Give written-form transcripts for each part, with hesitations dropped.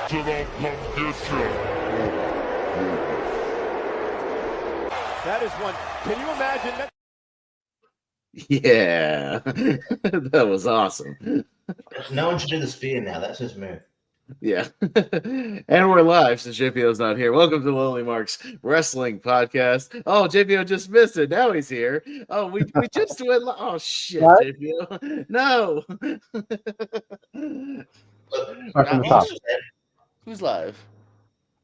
To the pumpkin. That is one. Can you imagine that? Yeah, that was awesome. No one should do the spear now. That's his move. Yeah. And we're live since JPO's not here. Welcome to the Lonely Marks Wrestling Podcast. Oh, JPO just missed it. Now he's here. Oh, we just went. Oh, shit, What? JPO. No. Start from the top. Who's live?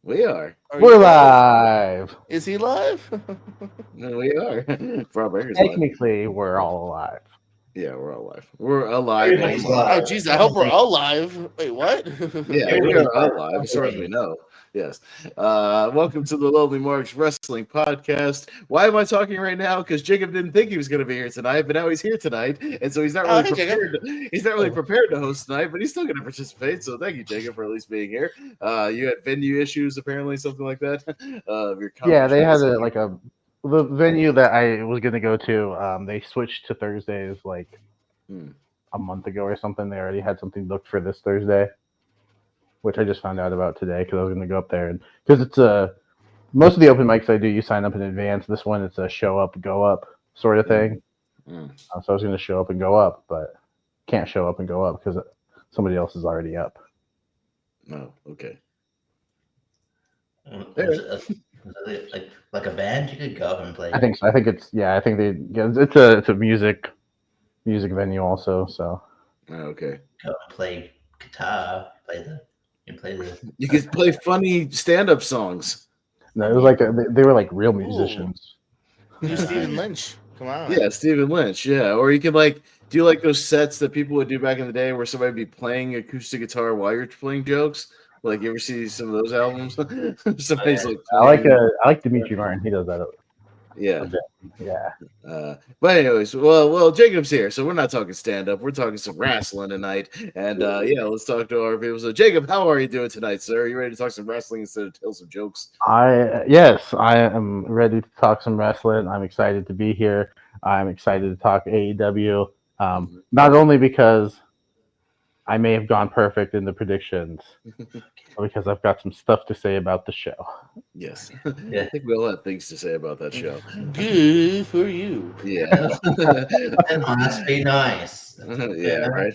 We are. We're live. Is he live? No, we are. Barber's live. Technically, we're all alive. Yeah, we're all live. We're alive. Everybody's Oh, live. jeez, I hope we're all live. Wait, what? Yeah, we are all live, as far as we know. Yes. Welcome to the Lonely Marks Wrestling Podcast. Why am I talking right now? Because Jacob didn't think he was going to be here tonight, but now he's here tonight, and so he's not really prepared. He's not really prepared to host tonight, but he's still going to participate. So thank you, Jacob, for at least being here. You had venue issues, apparently, something like that. Yeah, they had the venue that I was going to go to. They switched to Thursdays like a month ago or something. They already had something booked for this Thursday, which I just found out about today because I was going to go up there. And because it's most of the open mics I do, you sign up in advance. This one, it's a show up, go up sort of thing. So I was going to show up and go up, but can't show up and go up because somebody else is already up. Oh, okay. Like a band, you could go up and play. I think so. I think it's it's a music venue also. So Okay. Go and play guitar. You could play funny stand-up songs. no, it was like they were like real musicians. Who's Stephen Lynch? Come on. Yeah, Stephen Lynch. Yeah, or you could do like those sets that people would do back in the day where somebody would be playing acoustic guitar while you're playing jokes. Like, you ever see some of those albums? Somebody's I like Dimitri Martin. He does that. Yeah. Yeah. But anyways, well, Jacob's here, so we're not talking stand-up. We're talking some wrestling tonight. And let's talk to our people. So, Jacob, how are you doing tonight, sir? Are you ready to talk some wrestling instead of tell some jokes? Yes, I am ready to talk some wrestling. I'm excited to be here. I'm excited to talk AEW. Not only because I may have gone perfect in the predictions, but because I've got some stuff to say about the show. Yes. Yeah. I think we all have things to say about that show. Good for you. Yeah. It must be nice. Yeah, right.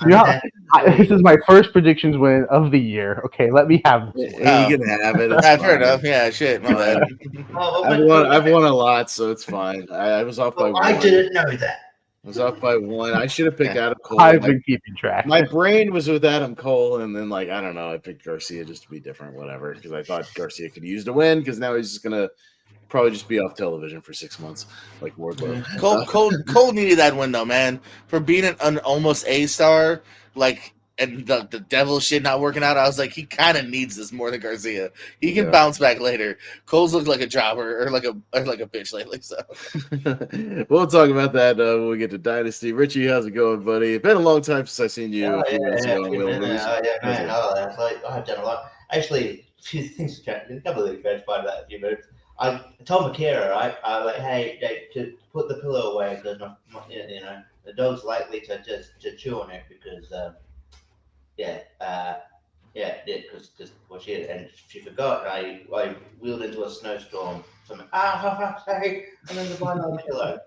Yeah, this is my first predictions win of the year. Okay, let me have this. You can have it. It's Fair enough. Yeah, shit. My bad. I've won a lot, so it's fine. I was off by one. I didn't know that. I was off by one. I should have picked Adam Cole. I've been keeping track. My brain was with Adam Cole, and then I don't know. I picked Garcia just to be different, whatever, because I thought Garcia could use the win. Because now he's just gonna probably just be off television for 6 months, like Wardlow. Cole needed that win though, man, for being an almost A star. And the devil shit not working out. I was like, he kind of needs this more than Garcia. He can bounce back later. Cole's looked like a jobber or like a bitch lately. So we'll talk about that when we get to Dynasty. Richie, how's it going, buddy? It's been a long time since I've seen you. I've done a lot. Actually, a few things. A couple of things transpired about a few minutes. I told Makira, right? I was like, hey, Dave, to put the pillow away because the dog's likely to chew on it because. Because she had, and she forgot. I wheeled into a snowstorm. So I'm sorry, and then the blind on the pillow.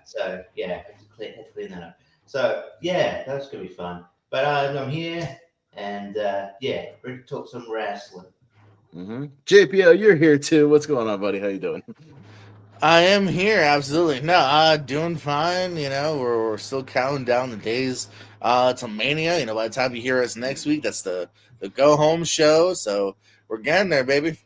So yeah, I had to clean that up. So yeah, that's gonna be fun. But I'm here, and ready to talk some wrestling. JPO, you're here too. What's going on, buddy? How you doing? I am here, absolutely. No, doing fine. We're still counting down the days to Mania. By the time you hear us next week, that's the go home show. So we're getting there, baby.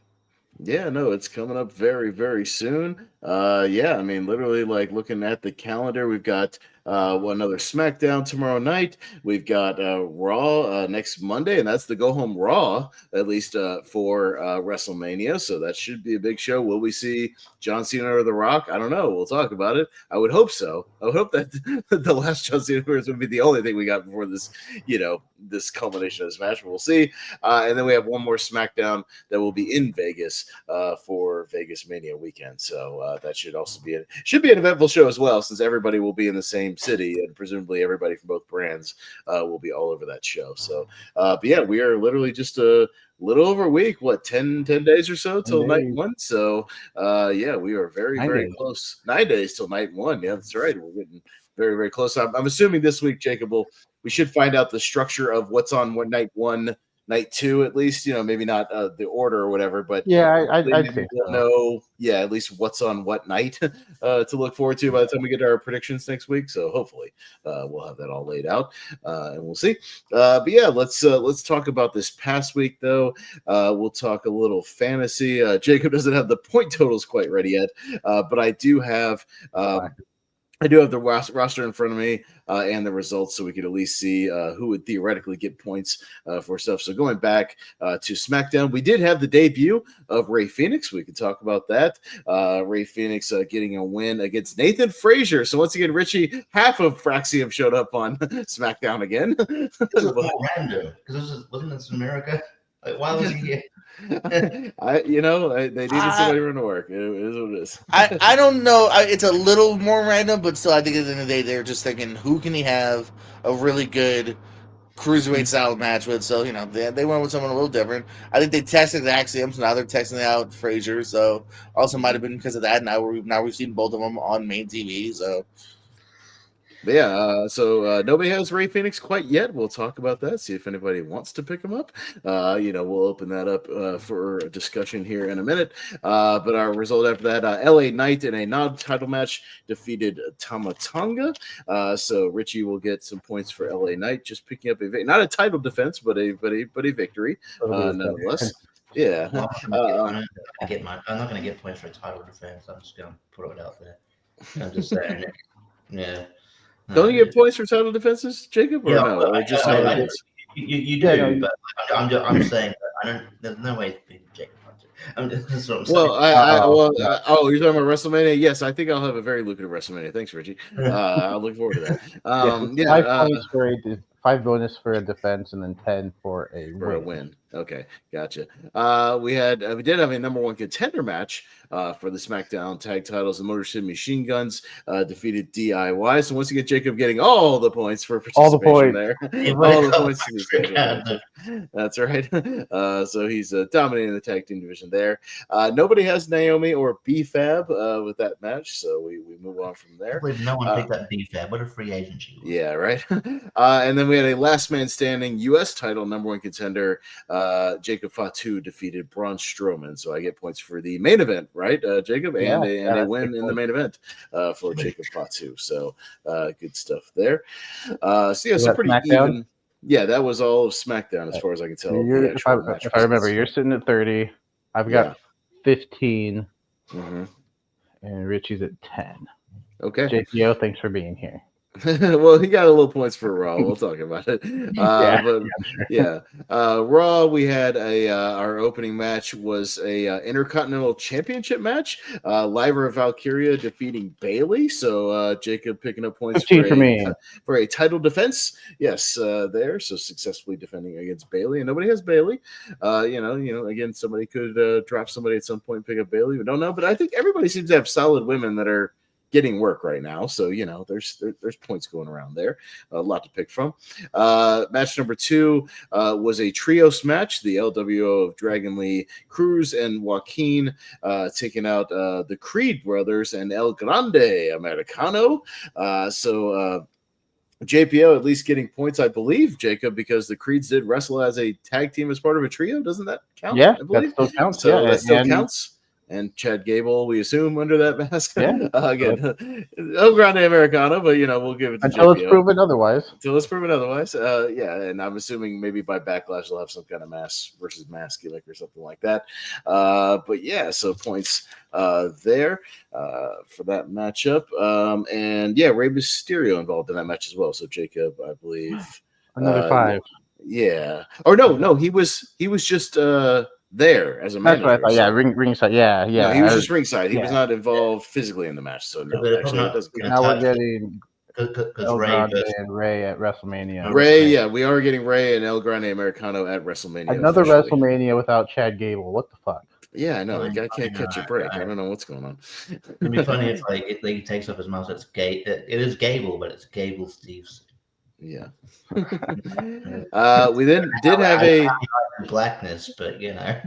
Yeah, no, it's coming up very, very soon. Literally, looking at the calendar, we've got another SmackDown tomorrow night. We've got Raw next Monday, and that's the go home Raw, at least for WrestleMania. So that should be a big show. Will we see John Cena or The Rock? I don't know. We'll talk about it. I would hope so. I would hope that the last John Cena would be the only thing we got before this, this culmination of this match. We'll see. And then we have one more SmackDown that will be in Vegas for Vegas Mania weekend. So that should also be an eventful show as well, since everybody will be in the same city, and presumably everybody from both brands will be all over that show. So, but yeah, we are literally just a little over a week, 10 days or so till night one. So yeah, we are very close. 9 days till night one. Yeah, that's right. We're getting very close. I'm assuming this week, Jacob, we should find out the structure of what's on night one, night two, at least, maybe not the order or whatever, but yeah, I'd say we'll know, at least what's on what night to look forward to by the time we get our predictions next week. So hopefully we'll have that all laid out, and we'll see. But yeah, let's talk about this past week, though. We'll talk a little fantasy. Jacob doesn't have the point totals quite ready yet, but I do have. I do have the roster in front of me and the results, so we could at least see who would theoretically get points for stuff. So going back to SmackDown, we did have the debut of Rey Fenix. We could talk about that. Rey Fenix getting a win against Nathan Frazier. So once again, Richie, half of Fraxium showed up on SmackDown again. This is random because wasn't this in America? Like, why was he here? They needed somebody to run to work. It is what it is. I don't know. It's a little more random, but still, I think at the end of the day, they're just thinking, who can he have a really good cruiserweight style match with? So, they went with someone a little different. I think they tested the Axioms. Now they're testing out Frazier. So, also might have been because of that. Now we've seen both of them on main TV. So. But yeah, so nobody has Rey Fenix quite yet. We'll talk about that, see if anybody wants to pick him up. We'll open that up for a discussion here in a minute. But our result after that, LA Knight in a non-title match defeated Tama Tonga. So Richie will get some points for LA Knight, just picking up not a title defense, but a victory nonetheless. Yeah. I'm not going to get points for a title defense. I'm just going to put it out there. I'm just saying. Yeah. Don't you get points for title defenses, Jacob? Or no? Or just you do, but I'm saying that there's no way to beat Jacob. That's what I'm saying. You're talking about WrestleMania? Yes, I think I'll have a very lucrative WrestleMania. Thanks, Richie. I'll look forward to that. 5 bonus for a defense, and then 10 for a win. Okay, gotcha. We did have a number one contender match for the SmackDown tag titles. The Motor City Machine Guns defeated DIY. So once again, Jacob getting all the points for participation there. All the points to this That's right. So he's dominating the tag team division there. Nobody has Naomi or B-Fab with that match, so we move on from there. I believe no one picked that B-Fab. What a free agent she was. Yeah, right. And then we had a last man standing U.S. title number one contender. Jacob Fatu defeated Braun Strowman, so I get points for the main event, right, Jacob? And a win in the main event for Jacob Fatu. So good stuff there. So pretty even. Yeah, that was all of SmackDown as far as I can tell. If I remember, you're sitting at 30. I've got 15, and Richie's at 10. Okay. JPO, thanks for being here. Well, he got a little points for Raw. We'll talk about it. Raw. We had our opening match was a Intercontinental Championship match. Lyra Valkyria defeating Bayley. So Jacob picking up points for a title defense. Yes, there. So successfully defending against Bayley, and nobody has Bayley. Again, somebody could drop somebody at some point and pick up Bayley. We don't know, but I think everybody seems to have solid women that are getting work right now, so there's points going around there, a lot to pick from. Match number 2 was a trios match, the LWO of Dragon Lee Cruz and Joaquin taking out the Creed brothers and El Grande Americano. JPO at least getting points, I believe, Jacob, because the Creeds did wrestle as a tag team as part of a trio. Doesn't that count? Yeah, I believe that still counts. So that still counts. And Chad Gable, we assume, under that mask. Yeah. Again, El Grande Americano, but, we'll give it to until JPO. It's proven otherwise. Until it's proven otherwise. And I'm assuming maybe by Backlash they'll have some kind of mask versus mask gimmick or something like that. So points there for that matchup. Rey Mysterio involved in that match as well. So Jacob, I believe. Another 5. Yeah. Or no, he was just there as a manager. That's what I thought. Yeah, ringside. Yeah. No, he was just ringside. He was not involved physically in the match. So no, actually, it doesn't count. Now we're getting El Grande and Rey at WrestleMania. We are getting Rey and El Grande Americano at WrestleMania. Another officially. WrestleMania without Chad Gable. What the fuck? Yeah, I know. The Fine, guy can't fine, catch a all break. right. I don't know what's going on. It'd be funny if like he takes off his mask. It's Gable. It is Gable, but it's Gable Steve's. Yeah. We then did have blackness, but you know.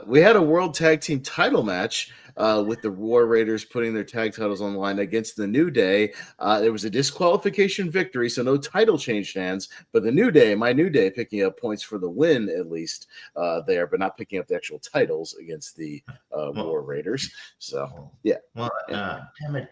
We had a World Tag Team title match with the War Raiders putting their tag titles on the line against the New Day. There was a disqualification victory, so no title changed hands, but the New Day, my New Day, picking up points for the win at least there, but not picking up the actual titles against the War Raiders. So, yeah. Well, damn it.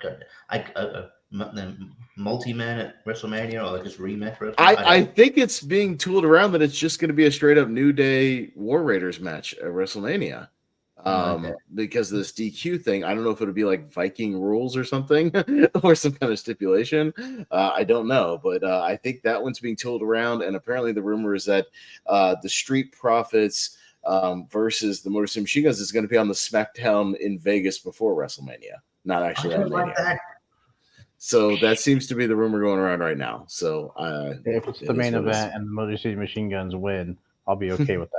Multi-man at WrestleMania or just rematch WrestleMania? I think it's being tooled around that it's just going to be a straight up New Day War Raiders match at WrestleMania. Because of this DQ thing. I don't know if it'll be like Viking rules or something or some kind of stipulation. I don't know, but I think that one's being tooled around. And apparently the rumor is that the Street Profits versus the Motor City Machine Guns is going to be on the SmackDown in Vegas before WrestleMania, not actually on Mania. Like so that seems to be the rumor going around right now. So if it's the main event and the Motor City Machine Guns win, I'll be okay with that.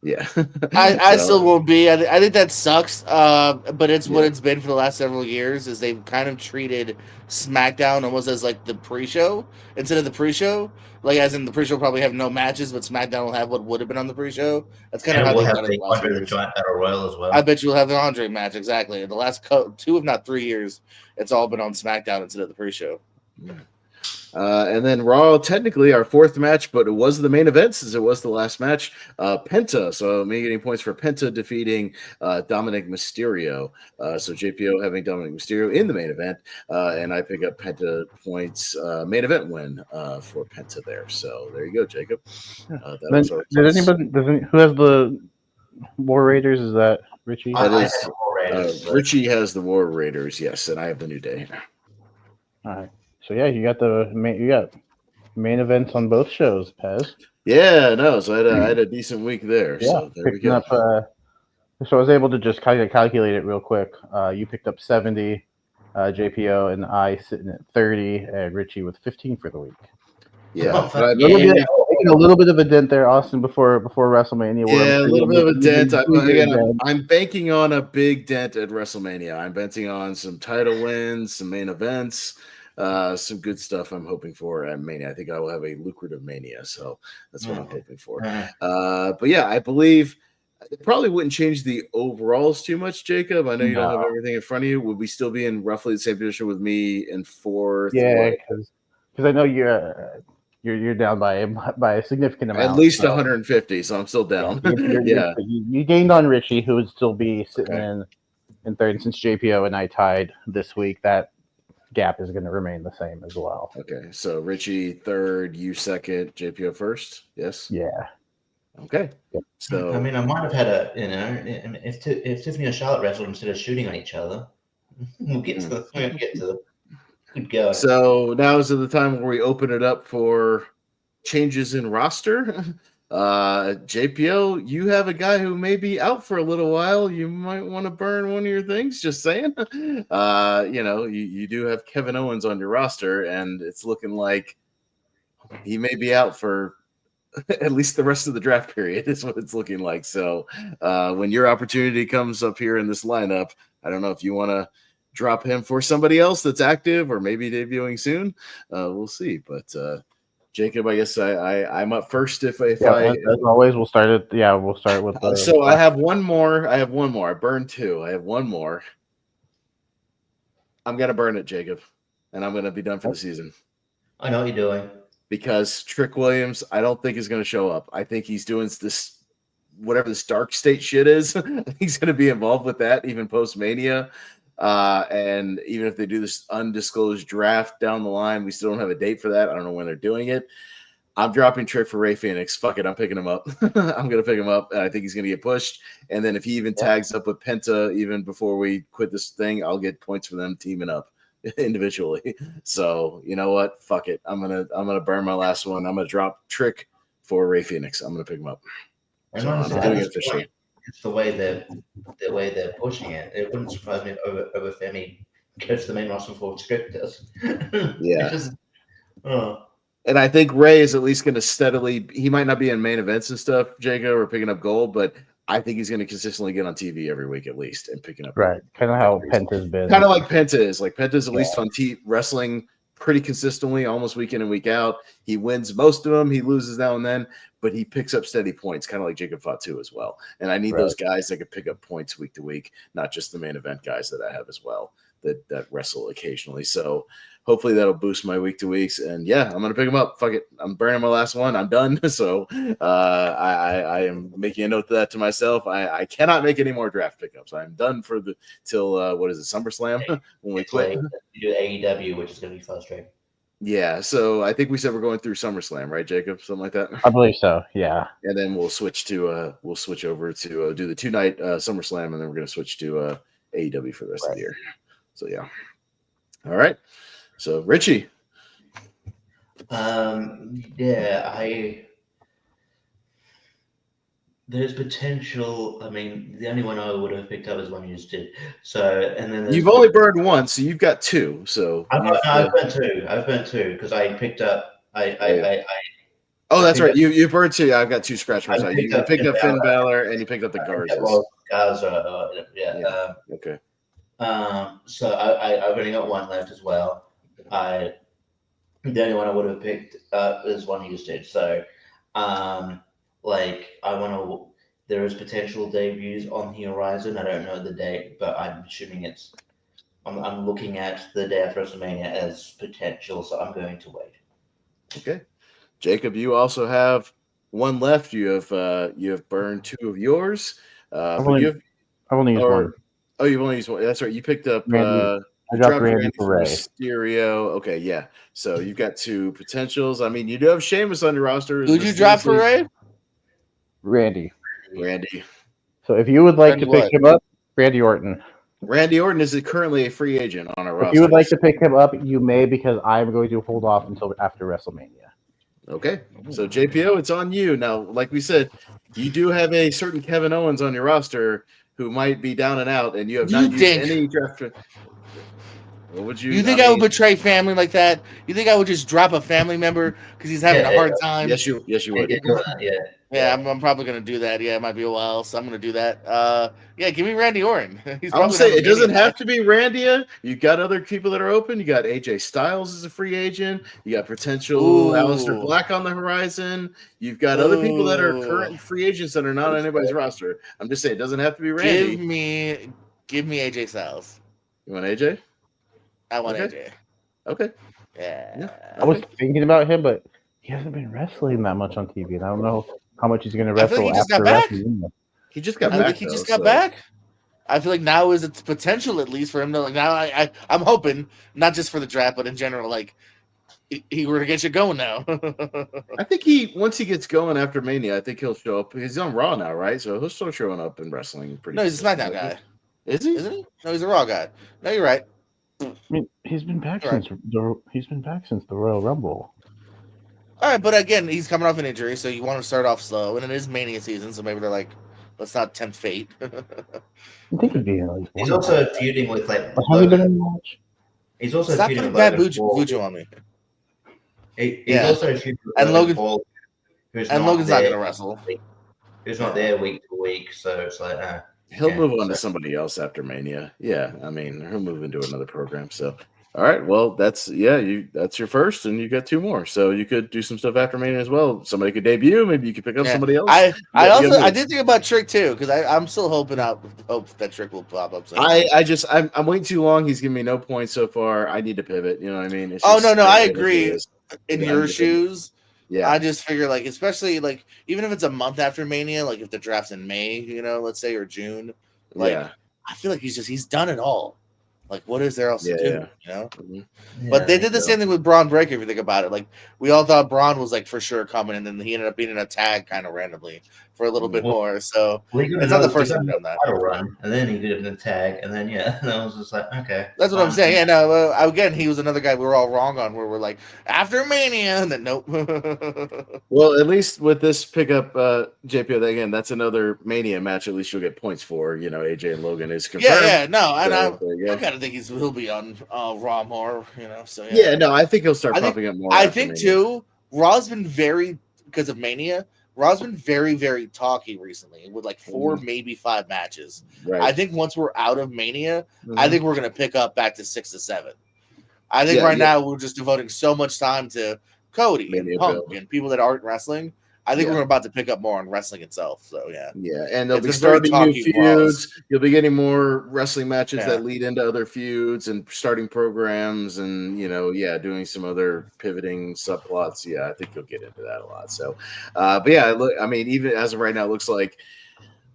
Yeah, I still won't be. I think that sucks. But it's what it's been for the last several years. Is they've kind of treated SmackDown almost as like the pre-show instead of the pre-show. Like as in the pre-show probably have no matches, but SmackDown will have what would have been on the pre-show. That's kind of how they've done it the last years. Giant Battle Royal as well. I bet you'll have the Andre match exactly. The last 2, if not 3 years, it's all been on SmackDown instead of the pre-show. Yeah. And then Raw, technically our 4th match, but it was the main event since it was the last match. Penta, so me getting points for Penta defeating Dominic Mysterio. So JPO having Dominic Mysterio in the main event, and I pick up Penta points, main event win for Penta there. So there you go, Jacob. Who has the War Raiders? Is that Richie? That is Richie has the War Raiders, yes, and I have the New Day. All right. So yeah, you got main events on both shows, Pez. Yeah, no. So I had a decent week there. Yeah, so there we go. Up, so I was able to just kind of calculate it real quick. You picked up 70, JPO, and I sitting at 30, and Richie with 15 for the week. Yeah, making a little bit of a dent there, Austin, before WrestleMania. Yeah, a little bit of a dent. I'm banking on a big dent at WrestleMania. I'm banking on some title wins, some main events. Some good stuff I'm hoping for at Mania. I think I will have a lucrative Mania, so that's what I'm hoping for. But yeah, I believe it probably wouldn't change the overalls too much, Jacob. I know you don't have everything in front of you. Would we still be in roughly the same position with me in 4th? Yeah, because I know you're down by a significant amount. At least 150, so I'm still down. You gained on Richie, who would still be sitting in 3rd, since JPO and I tied this week. That gap is going to remain the same as well. Okay, so Richie 3rd, you 2nd, JPO 1st. Yes. Yeah. Okay. So I mean, I might have had if Tiffany or Charlotte wrestled instead of shooting on each other, we'll get to the good go. So now is the time where we open it up for changes in roster. JPO, you have a guy who may be out for a little while. You might want to burn one of your things. Just saying. You do have Kevin Owens on your roster, and it's looking like he may be out for at least the rest of the draft period. Is what it's looking like. So when your opportunity comes up here in this lineup, I don't know if you want to drop him for somebody else that's active or maybe debuting soon. We'll see, but. Jacob, I guess I'm up first. As always, we'll start with. So I have one more. I burned 2. I have one more. I'm gonna burn it, Jacob, and I'm gonna be done for the season. I know what you're doing. Because Trick Williams, I don't think is gonna show up. I think he's doing this, whatever this dark state shit is. He's gonna be involved with that even post Mania. And even if they do this undisclosed draft down the line, we still don't have a date for that. I don't know when they're doing it. I'm dropping Trick for Ray Phoenix. Fuck it. I'm picking him up. I'm going to pick him up. And I think he's going to get pushed. And then if he even tags up with Penta, even before we quit this thing, I'll get points for them teaming up individually. So you know what? Fuck it. I'm going to burn my last one. I'm going to drop Trick for Ray Phoenix. I'm going to pick him up. So I'm doing it officially. It's the way they're pushing it. It wouldn't surprise me if over Femi goes to the main roster before Trick does. Yeah. And I think Ray is at least going to steadily. He might not be in main events and stuff, Jacob, or picking up gold, but I think he's going to consistently get on TV every week at least and picking up. Right. Kind of how Penta's been. Kind of like Penta is. Like Penta's at least on wrestling pretty consistently, almost week in and week out. He wins most of them. He loses now and then, but he picks up steady points, kind of like Jacob Fatu as well. And I need those guys that can pick up points week to week, not just the main event guys that I have as well that wrestle occasionally. So hopefully that'll boost my week to weeks. And yeah, I'm gonna pick them up. Fuck it, I'm burning my last one. I'm done. So I am making a note of that to myself. I cannot make any more draft pickups. I'm done for till what is it, SummerSlam when we quit. You do AEW, which is gonna be frustrating. Yeah, so I think we said we're going through SummerSlam, right, Jacob? Something like that. I believe so. Yeah, and then we'll switch over to do the 2-night SummerSlam, and then we're gonna switch to AEW for the rest of the year. So yeah. All right. So Richie. There's potential. I mean, the only one I would have picked up is one you just did. So, and then you've only burned one, so you've got two. So I've burned two because I picked up. Oh, that's right. You burned two. I've got two scratch marks. You picked up Finn Balor and you picked up the Garza. Okay. So I've only got one left as well. The only one I would have picked up is one you just did. So, there is potential debuts on the horizon. I don't know the date, but I'm assuming I'm looking at the day after WrestleMania as potential, so I'm going to wait. Okay. Jacob, you also have one left. You have burned two of yours. I've only used one. Oh, you've only used one. That's right. You picked up I dropped Randy for Ray. Mysterio. Okay, yeah. So you've got two potentials. I mean, you do have Sheamus on your roster. Who'd you drop for Ray? Randy. So if you would like to pick him up, Randy Orton. Randy Orton is currently a free agent on our roster. If you would like to pick him up, you may, because I'm going to hold off until after WrestleMania. Okay. So JPO, it's on you. Now, like we said, you do have a certain Kevin Owens on your roster who might be down and out, and you have not used any draft. What would you? You think I would betray family like that? You think I would just drop a family member because he's having a hard time? Yes, you would. Yeah, I'm probably gonna do that. Yeah, it might be a while, so I'm gonna do that. Give me Randy Orton. I'm saying it doesn't have to be Randy. You got other people that are open. You got AJ Styles as a free agent. You got potential Aleister Black on the horizon. You've got other people that are current free agents that are not on anybody's roster. I'm just saying it doesn't have to be Randy. Give me AJ Styles. You want AJ? I want AJ. Okay. Yeah. I was thinking about him, but he hasn't been wrestling that much on TV, and I don't know how much he's going to wrestle after WrestleMania. He just got back. He just got back. I feel like now is its potential, at least for him to now. I'm hoping not just for the draft, but in general, like he were to get you going now. I think once he gets going after Mania, I think he'll show up. He's on Raw now, right? So he'll start showing up in wrestling. No, he's a SmackDown guy. Is he? Isn't he? No, he's a Raw guy. No, you're right. I mean, he's been back since the Royal Rumble. All right, but again, he's coming off an injury, so you want to start off slow, and it is Mania season, so maybe they're like, let's not tempt fate. I think he'd be at least He's also feuding with has he been in much? He's also Stop feuding with bad Logan on me. He's also feuding with and Logan's not going to wrestle. Who's not there week to week, so it's like he'll move on to somebody else after Mania. Yeah, I mean, he'll move into another program. So, all right, well, that's your first, and you got two more. So you could do some stuff after Mania as well. Somebody could debut. Maybe you could pick up somebody else. I did think about Trick too, because I'm still hope that Trick will pop up. I'm waiting too long. He's giving me no points so far. I need to pivot. You know what I mean? I agree. In your shoes. Yeah, I just figure especially even if it's a month after Mania, if the draft's in May, let's say, or June, I feel like he's done it all. What is there else to do? Yeah. But they did the same thing with Braun Breaker. If you think about it, we all thought Braun was for sure coming, and then he ended up being in a tag kind of randomly for a little bit more. So it's not the first time done that. Run, and then he did a tag, and then and I was just okay. That's what I'm saying. Yeah, no. Again, he was another guy we were all wrong on. Where we're after Mania, and then nope. Well, at least with this pickup, JPO, again, that's another Mania match. At least you'll get points for. AJ and Logan is confirmed. Yeah, no, and I kind of think he'll be on Raw more. So no, I think he'll start popping up more. I think too. Raw's been very, because of Mania, Raw's been very, very talky recently with like 4, Mhm. maybe 5 matches. Right. I think once we're out of Mania, I think we're going to pick up back to 6 to 7. I think Yeah, now we're just devoting so much time to Cody and Mania Punk build. and people that aren't wrestling. I think Yeah. we're about to pick up more on wrestling itself. So yeah, Yeah, and they'll It's be been very starting new talky feuds. Raws. You'll be getting more wrestling matches Yeah. that lead into other feuds and starting programs, and doing some other pivoting subplots. Yeah, I think you'll get into that a lot. So, but yeah, look, I mean, even as of right now, it looks like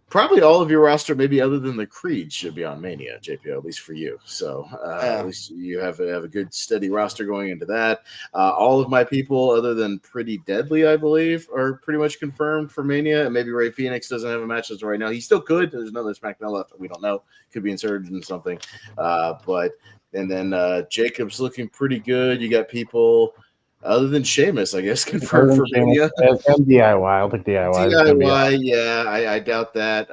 probably all of your roster, maybe other than the Creed, should be on Mania, JPO, at least for you. So at least you have a good steady roster going into that. All of my people, other than Pretty Deadly, I believe, are pretty much confirmed for Mania. And maybe Ray Phoenix doesn't have a match as of right now. He still could. There's another SmackDown left. We don't know. Could be inserted in something. And then Jacob's looking pretty good. You got people other than Sheamus, I guess, confirmed for Mania. And DIY. I don't think DIY is going to be out. DIY, yeah, I doubt that.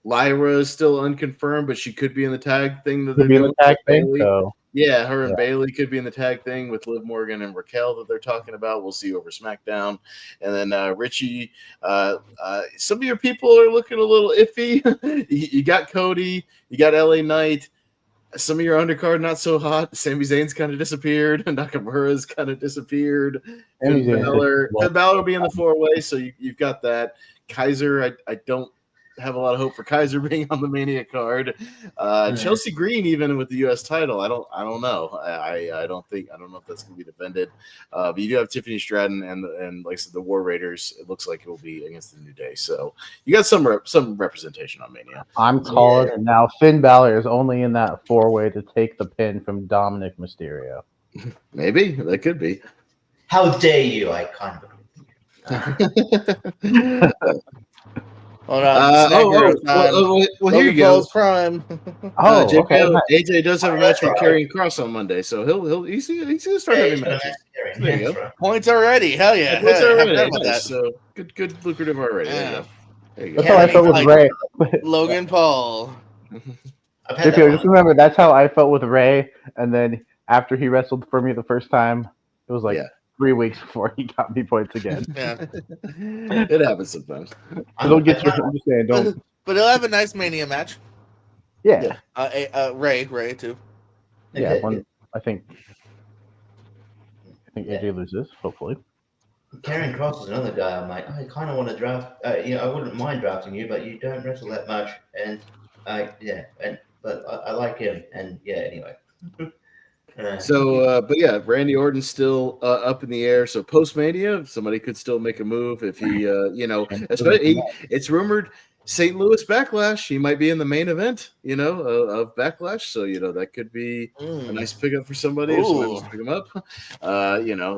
Lyra is still unconfirmed, but she could be in the tag thing that they're Could be in doing the tag with thing. Bayley. So Yeah, her and Bailey could be in the tag thing with Liv Morgan and Raquel that they're talking about. We'll see over SmackDown. And then Richie, some of your people are looking a little iffy. You got Cody, you got LA Knight. Some of your undercard not so hot. Sami Zayn's kind of disappeared. Nakamura's kind of disappeared. Finn Balor will be in the 4-way, so you've got that. Kaiser, I don't have a lot of hope for Kaiser being on the Mania card. Chelsea Green, even with the U.S. title, I don't know. I don't know if that's going to be defended. But you do have Tiffany Stratton and like I said, the War Raiders. It looks like it will be against the New Day. So you got some representation on Mania. I'm calling it now. Finn Balor is only in that 4-way to take the pin from Dominic Mysterio. Maybe that could be. How dare you? I can't believe you. Hold on. Well, here you go. Prime. JPO, AJ does have a match with Karrion Kross on Monday, so he's gonna start having matches. There you go. Points already. Hell yeah. Points already. Nice. That. So good lucrative already. Yeah. There you go. That's how I felt with Ray. Logan Paul. JPO, just remember, that's how I felt with Ray. And then after he wrestled for me the first time, it was like 3 weeks before he got me points again. Yeah. It happens sometimes. Don't get your understand. Don't. But he'll have a nice Mania match. Yeah. Ray too. Yeah. I think AJ loses. Hopefully. Karrion Kross is another guy. I'm like, I kind of want to draft. I wouldn't mind drafting you, but you don't wrestle that much, and but I like him, and anyway. So, but yeah, Randy Orton's still up in the air. So post Mania, somebody could still make a move if he, especially it's rumored St. Louis Backlash. He might be in the main event, of Backlash. So that could be a nice pickup for somebody. If somebody wants to pick him up,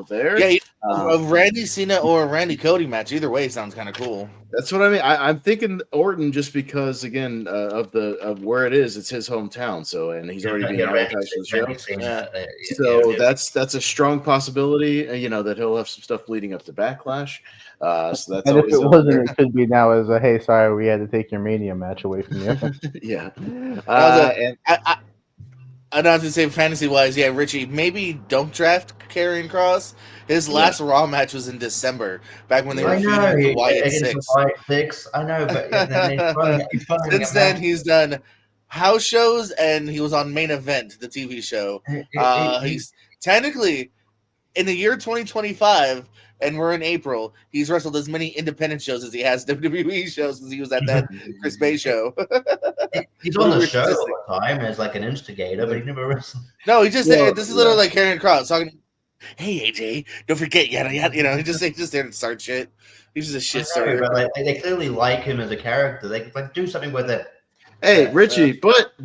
there. Yeah, a Randy Cena or a Randy Cody match. Either way sounds kind of cool. That's what I mean. I'm thinking Orton just because again of where it is. It's his hometown. So and he's already being advertised for the show. So that's a strong possibility. That he'll have some stuff leading up to Backlash. So that's and if it wasn't, it could be now as a hey, sorry, we had to take your Mania match away from you. Yeah. I'd have to say fantasy wise, Richie, maybe don't draft Karrion Kross. His last Raw match was in December, back when they were feuding the Wyatt Six. I know, but since then he's done house shows and he was on Main Event, the TV show. He's technically in the year 2025, and we're in April. He's wrestled as many independent shows as he has WWE shows because he was at that Chris Bay show. He's on the show all the time as like an instigator, but he never wrestled. No, he just this is literally like Karrion Kross talking. Hey AJ, don't forget yada. He just there to start shit. He's just a shit starter. But they clearly like him as a character. They could do something with it. Hey Richie, but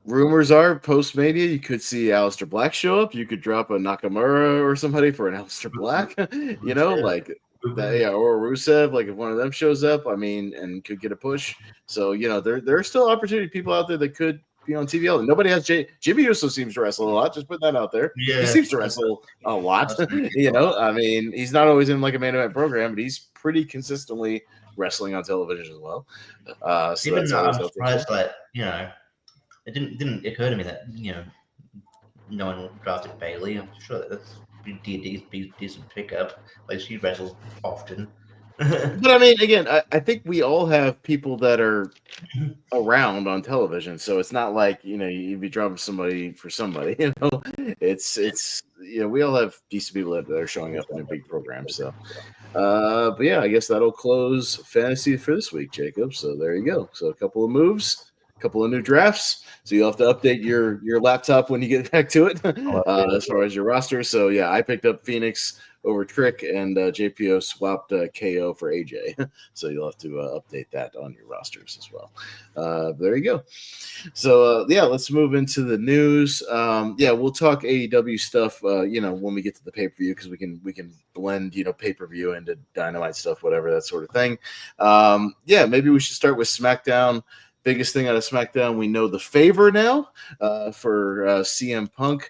rumors are post Mania you could see Aleister Black show up. You could drop a Nakamura or somebody for an Aleister Black. Like that, or Rusev. Like if one of them shows up, and could get a push. So there are still opportunity people out there that could be on TV. Nobody has Jimmy Uso seems to wrestle a lot. Just put that out there. Yeah. He seems to wrestle a lot. He's not always in like a main event program, but he's pretty consistently wrestling on television as well. So even that's I'm surprised that it didn't occur to me that no one drafted Bailey. I'm sure that's be decent pickup. Like she wrestles often. But I mean, again, I think we all have people that are around on television, so it's not like you'd be dropping somebody for somebody. It's we all have decent people that are showing up in a big program. So, but yeah, I guess that'll close fantasy for this week, Jacob. So there you go. So a couple of moves, a couple of new drafts. So you'll have to update your laptop when you get back to it as far as your roster. So yeah, I picked up Phoenix over Trick, and JPO swapped KO for AJ. So you'll have to update that on your rosters as well. There you go. So yeah, let's move into the news. Yeah, we'll talk AEW stuff. When we get to the pay per view, because we can blend pay per view into Dynamite stuff, whatever, that sort of thing. Yeah, maybe we should start with SmackDown. Biggest thing out of SmackDown, we know the favor now for CM Punk.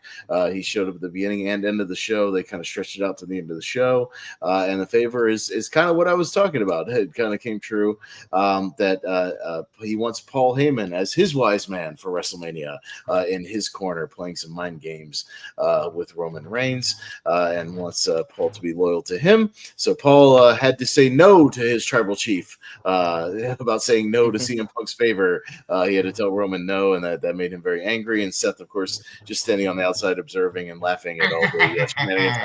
He showed up at the beginning and end of the show. They kind of stretched it out to the end of the show. And the favor is kind of what I was talking about. It kind of came true that he wants Paul Heyman as his wise man for WrestleMania in his corner, playing some mind games with Roman Reigns, and wants Paul to be loyal to him. So Paul had to say no to his tribal chief about saying no to CM Punk's favor. He had to tell Roman no, and that made him very angry. And Seth, of course, just standing on the outside observing and laughing at all the shenanigans,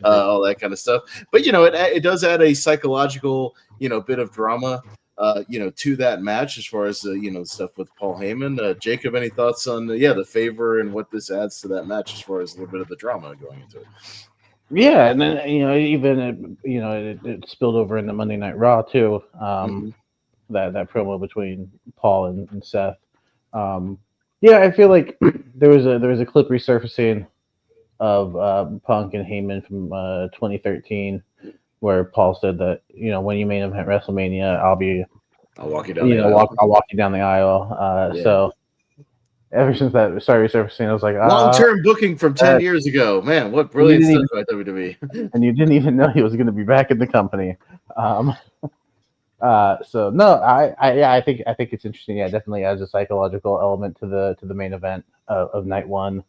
all that kind of stuff. But it does add a psychological bit of drama to that match as far as stuff with Paul Heyman. Jacob, any thoughts on the favor and what this adds to that match as far as a little bit of the drama going into it? Yeah, and then even it spilled over into Monday Night Raw too. That promo between Paul and Seth. Yeah, I feel like there was a clip resurfacing of Punk and Heyman from 2013, where Paul said that when you main event WrestleMania, I'll walk you down the aisle. I'll walk you down the aisle. Yeah. So ever since that started resurfacing, I was like, long-term booking from 10 years ago. Man, what brilliant stuff by WWE. And you didn't even know he was going to be back in the company. So no, I think it's interesting. Yeah, definitely adds a psychological element to the main event of night one.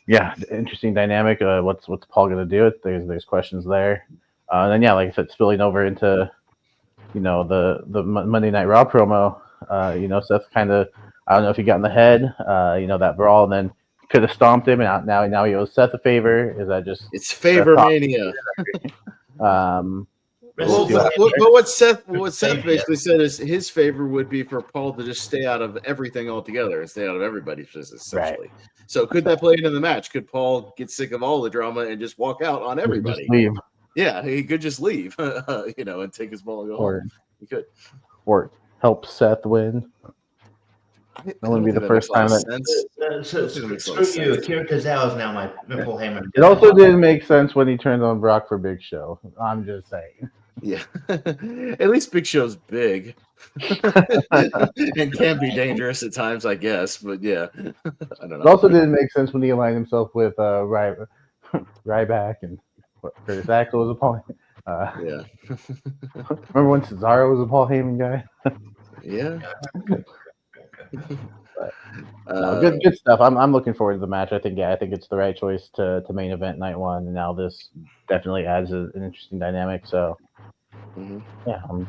Yeah, interesting dynamic. What's Paul gonna do? There's questions there. And then yeah, like I said, spilling over into the Monday Night Raw promo. Seth kind of, I don't know if he got in the head. That brawl, and then could have stomped him, and now he owes Seth a favor. Is that just it's favor mania? But what Seth basically said is his favor would be for Paul to just stay out of everything altogether and stay out of everybody's business, essentially. Right. So could that play into the match? Could Paul get sick of all the drama and just walk out on everybody? Just leave. Yeah, he could just leave, and take his ball and go home. He could. Or help Seth win. That wouldn't be the first time screw you. Akira Tozawa is now my Paul Heyman. It also didn't make sense when he turned on Brock for Big Show. I'm just saying. Yeah, at least Big Show's big and can be dangerous at times, I guess. But yeah, I don't know. It also didn't make sense when he aligned himself with Ryback and Curtis Axel was a Paul. Yeah. Remember when Cesaro was a Paul Heyman guy? Yeah. Good stuff. I'm looking forward to the match. I think it's the right choice to main event night one, and now this definitely adds an interesting dynamic. So yeah, I'm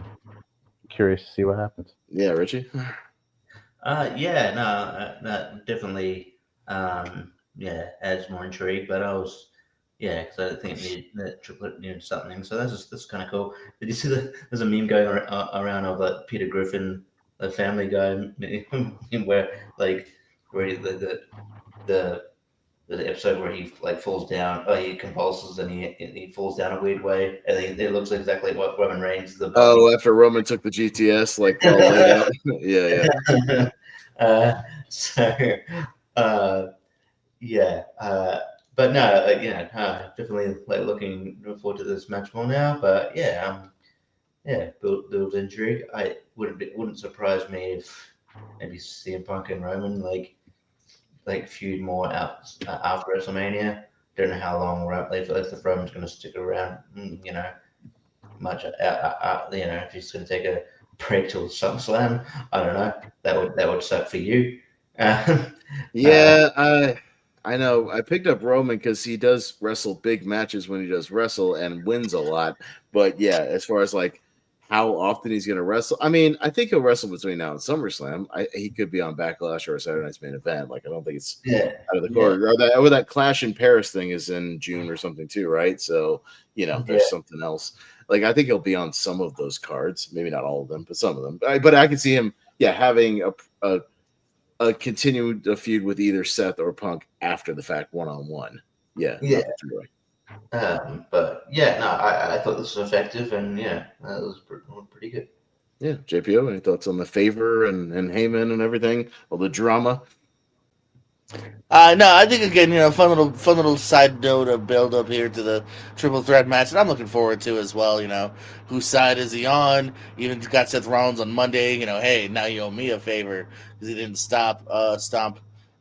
curious to see what happens. Yeah, Richie. Definitely. Adds more intrigue. But I was, because I think the triplet needed something. So that's kind of cool. Did you see there's a meme going around of Peter Griffin, the Family Guy, where the episode where he falls down, he convulses and he falls down a weird way, and it looks exactly like what Roman Reigns. After Roman took the GTS, all laid out. But no, definitely looking forward to this match more now. But build intrigue. Wouldn't surprise me if maybe CM Punk and Roman feud more out after WrestleMania. Don't know how long if Roman's going to stick around. Much. If he's going to take a break till SummerSlam, I don't know. That would suck for you. I I know. I picked up Roman because he does wrestle big matches when he does wrestle and wins a lot. But yeah, as far as like how often he's going to wrestle, I mean, I think he'll wrestle between now and SummerSlam. He could be on Backlash or a Saturday Night's Main Event. Like I don't think it's out of the corner. Or that Clash in Paris thing is in June or something too, right? So there's something else. Like I think he'll be on some of those cards, maybe not all of them, but some of them. But I can see him, having a continued feud with either Seth or Punk after the fact, one-on-one. Yeah. But yeah, no, I thought this was effective, and that was pretty good. Yeah, JPO, any thoughts on the favor and Heyman and everything, all the drama? No, I think again, fun little side note of build up here to the triple threat match, and I'm looking forward to as well. Whose side is he on? Even got Seth Rollins on Monday. Hey, now you owe me a favor because he didn't stomp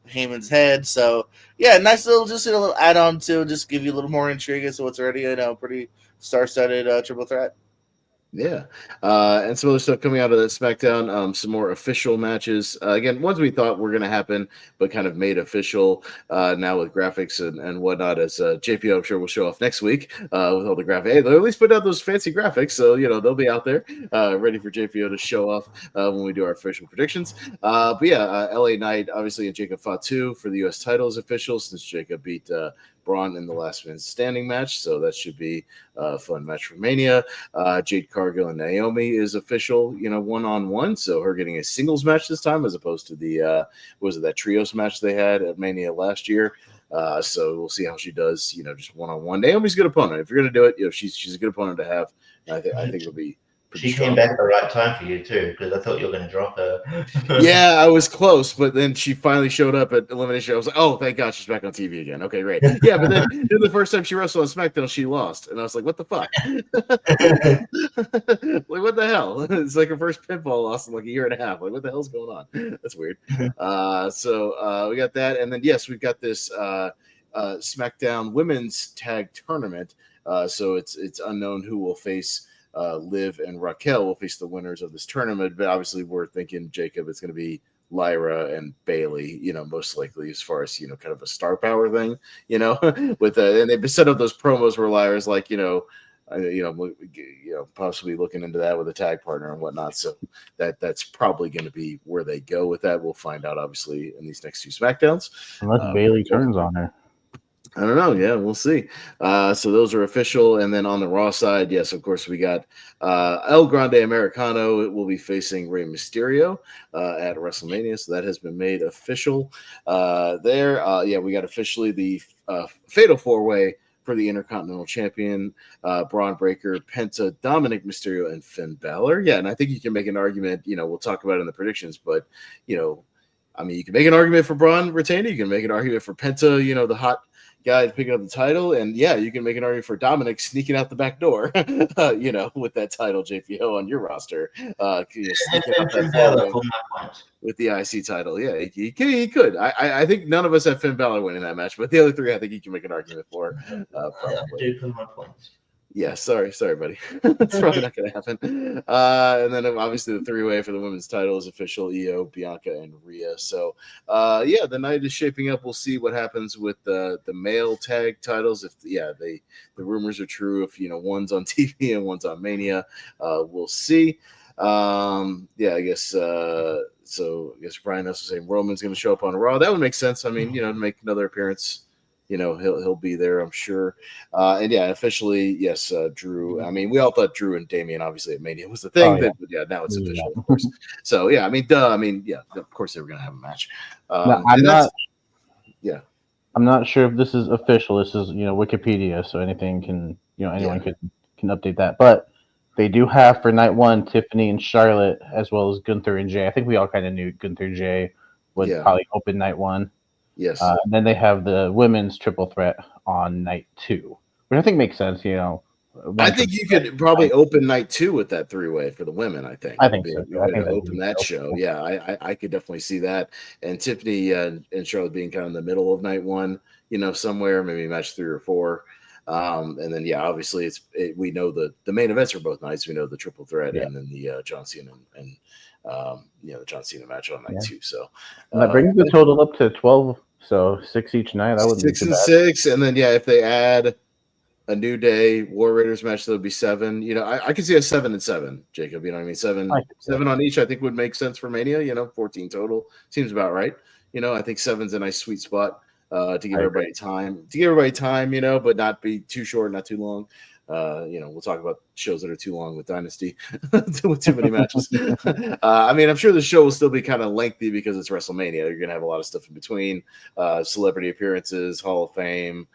Heyman's head. So yeah, nice little add on to just give you a little more intrigue as to what's already pretty star-studded triple threat. Yeah. And some other stuff coming out of the SmackDown, some more official matches. Again, ones we thought were going to happen, but kind of made official now with graphics and whatnot, as JPO, I'm sure, will show off next week with all the graphics. Hey, they'll at least put out those fancy graphics, so, they'll be out there ready for JPO to show off when we do our official predictions. But yeah, LA Knight, obviously, and Jacob Fatu for the U.S. title is official since Jacob beat Braun in the last man standing match, so that should be a fun match for Mania. Jade Cargill and Naomi is official, one-on-one, so her getting a singles match this time as opposed to the that trios match they had at Mania last year. So we'll see how she does, just one-on-one. Naomi's a good opponent. If you're going to do it, she's a good opponent to have. I think it'll be. She came back at the right time for you too, because I thought you were going to drop her. Yeah, I was close, but then she finally showed up at Elimination. I was like, oh, thank God she's back on TV again. Okay, great. Yeah, but then the first time she wrestled on SmackDown, she lost. And I was like, what the fuck? Like, what the hell? It's like her first pinfall loss in like a year and a half. Like, what the hell's going on? That's weird. So we got that. And then, yes, we've got this SmackDown Women's Tag Tournament. So it's unknown who will face Liv and Raquel will face the winners of this tournament, but obviously we're thinking, Jacob, it's going to be Lyra and Bailey, most likely, as far as kind of a star power thing, with and they've set up those promos where Lyra's like, possibly looking into that with a tag partner and whatnot. So that's probably going to be where they go with that. We'll find out obviously in these next two SmackDowns, unless Bailey turns on her. I don't know. Yeah, we'll see. So those are official. And then on the Raw side, yes, of course, we got El Grande Americano. It will be facing Rey Mysterio at WrestleMania. So that has been made official there. We got officially the Fatal 4-Way for the Intercontinental Champion, Braun Breaker, Penta, Dominic Mysterio, and Finn Balor. Yeah, and I think you can make an argument, we'll talk about it in the predictions, but, you can make an argument for Braun retaining. You can make an argument for Penta, the hot guy picking up the title, and you can make an argument for Dominic sneaking out the back door, with that title, JPO, on your roster, sneaking out that with the IC title. Yeah, he could. I think none of us have Finn Balor winning that match, but the other three, I think you can make an argument for. Probably. For my points. Yeah, sorry, buddy. That's probably not going to happen. And then obviously the 3-way for the women's title is official: Io, Bianca, and Rhea. So, the night is shaping up. We'll see what happens with the male tag titles. If the rumors are true, if one's on TV and one's on Mania, we'll see. I guess. So I guess Brian was saying Roman's going to show up on Raw. That would make sense. I mean, to make another appearance. He'll be there, I'm sure. Officially, yes, Drew. I mean, we all thought Drew and Damian obviously at Mania was the thing, but now it's official, of course. So of course they were gonna have a match. I'm not sure if this is official. This is Wikipedia, so anything can anyone can update that. But they do have for night one Tiffany and Charlotte, as well as Gunther and Jay. I think we all kind of knew Gunther and Jay would probably open night one. Yes. And then they have the women's triple threat on night 2, which I think makes sense. I think you could probably open night 2 with that 3-way for the women. I think so. I think open that show. Yeah, I could definitely see that. And Tiffany and Charlotte being kind of in the middle of night 1, somewhere maybe match 3 or 4. And then obviously we know the main events are both nights. We know the triple threat and then the John Cena and the John Cena match on night 2. So and that brings the total up to 12 So 6 each night. That wouldn't be 6 too and bad. 6, and then if they add a New Day War Raiders match, that would be 7. I could see a 7 and 7, Jacob. You know what I mean? 7 on each, I think would make sense for Mania. 14 total seems about right. I think 7's a nice sweet spot to give everybody time. But not be too short, not too long. We'll talk about shows that are too long with Dynasty, with too many matches. I'm sure the show will still be kind of lengthy because it's WrestleMania. You're gonna have a lot of stuff in between, celebrity appearances, Hall of Fame.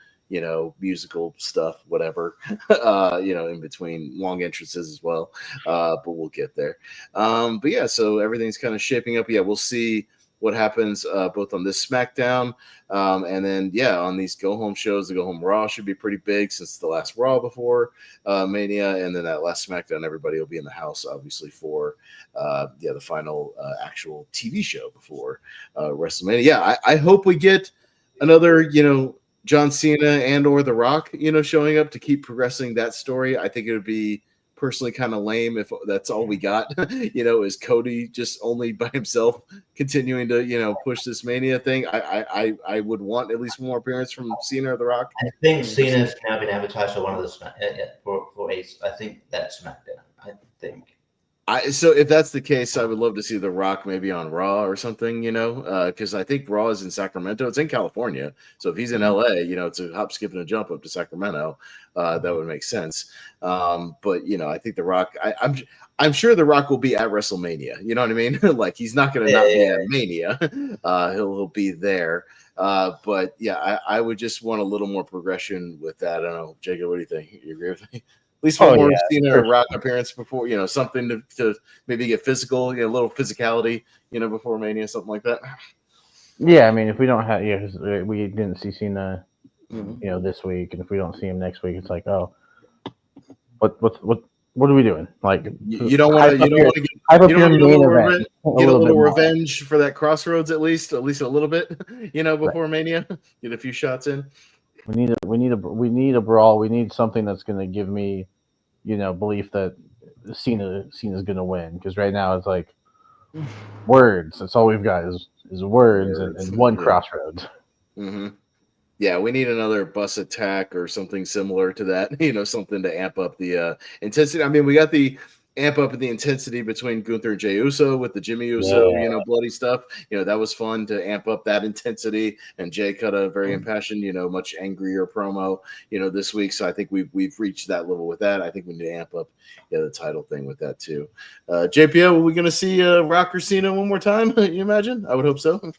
Musical stuff, whatever, in between, long entrances as well. But we'll get there. But yeah, so everything's kind of shaping up. Yeah, we'll see what happens both on this SmackDown and then, on these go-home shows. The go-home Raw should be pretty big since the last Raw before Mania. And then that last SmackDown, everybody will be in the house, obviously, for the final actual TV show before WrestleMania. Yeah, I hope we get another, John Cena and or The Rock, showing up to keep progressing that story. I think it would be personally kind of lame if that's all we got, is Cody just only by himself continuing to, push this Mania thing. I would want at least one more appearance from Cena or The Rock. I think Cena's now been advertised for one of the I think that's SmackDown. I think. So if that's the case, I would love to see The Rock maybe on Raw or something, because I think Raw is in Sacramento. It's in California. So if he's in LA, it's a hop, skip, and a jump up to Sacramento. That would make sense. But, I think The Rock, I'm sure The Rock will be at WrestleMania. You know what I mean? Like, he's not going to not be at Mania. He'll be there. But, I would just want a little more progression with that. I don't know. Jacob, what do you think? You agree with me? At least one more Cena or Rock appearance before, something to maybe get physical, a little physicality, before Mania, something like that. Yeah, if we don't have, we didn't see Cena, this week, and if we don't see him next week, it's like, oh, what are we doing? Like, you don't want to get a little revenge for that Crossroads at least a little bit, before Mania, get a few shots in. We need a brawl. We need something that's going to give me, belief that Cena's going to win. Because right now it's like words. That's all we've got is words and one Crossroads. Mm-hmm. Yeah, we need another bus attack or something similar to that. Something to amp up the intensity. We got the amp up the intensity between Gunther and Jey Uso with the Jimmy Uso, bloody stuff. That was fun to amp up that intensity. And Jey cut a very impassioned, much angrier promo, this week. So I think we've reached that level with that. I think we need to amp up the title thing with that too. JPO, are we going to see Rock or Cena one more time? You imagine? I would hope so.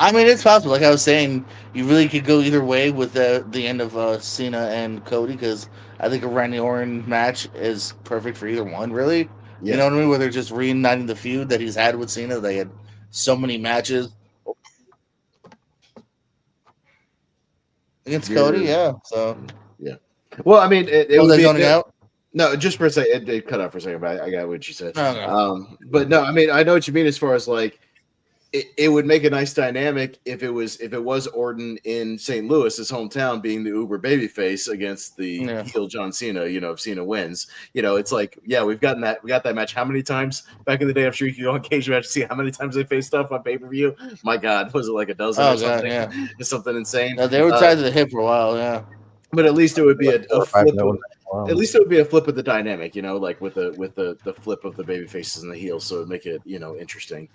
It's possible. Like I was saying, you really could go either way with the end of Cena and Cody, because I think a Randy Orton match is perfect for either one, really. Yeah. You know what I mean? Where they're just reuniting the feud that he's had with Cena. They had so many matches against Cody, yeah. So yeah. Well, it was zoning out. No, just for a second, it cut out for a second, but I got what you said. Okay. But no, I know what you mean as far as like. It would make a nice dynamic if it was Orton in St. Louis, his hometown, being the uber babyface against the heel John Cena. If Cena wins, it's like, we got that match. How many times back in the day? I'm sure you could go on Cage Match to see how many times they faced off on pay per view. My God, was it like a dozen or something? God, yeah. It's something insane. No, they were tied to the hip for a while, yeah. But at least it would be a flip. At least it would be a flip of the dynamic, like with the flip of the baby faces and the heels. So it'd make it interesting.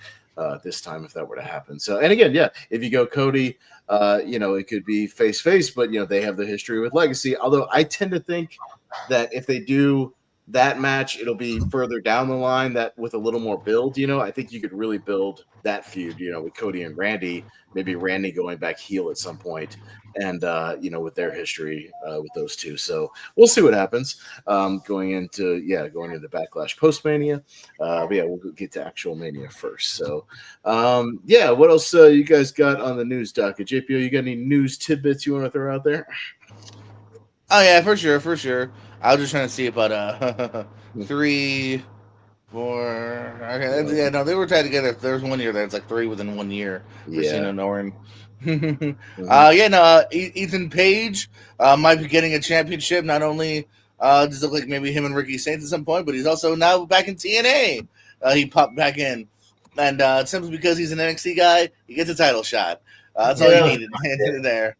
This time if that were to happen. So, and again, if you go Cody, it could be face, but they have the history with Legacy. Although I tend to think that if they do that match, it'll be further down the line, that with a little more build, I think you could really build that feud, with Cody and Randy, maybe Randy going back heel at some point, and with their history with those two. So we'll see what happens going into Backlash post Mania. But we'll get to actual Mania first. So what else you guys got on the news docket? JPO, you got any news tidbits you want to throw out there? Oh yeah, for sure. I was just trying to see about 3, 4. Okay, yeah, no, they were tied together. There was one year that it's like 3 within 1 year for Cena and Orton. Ethan Page might be getting a championship. Not only does it look like maybe him and Ricky Saints at some point, but he's also now back in TNA. He popped back in, and simply because he's an NXT guy, he gets a title shot. That's Yeah, all you that was needed there.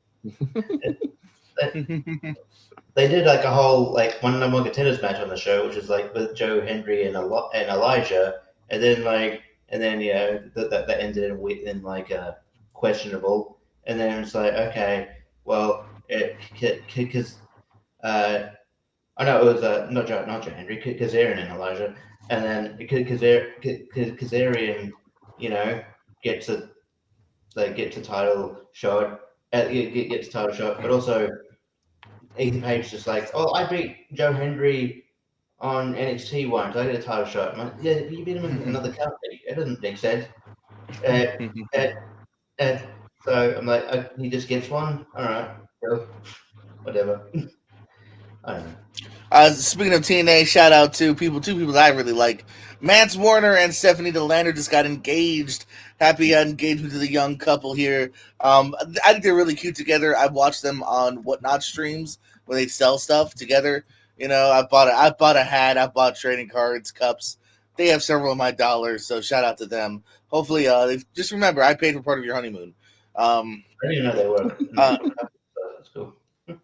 They did like a whole like one number one contenders match on the show, which is like with Joe Hendry and Elijah, and then that ended in like a questionable, and then it's like okay, well, because I know it was not Joe Hendry, Kazarian and Elijah, and then Kazarian, gets a gets a title shot, gets a title shot, but also Ethan Page just like, oh, I beat Joe Hendry on NXT once. I get a title shot. I'm like, yeah, but you beat him in another company. It doesn't make sense. Uh, uh, so I'm like, he just gets one. All right, well, whatever. I don't know. Speaking of TNA, shout out to two people that I really like. Mance Warner and Stephanie DeLander just got engaged. Happy engagement to the young couple here. I think they're really cute together. I've watched them on Whatnot streams where they sell stuff together. I bought a hat, I bought trading cards, cups. They have several of my dollars, so shout out to them. Hopefully, just remember, I paid for part of your honeymoon. I didn't even know they were. That's cool.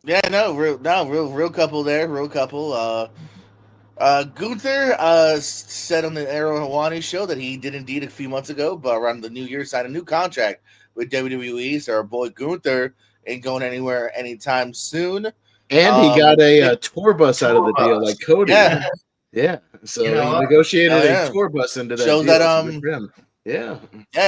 Yeah, real couple there, real couple. Gunther said on the Arrow Hawani show that he did indeed a few months ago, but around the new year, signed a new contract with WWE. So our boy Gunther ain't going anywhere anytime soon. And he got a tour bus out of the deal, like Cody. Yeah. So he negotiated a tour bus into that shows deal. That Yeah,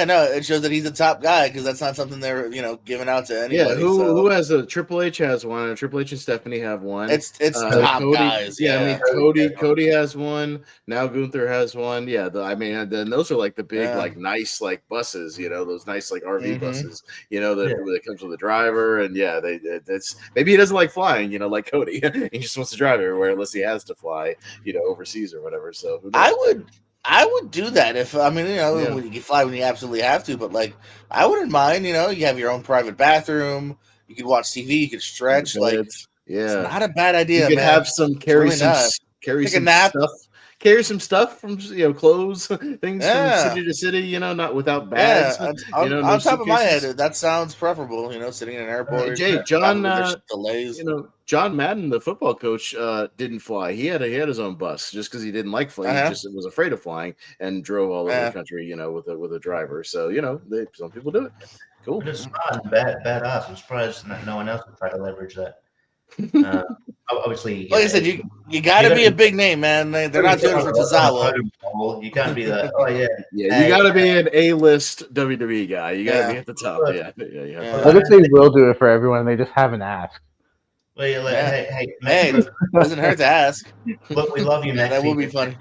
no, it shows that he's a top guy because that's not something they're giving out to anybody. Yeah, who has a Triple H has one, and Triple H and Stephanie have one. It's top Cody, guys. Yeah, I mean Cody has one. Now Gunther has one. Yeah, then those are like the big like nice like buses. Those nice like RV buses. That comes with a driver, and that's maybe he doesn't like flying. Like Cody, he just wants to drive everywhere unless he has to fly. Overseas or whatever. So who knows? I would do that when you fly when you absolutely have to, but like I wouldn't mind, you have your own private bathroom, you could watch TV, you could stretch, it's not a bad idea. You could have carry some stuff. Carry some stuff from clothes, things from city to city, not without bags. On top of my head, that sounds preferable. Sitting in an airport. Jay, John, delays. John Madden, the football coach, didn't fly. He had his own bus just because he didn't like flying. He just was afraid of flying and drove all over the country, with a driver. So some people do it. Cool. It's smart and badass. I'm surprised that no one else would try to leverage that. Obviously, like I said, you got to be a big name, man. They're not doing it for Tozawa. You can't be that. Oh yeah, you got to be an A-list WWE guy. You got to be at the top. I guess they will do it for everyone. They just haven't asked. Well, you're like, hey, doesn't hurt to ask. Look, we love you, man. That will be funny.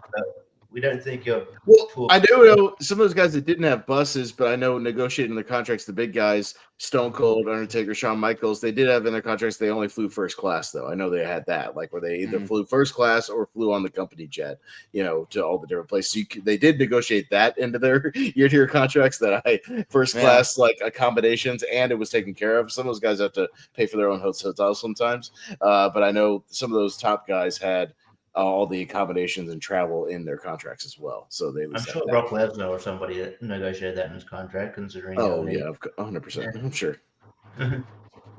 We don't think you're. Well, I do know some of those guys that didn't have buses, but I know negotiating the contracts, the big guys, Stone Cold, Undertaker, Shawn Michaels, they did have in their contracts they only flew first class, though. I know they had that, like where they either flew first class or flew on the company jet, to all the different places. So they did negotiate that into their year-to-year contracts that first class like accommodations, and it was taken care of. Some of those guys have to pay for their own hotels sometimes, but I know some of those top guys had all the accommodations and travel in their contracts as well. So they. I'm sure Brock Lesnar or somebody that negotiated that in his contract, considering. Oh yeah, 100%. I'm sure.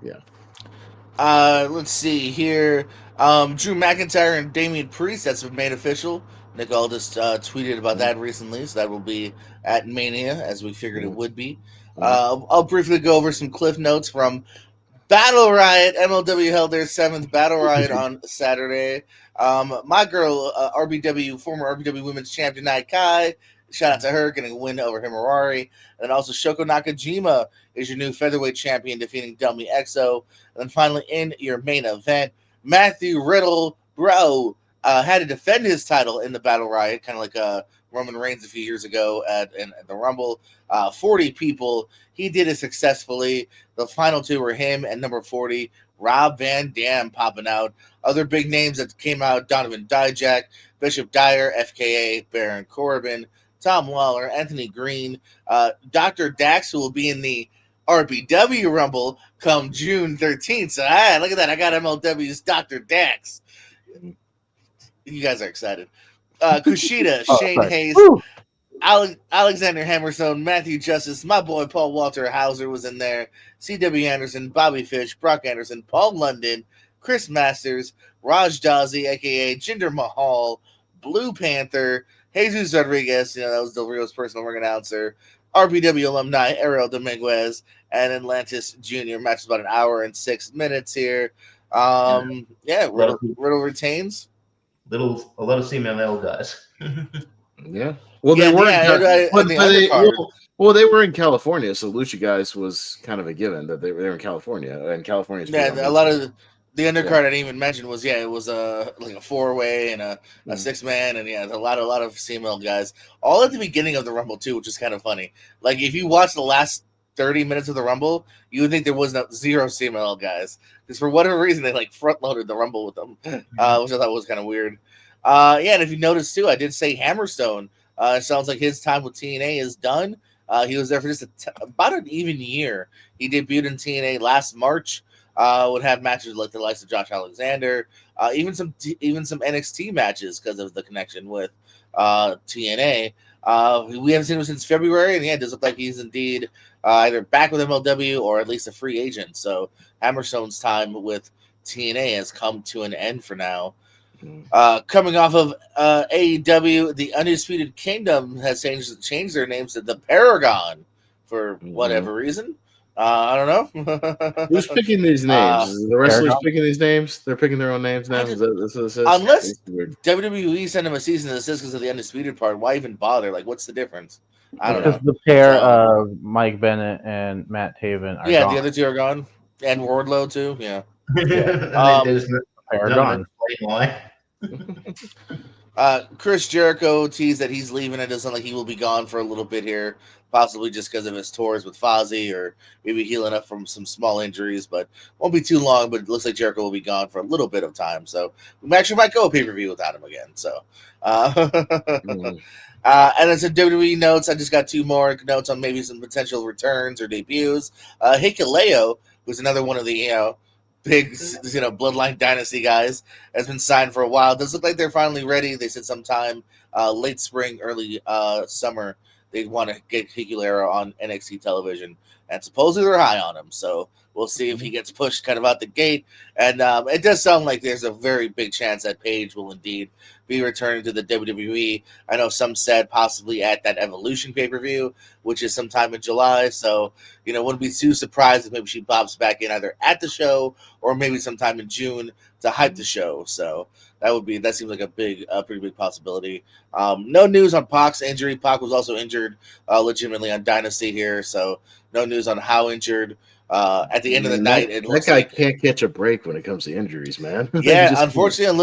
Yeah. Let's see here. Drew McIntyre and Damian Priest, that's been made official. Nick Aldis tweeted about that recently, so that will be at Mania, as we figured it would be. I'll briefly go over some cliff notes from Battle Riot. MLW held their 7th Battle Riot on Saturday. My girl, former RBW Women's Champion Kai, shout out to her, getting a win over Himurari. And also Shoko Nakajima is your new featherweight champion, defeating Dummy Exo. And then finally, in your main event, Matthew Riddle, had to defend his title in the Battle Riot, kind of like Roman Reigns a few years ago at the Rumble. 40 people. He did it successfully. The final two were him and number 40, Rob Van Dam, popping out. Other big names that came out: Donovan Dijak, Bishop Dyer, FKA, Baron Corbin, Tom Lawler, Anthony Green, Dr. Dax, who will be in the RBW Rumble come June 13th. So, look at that. I got MLW's Dr. Dax. You guys are excited. Kushida, Shane Hayes. Alexander Hammerstone, Matthew Justice, my boy Paul Walter Hauser was in there. C.W. Anderson, Bobby Fish, Brock Anderson, Paul London, Chris Masters, Raj Dazzi, aka Jinder Mahal, Blue Panther, Jesus Rodriguez, that was Del Rio's personal ring announcer, RPW alumni Ariel Dominguez, and Atlantis Jr. Match is about an hour and 6 minutes here. Riddle retains. A lot of CMLL guys. Yeah. Well, they were they were in California, so Lucha Guys was kind of a given that they were in California, and California's a lot of the undercard I didn't even mention was it was like a 4-way and a 6-man, and a lot of CML guys all at the beginning of the Rumble too, which is kind of funny. Like if you watch the last 30 minutes of the Rumble, you would think there was zero CML guys because for whatever reason they like front loaded the Rumble with them, which I thought was kind of weird. And if you notice too, I did say Hammerstone. It sounds like his time with TNA is done. He was there for just about an even year. He debuted in TNA last March. Would have matches like the likes of Josh Alexander, even some NXT matches because of the connection with TNA. We haven't seen him since February, and it does look like he's indeed either back with MLW or at least a free agent. So Hammerstone's time with TNA has come to an end for now. Coming off of AEW, the Undisputed Kingdom has changed their names to the Paragon for whatever reason. I don't know. Who's picking these names? The wrestlers picking these names? They're picking their own names now? That's what it says? Unless WWE sent them a season and desist because of the Undisputed part, why even bother? Like, what's the difference? I don't know. Because the pair of Mike Bennett and Matt Taven are gone. The other two are gone. And Wardlow, too. Yeah. Are gone. Why? Chris Jericho teased that he's leaving. It doesn't like he will be gone for a little bit here, possibly just because of his tours with Fozzy or maybe healing up from some small injuries, but won't be too long. But it looks like Jericho will be gone for a little bit of time, so we actually might go a pay-per-view without him again. So and then some WWE notes. I just got 2 more notes on maybe some potential returns or debuts. Hikuleo, who's another one of the big, Bloodline Dynasty guys, has been signed for a while. Does look like they're finally ready. They said sometime late spring, early summer, they want to get Hikuleo on NXT television, and supposedly they're high on him. So we'll see if he gets pushed kind of out the gate. And it does sound like there's a very big chance that Paige will indeed be returning to the WWE. I know some said possibly at that Evolution pay-per-view, which is sometime in July. So, wouldn't be too surprised if maybe she pops back in either at the show or maybe sometime in June to hype the show. So that seems like a pretty big possibility. No news on Pac's injury. Pac was also injured legitimately on Dynasty here. So no news on how injured. At the end of the night, that guy can't catch a break when it comes to injuries, man. Yeah, unfortunately, a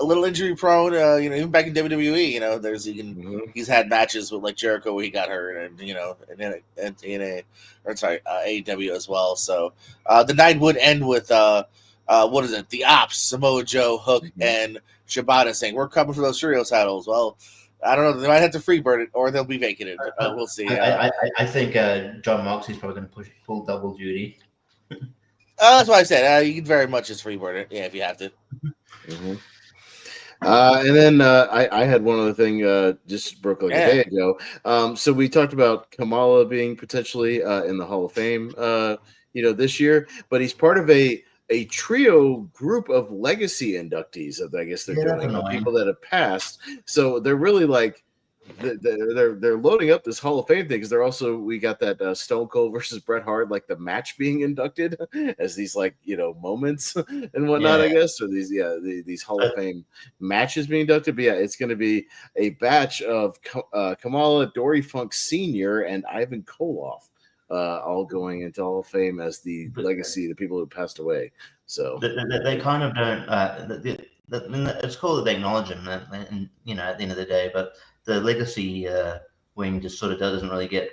little injury prone. Even back in WWE, he's had matches with like Jericho where he got hurt, and and TNA AEW as well. So the night would end with what is it? The Ops, Samoa Joe, Hook, and Shibata saying we're coming for those trio titles. Well, I don't know. They might have to freebird it, or they'll be vacated. We'll see. I think John Moxley's probably going to pull double duty. That's what I said. You can very much just freebird it, if you have to. And then I had one other thing just broke like a day ago. So we talked about Kamala being potentially in the Hall of Fame, this year, but he's part of a trio group of legacy inductees that I guess they're doing, people that have passed. So they're really like they're loading up this Hall of Fame thing because we got that Stone Cold versus Bret Hart, like the match being inducted as these moments and whatnot, I guess, or these Hall of Fame matches being inducted. But it's going to be a batch of Kamala, Dory Funk Sr., and Ivan Koloff. All going into Hall of Fame as the legacy, the people who passed away. So they kind of don't. It's cool that they acknowledge them, and at the end of the day, but the legacy wing just sort of doesn't really get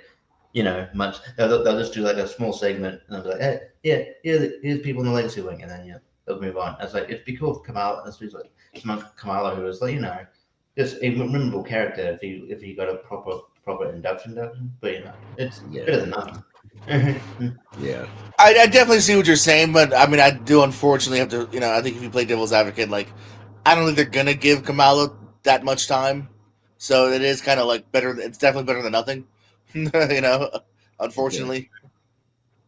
much. They'll just do like a small segment, and they'll be like, hey, here's people in the legacy wing, and then they'll move on. It's like it'd be cool if Kamala, Kamala, who was just a memorable character if he got a proper induction, but it's better than nothing. Yeah, I definitely see what you're saying, but I mean, I do unfortunately have to, I think if you play devil's advocate, I don't think they're gonna give Kamala that much time, So it is kind of like better. It's definitely better than nothing. Unfortunately.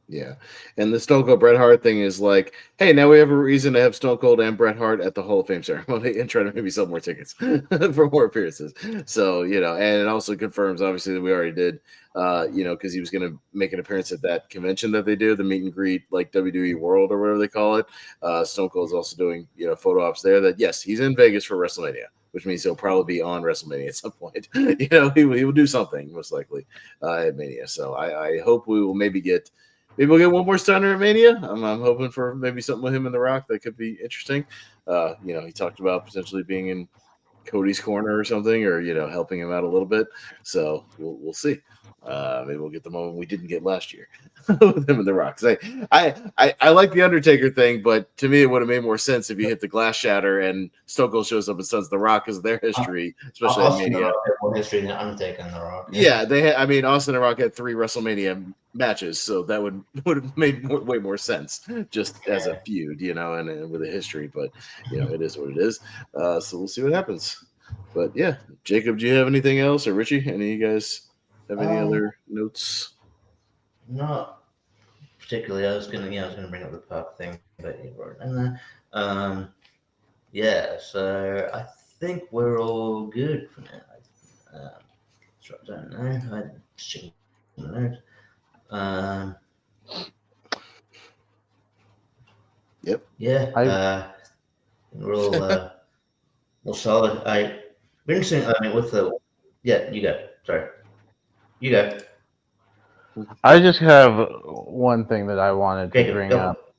Yeah. And the Stone Cold Bret Hart thing is like, hey, now we have a reason to have Stone Cold and Bret Hart at the Hall of Fame ceremony and try to maybe sell more tickets for more appearances. So, and it also confirms, obviously, that we already did, because he was going to make an appearance at that convention that they do, the meet and greet, like WWE World or whatever they call it. Stone Cold is also doing, photo ops there that, yes, he's in Vegas for WrestleMania, which means he'll probably be on WrestleMania at some point. He will do something, most likely, at Mania. So I hope we will maybe we'll get one more stunner at Mania. I'm hoping for maybe something with him in The Rock that could be interesting. He talked about potentially being in Cody's corner or something, or helping him out a little bit. So we'll see. Maybe we'll get the moment we didn't get last year with him and The Rock. I like the Undertaker thing, but to me it would have made more sense if you hit the glass shatter and Stone Cold shows up and stuns The Rock because of their history, especially at Mania. More history than Undertaker and The Rock. Yeah, they had. I mean, Austin and Rock had 3 WrestleMania matches, so that would have made way more sense just as a feud, and with a history. But it is what it is. So we'll see what happens. But yeah, Jacob, do you have anything else, or Richie? Any of you guys have any other notes? Not particularly. I was gonna bring up the pub thing, but you brought it in there. So I think we're all good for now. I don't know. I just checking the notes. Yep. Yeah. We're all solid. Interesting. I mean, with the you go. Sorry, you go. I just have one thing that I wanted to bring up.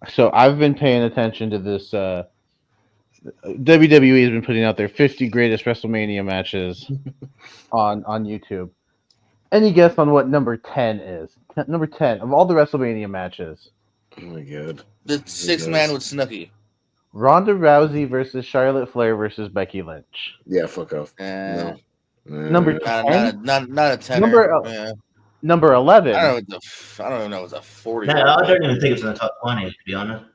So I've been paying attention to this. WWE has been putting out their 50 greatest WrestleMania matches on YouTube. Any guess on what number 10 is? Number 10 of all the WrestleMania matches. Oh my god. The 6-man with Snooki. Ronda Rousey versus Charlotte Flair versus Becky Lynch. Yeah, fuck off. No. Number 10? Not a 10. Number 11. I don't know. It was a 40. No, I don't even think it's in the top 20, to be honest.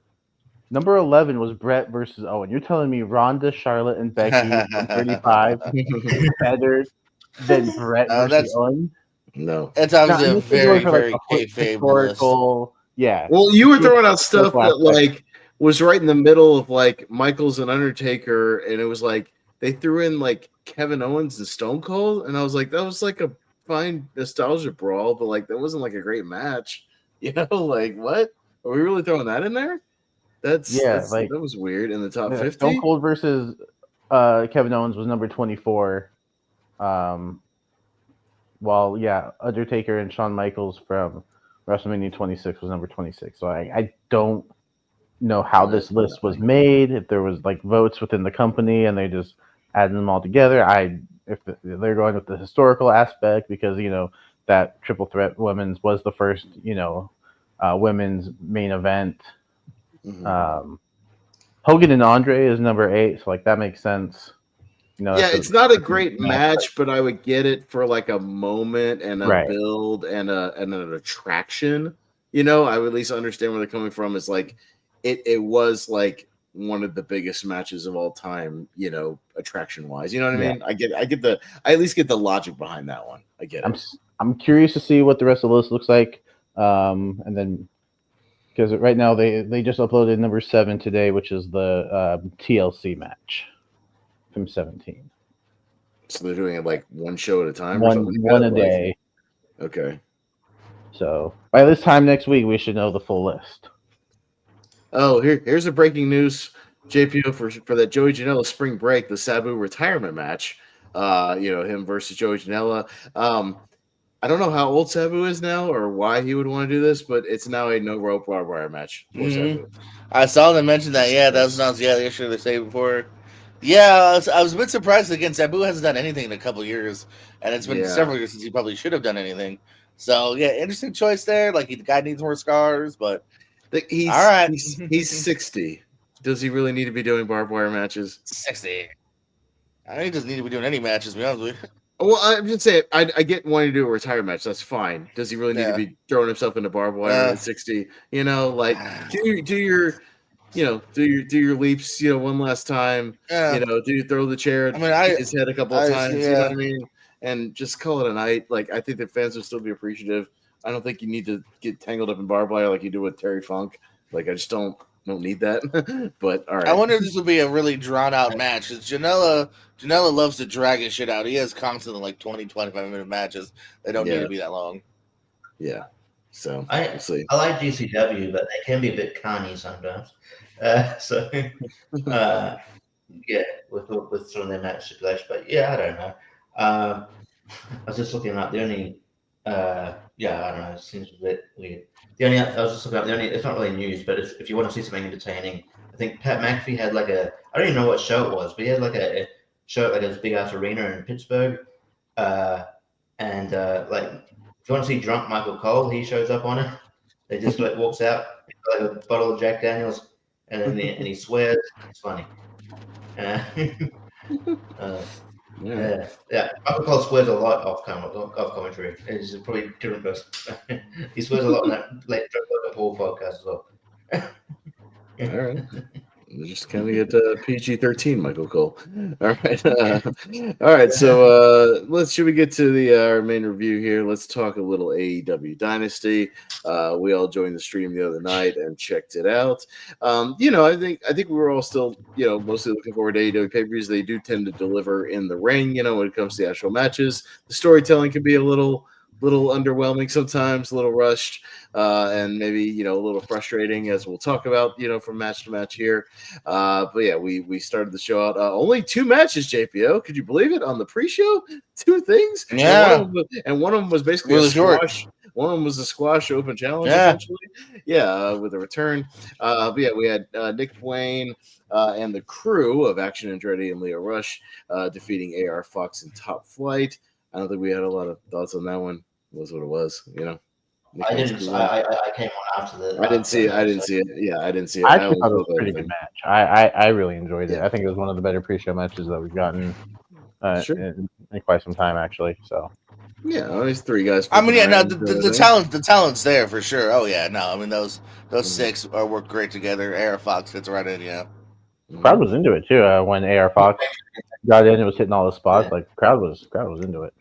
Number 11 was Brett versus Owen. You're telling me Ronda, Charlotte, and Becky from 35 better than Brett versus Owen? No. It's obviously a very, very historical. Yeah. Well, you were throwing out stuff that was right in the middle of Michaels and Undertaker, and it was they threw in Kevin Owens and Stone Cold, and I was like, that was a fine nostalgia brawl, but that wasn't a great match. What? Are we really throwing that in there? That was weird in the top 50. Stone Cold versus Kevin Owens was number 24. Undertaker and Shawn Michaels from WrestleMania 26 was number 26. So I don't know how this list was made, if there was votes within the company and they just added them all together. If they're going with the historical aspect, because that triple threat women's was the first women's main event. Mm-hmm. Hogan and Andre is number 8, so that makes sense. It's not a great match, but I would get it for a moment and a build and an attraction. I would at least understand where they're coming from. Is it was one of the biggest matches of all time, attraction wise. You know what I mean? I at least get the logic behind that one. I get it. I'm curious to see what the rest of the list looks like. And then because right now they just uploaded number 7 today, which is the TLC match from 17. So they're doing it one show at a time, one a day. Okay. So by this time next week, we should know the full list. Oh, here's a breaking news, JPO, for that Joey Janela spring break, the Sabu retirement match. Him versus Joey Janela. I don't know how old Sabu is now or why he would want to do this, but it's now a no rope barbed wire match. Mm-hmm. I saw them mention that. Yeah, that was announced yesterday. They say before. Yeah, I was a bit surprised. Again, Sabu hasn't done anything in a couple years, and it's been several years since he probably should have done anything. So yeah, interesting choice there. The guy needs more scars, but he's all right. He's 60. Does he really need to be doing barbed wire matches? 60. I think he doesn't need to be doing any matches. To be honest with you. Well, I'm just saying, I get wanting to do a retirement match. That's fine. Does he really need to be throwing himself into barbed wire at 60? Do your do your leaps, one last time. Yeah. Do you throw the chair? I mean, hit his head a couple of times. yeah. You know what I mean? And just call it a night. Like, I think the fans will still be appreciative. I don't think you need to get tangled up in barbed wire like you do with Terry Funk. Like, I just don't need that. But all right. I wonder if this will be a really drawn out match. Because Janela loves to drag his shit out. He has constantly like 20, 25-minute matches. They don't need to be that long. Yeah. So we'll see. I like GCW, but they can be a bit carny sometimes. Yeah, with some of their match stipulations. But yeah, I don't know. I was just looking up the only. I don't know. It seems a bit weird. I was just looking up the only. It's not really news, but if you want to see something entertaining, I think Pat McAfee had like a. I don't even know what show it was, but he had like a show at like this big ass arena in Pittsburgh, and like if you want to see drunk Michael Cole, he shows up on it. They just like walks out like a bottle of Jack Daniels, and then he swears. It's funny. Yeah. Michael Cole swears a lot off commentary. He's probably a different person. He swears a lot on that late Paul podcast as well. All right. Just kind of get PG-13, Michael Cole. All right. All right. So should we get to our main review here? Let's talk a little AEW Dynasty. We all joined the stream the other night and checked it out. I think we were all still, mostly looking forward to AEW pay-per-views. They do tend to deliver in the ring, when it comes to the actual matches. The storytelling can be a little underwhelming sometimes, a little rushed, and maybe a little frustrating, as we'll talk about from match to match here. But yeah, we started the show out only 2 matches. JPO, could you believe it? On the pre-show, 2 things. Yeah, and one of them was basically really a squash. One of them was a squash open challenge, essentially. Yeah, with a return. But yeah, we had Nick Wayne and the crew of Action Andretti and Leo Rush defeating AR Fox and Top Flight. I don't think we had a lot of thoughts on that one. It was what it was, I didn't. I came on after the. I didn't see it. Yeah, I didn't see it. I actually thought it was a pretty good match. I really enjoyed it. I think it was one of the better pre-show matches that we've gotten in quite some time, actually. So. Yeah, these 3 guys. I mean, the talent's there for sure. Oh yeah, no, I mean those 6 work great together. AR Fox fits right in, Crowd was into it too. When AR Fox got in and was hitting all the spots, like crowd was into it.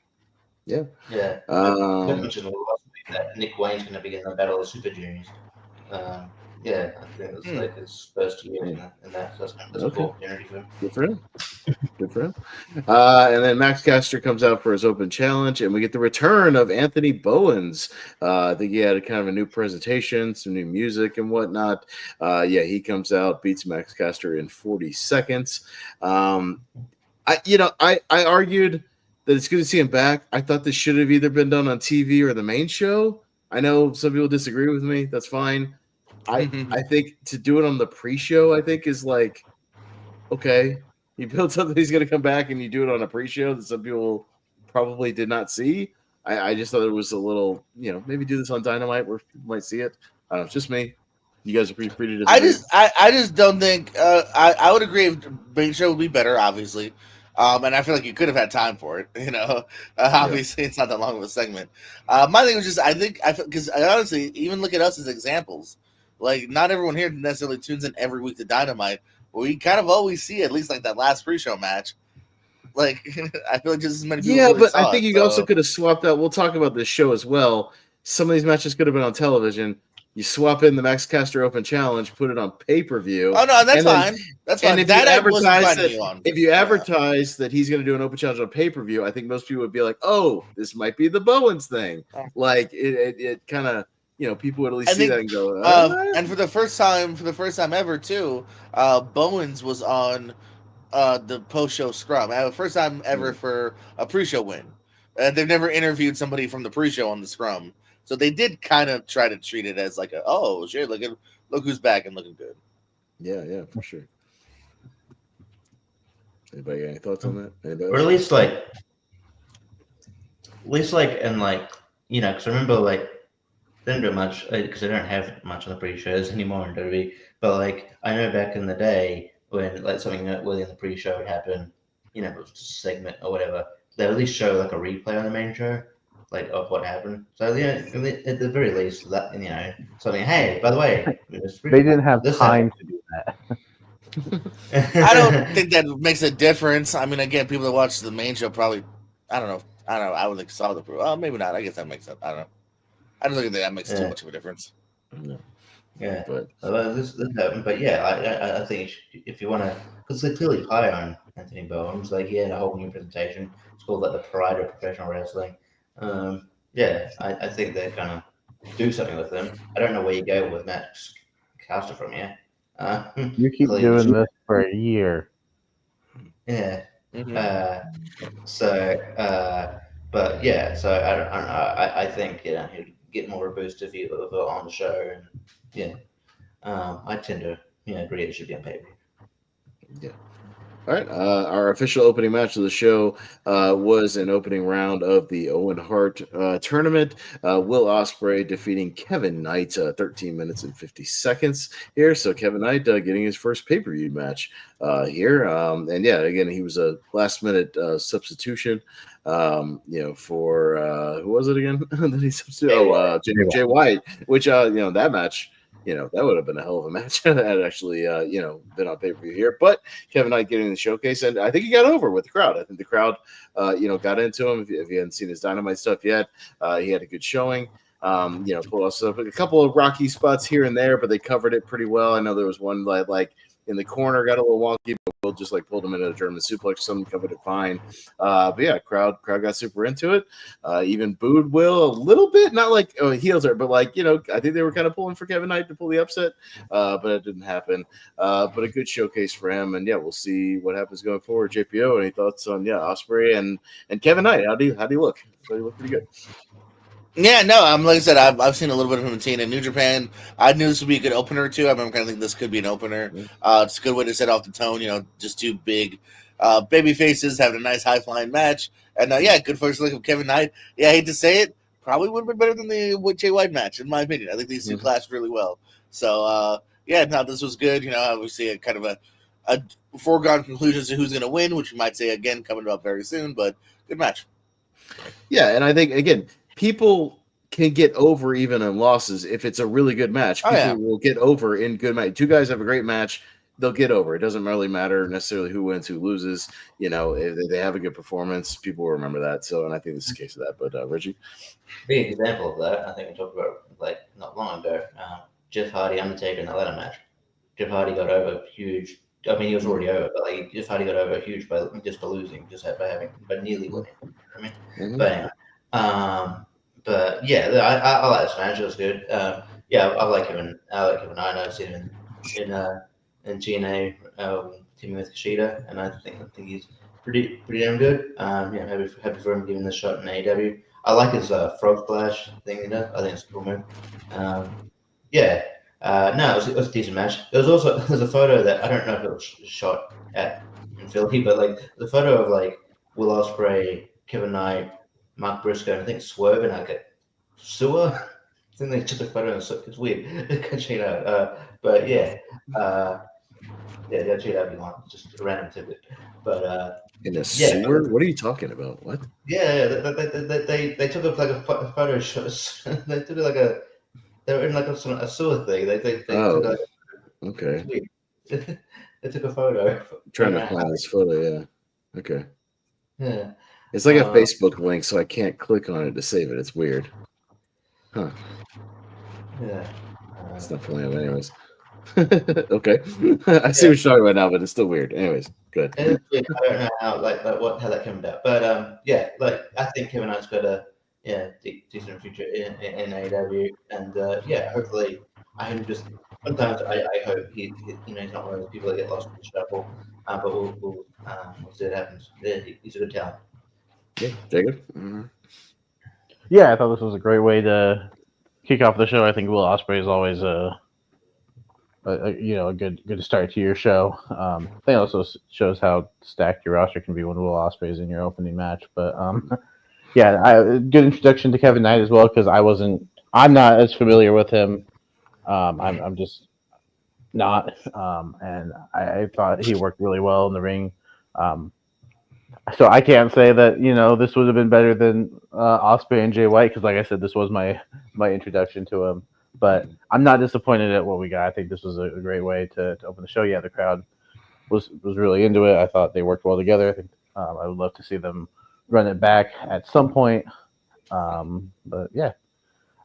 Yeah. Yeah. That Nick Wayne's going to be in the Battle of Super Juniors. I think it's like his first year in that. So that's a cool opportunity for him. Good for him. And then Max Caster comes out for his open challenge, and we get the return of Anthony Bowens. I think he had a kind of a new presentation, some new music and whatnot. He comes out, beats Max Caster in 40 seconds. I argued that it's good to see him back. I thought this should have either been done on TV or the main show. I know some people disagree with me. That's fine. I think to do it on the pre-show, I think is like, okay, you build something he's going to come back and you do it on a pre-show that some people probably did not see. I just thought it was a little, maybe do this on Dynamite where people might see it. I don't know. It's just me. You guys are free to disagree. I just don't think I would agree if main show would be better, obviously. And I feel like you could have had time for it, obviously it's not that long of a segment. My thing was just, because honestly, even look at us as examples. Like, not everyone here necessarily tunes in every week to Dynamite, but we kind of always see at least like that last pre-show match. Like, I feel like just as many people. Yeah, but I think you also could have swapped out. We'll talk about this show as well. Some of these matches could have been on television. You swap in the Max Caster Open Challenge, put it on pay-per-view. Oh no, that's fine. That's fine. And if you advertise that he's going to do an Open Challenge on pay-per-view, I think most people would be like, "Oh, this might be the Bowens thing." Like it kind of, people would at least see that and go. And for the first time ever too, Bowens was on the post-show scrum. First time ever for a pre-show win. They've never interviewed somebody from the pre-show on the scrum. So they did kind of try to treat it as like look who's back and looking good. Yeah, for sure. Anybody got any thoughts on that? Or at least because I remember they didn't do much because they don't have much on the pre-shows anymore in WWE. But I know back in the day when something noteworthy in the pre-show would happen, it was just a segment or whatever, they would at least show a replay on the main show. like of what happened. So at the very least, that something. Hey, by the way, They didn't have time to do that. I don't think that makes a difference. I mean, again, people that watch the main show probably, I don't know. I would think saw the well, maybe not. I guess that makes sense. I don't know. I don't think that makes too much of a difference. No. Yeah, But this happened. But yeah, I think if you want to, because they're clearly high on Anthony Bowens, like he had a whole new presentation. It's called like the Pride of Professional Wrestling. Yeah, I think they're gonna do something with them. I don't know where you go with Matt Caster from here. You keep doing this for a year. Yeah. Mm-hmm. But yeah, so I don't know. I think he'll get more of a boost if he was on the show, and yeah, I tend to agree it should be on pay per view. yeah. All right. Our official opening match of the show was an opening round of the Owen Hart tournament. Will Ospreay defeating Kevin Knight 13 minutes and 50 seconds here. So Kevin Knight getting his first pay-per-view match here. And yeah, again, he was a last-minute substitution. For who was it again? that he substituted? Jay White. Which that match. That would have been a hell of a match had actually, been on pay-per-view here. But Kevin Knight getting the showcase, and I think he got over with the crowd. I think the crowd, got into him. If you hadn't seen his Dynamite stuff yet, he had a good showing. Pulled off a couple of rocky spots here and there, but they covered it pretty well. I know there was one like in the corner, got a little wonky, but Will just pulled him into a German suplex. Some covered it fine. But yeah, crowd got super into it. Even booed Will a little bit, not like heels are, but I think they were kind of pulling for Kevin Knight to pull the upset, but it didn't happen. But a good showcase for him, and yeah, we'll see what happens going forward. JPO, any thoughts on Ospreay and Kevin Knight? How do you look? So you look pretty good. Yeah, no, like I said, I've seen a little bit of him in TNA New Japan. I knew this would be a good opener too. I'm kind of thinking this could be an opener. It's a good way to set off the tone. Just two big baby faces having a nice high flying match, and good first look of Kevin Knight. Yeah, I hate to say it, probably would have been better than the Jay White match in my opinion. I think these two clashed really well. So this was good. Obviously a kind of a foregone conclusion to who's going to win, which we might say again coming up very soon, but good match. Yeah, and I think again, people can get over even in losses if it's a really good match. People will get over in good match. Two guys have a great match, they'll get over. It doesn't really matter necessarily who wins, who loses. If they have a good performance, people will remember that. So, and I think this is the case of that. But Richie, big example of that, I think we talked about not long ago. Jeff Hardy Undertaker in that ladder match. Jeff Hardy got over huge. I mean, he was already over, but Jeff Hardy got over huge by losing, by nearly winning. I mean, but anyway. But yeah, I like this match. It was good. I like him. I know I've seen him in TNA teaming with Kushida, and I think he's pretty damn good. Happy for him giving this shot in AEW. I like his frog splash thing. I think it's a cool move. It was a decent match. There's a photo that I don't know if it was shot in Philly, but the photo of Will Ospreay, Kevin Knight, Mark Briscoe, and I think Swerve in a sewer. I think they took a photo and it's weird. Check it out. But check it out if you want. Just a random tidbit. But in a sewer? What are you talking about? What? Yeah, they took a photo shot. They took they were in a sewer thing. They took okay. They took a photo. I'm trying to find this photo. Yeah. Okay. Yeah. It's like a Facebook link, so I can't click on it to save it. It's weird. Huh. Yeah. It's not pulling up anyways. Okay. I see what you're talking about now, but it's still weird. Anyways, good. I don't know how that came about. But I think Kevin Knight's got a decent future in AEW, and hopefully sometimes I hope he's not one of those people that get lost in the shuffle. But we'll see what happens. Yeah, he's a good talent. Yeah, Jacob. Mm-hmm. Yeah, I thought this was a great way to kick off the show. I think Will Ospreay is always a good start to your show. I think it also shows how stacked your roster can be when Will Ospreay is in your opening match. But good introduction to Kevin Knight as well, because I'm not as familiar with him. I'm just not, and I thought he worked really well in the ring. So I can't say that this would have been better than Osprey and Jay White because, like I said, this was my introduction to him. But I'm not disappointed at what we got. I think this was a great way to open the show. Yeah, the crowd was really into it. I thought they worked well together. I think I would love to see them run it back at some point. But yeah,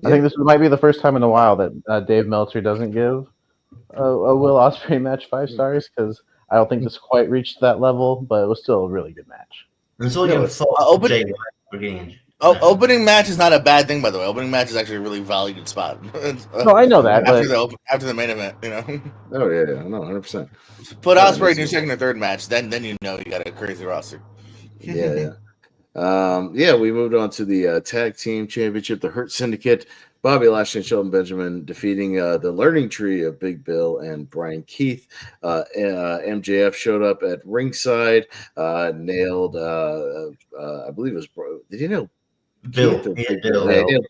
I think this might be the first time in a while that Dave Meltzer doesn't give a Will Ospreay match 5 stars because I don't think this quite reached that level, but it was still a really good match. It's all your fault. Opening match is not a bad thing, by the way. Opening match is actually a really valued spot. No, I know that. After the main event, Oh yeah, no, 100%. Put Ospreay in your second or third match, then you got a crazy roster. Yeah. We moved on to the tag team championship, the Hurt Syndicate. Bobby Lashley and Shelton Benjamin defeating the learning tree of Big Bill and Brian Keith. MJF showed up at ringside, nailed, I believe it was, did he nail Bill? He hit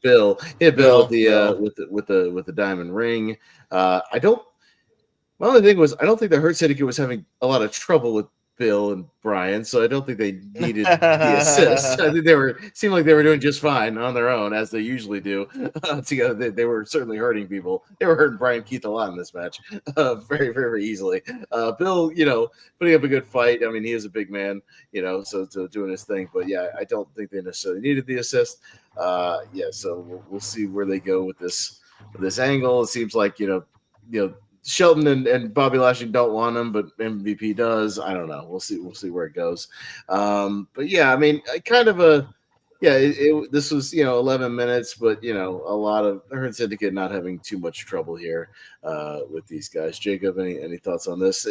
Bill with the diamond ring. My only thing was, I don't think the Hurt Syndicate was having a lot of trouble with Bill and Brian, so I don't think they needed the assist. I think seemed like they were doing just fine on their own, as they usually do. Together, they were certainly hurting people. They were hurting Brian Keith a lot in this match, very, very easily. Bill, putting up a good fight. I mean, he is a big man, so doing his thing. But yeah, I don't think they necessarily needed the assist. So we'll see where they go with this angle. It seems like Shelton and Bobby Lashley don't want him, but MVP does. I don't know. We'll see where it goes. But yeah, I mean, this was 11 minutes, but a lot of Hurt Syndicate not having too much trouble here with these guys. Jacob, any thoughts on this?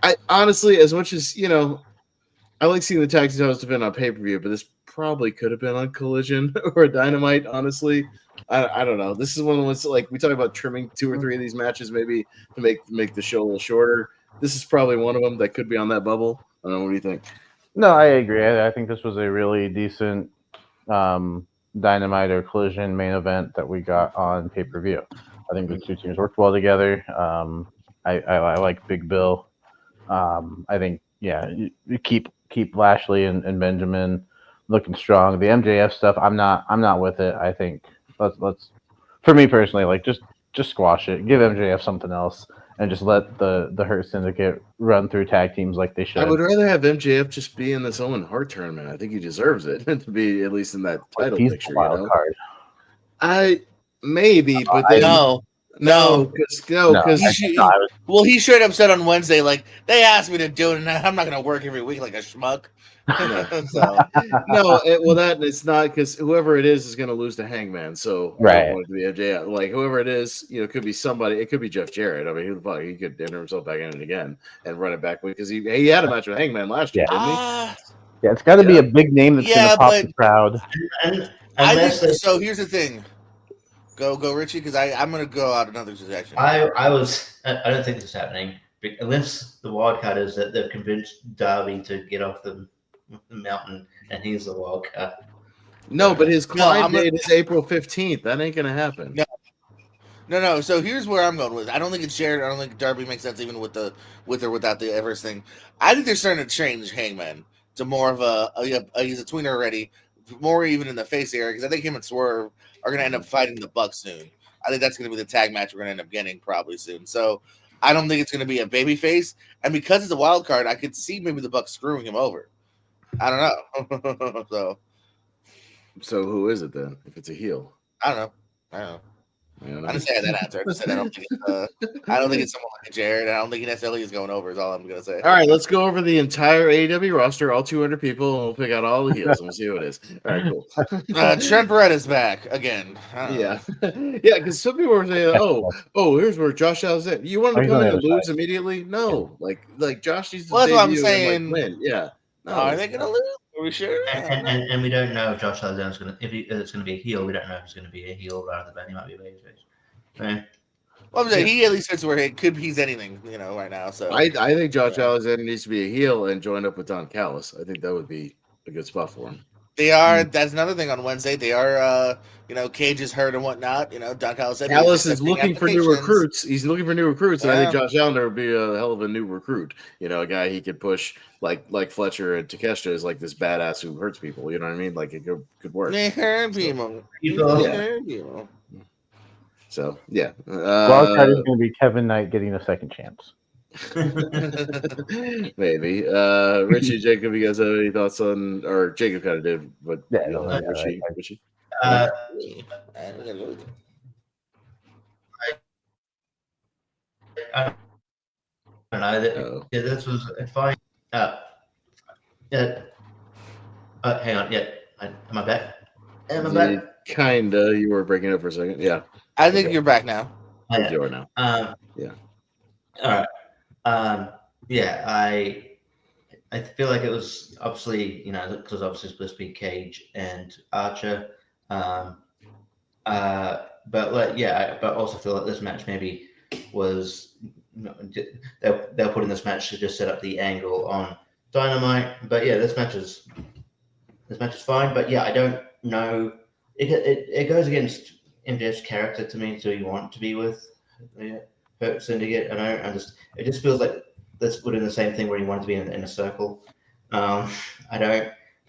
I honestly, as much as I like seeing the tag team titles defend on pay-per-view, but this probably could have been on Collision or Dynamite. Honestly, I don't know. This is one of the ones, like, we talk about trimming 2 or 3 of these matches maybe to make the show a little shorter. This is probably one of them that could be on that bubble. I don't know. What do you think? No, I agree. I think this was a really decent Dynamite or Collision main event that we got on pay-per-view. I think the two teams worked well together. I like Big Bill. I think you keep Lashley and Benjamin looking strong. The MJF stuff, I'm not with it. I think let's for me personally, like just squash it. Give MJF something else and just let the Hurt Syndicate run through tag teams like they should. I would rather have MJF just be in this Owen Hart tournament. I think he deserves it to be at least in that title picture. Wild card. Maybe, but because he straight up said on Wednesday, like, they asked me to do it, and I'm not going to work every week like a schmuck. It's not, because whoever it is going to lose to Hangman. So right, I don't want it to be MJF. Like, whoever it is, it could be somebody. It could be Jeff Jarrett. I mean, he could enter himself back in it again and run it back because he had a match with Hangman last year, didn't he? Yeah, it's got to be a big name that's going to pop the crowd. So here's the thing. Go, Richie, because I'm going to go out another suggestion. I don't think this is happening. Unless the wild card is that they've convinced Darby to get off the mountain and he's the wild card. No, but his climb date is April 15th. That ain't going to happen. No. So here's where I'm going with it. I don't think it's Jared. I don't think Darby makes sense even with or without the Everest thing. I think they're starting to change Hangman to more of he's a tweener already, more even in the face area, because I think him and Swerve are going to end up fighting the Bucks soon. I think that's going to be the tag match we're going to end up getting probably soon. So I don't think it's going to be a baby face. And because it's a wild card, I could see maybe the Bucks screwing him over. I don't know. So who is it then? If it's a heel, I don't know. I just say that answer. I just said I don't think it's someone like Jared. I don't think he necessarily is going over. Is all I'm gonna say. All right, let's go over the entire AEW roster, all 200 people, and we'll pick out all the heels and we'll see who it is. All right, cool. Trent Beretta's back again. Yeah, because some people were saying, "Oh, here's where Josh Alexander. You want him to come in and lose immediately? No, like Josh needs to. Well, that's what I'm saying. Win. Yeah. No, are they gonna lose? Are we sure? And we don't know if Josh Alexander's going to, if it's going to be a heel. We don't know if it's going to be a heel rather than he might be a babyface. Right? Well, I'm saying he at least fits where he's anything, right now. So I think Josh Alexander needs to be a heel and join up with Don Callis. I think that would be a good spot for him. They are. That's another thing on Wednesday. They are, Cage is hurt and whatnot. Doc Howell said he's Callis is accepting looking for new applications. recruits. He's looking for new recruits, and I think Yeah. Josh Allen would be a hell of a new recruit. A guy he could push like Fletcher and Takeshita is like this badass who hurts people. You know what I mean? Like it could work. They hurt people. So yeah. Wild card is going to be Kevin Knight getting a second chance. Maybe. Richie, Jacob, you guys have any thoughts on, or Jacob kind of did, but Richie. I don't know. Yeah, this was fine. Hang on. Yeah, am I back? Am I back? Kinda. You were breaking up for a second. Yeah. I think you're back now. You are now. Yeah. All right. Yeah, I feel like it was obviously, because obviously it's supposed to be Cage and Archer. But also feel like this match maybe was they're putting this match to just set up the angle on Dynamite. But yeah, this match is fine. But yeah, I don't know. It goes against MJF's character to me. So you want to be with Hurt Syndicate, and it just feels like this would have been the same thing where he wanted to be in a circle. But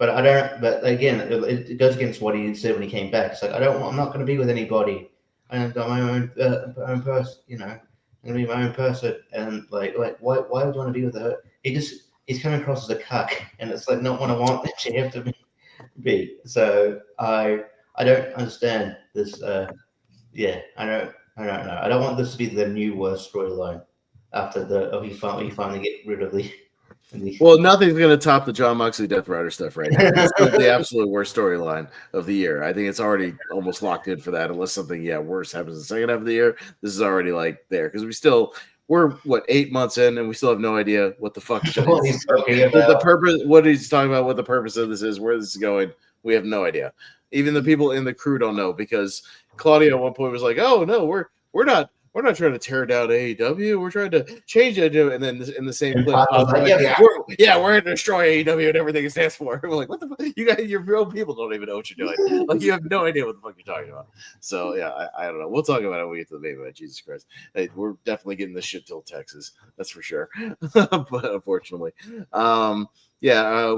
again, it goes against what he said when he came back. It's like I'm not going to be with anybody. I'm my own person. I'm going to be my own person. And why would you want to be with her? He's coming across as a cuck, and it's like not what I want that you have to be. So I don't understand this. I don't know. I don't want this to be the new worst storyline after you finally get rid of the. Well, nothing's going to top the Jon Moxley Death Rider stuff right now. It's the absolute worst storyline of the year. I think it's already almost locked in for that, unless something worse happens in the second half of the year. This is already there because we're 8 months in and we still have no idea what the fuck what he's talking about. The purpose, what he's talking about, what the purpose of this is, where this is going. We have no idea. Even the people in the crew don't know because Claudio at one point was like, "Oh no, we're not trying to tear down AEW. We're trying to change it." And then in the same clip, we're going to destroy AEW and everything it stands for. We're like, what the fuck? You guys, your real people don't even know what you're doing. Like, you have no idea what the fuck you're talking about. So, yeah, I don't know. We'll talk about it when we get to the main event. Jesus Christ. Hey, we're definitely getting this shit till Texas. That's for sure. But unfortunately. We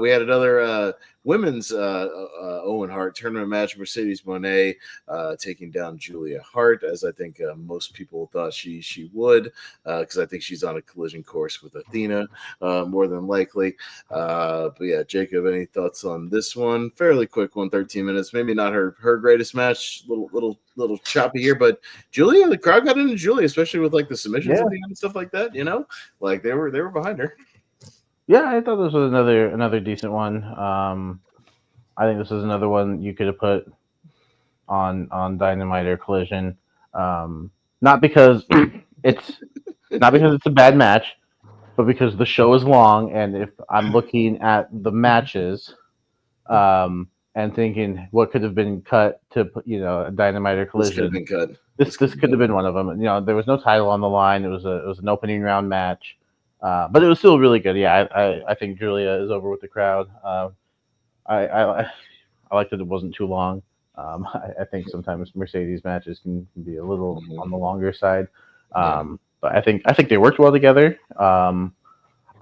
had another women's Owen Hart tournament match. Mercedes Moné taking down Julia Hart, as I think most people thought she would, because I think she's on a collision course with Athena, more than likely. But yeah, Jacob, any thoughts on this one? Fairly quick one, 13 minutes. Maybe not her greatest match. Little choppy here, but Julia, the crowd got into Julia, especially with the submissions at the end and stuff like that. Like they were behind her. Yeah, I thought this was another decent one. I think this is another one you could have put on Dynamite or Collision. Not because it's a bad match, but because the show is long, and if I'm looking at the matches, and thinking what could have been cut to a Dynamite or Collision, this could have been one of them. There was no title on the line. It was an opening round match. But it was still really good. Yeah, I think Julia is over with the crowd. I like that it wasn't too long. I think sometimes Mercedes matches can be a little on the longer side. But I think they worked well together. I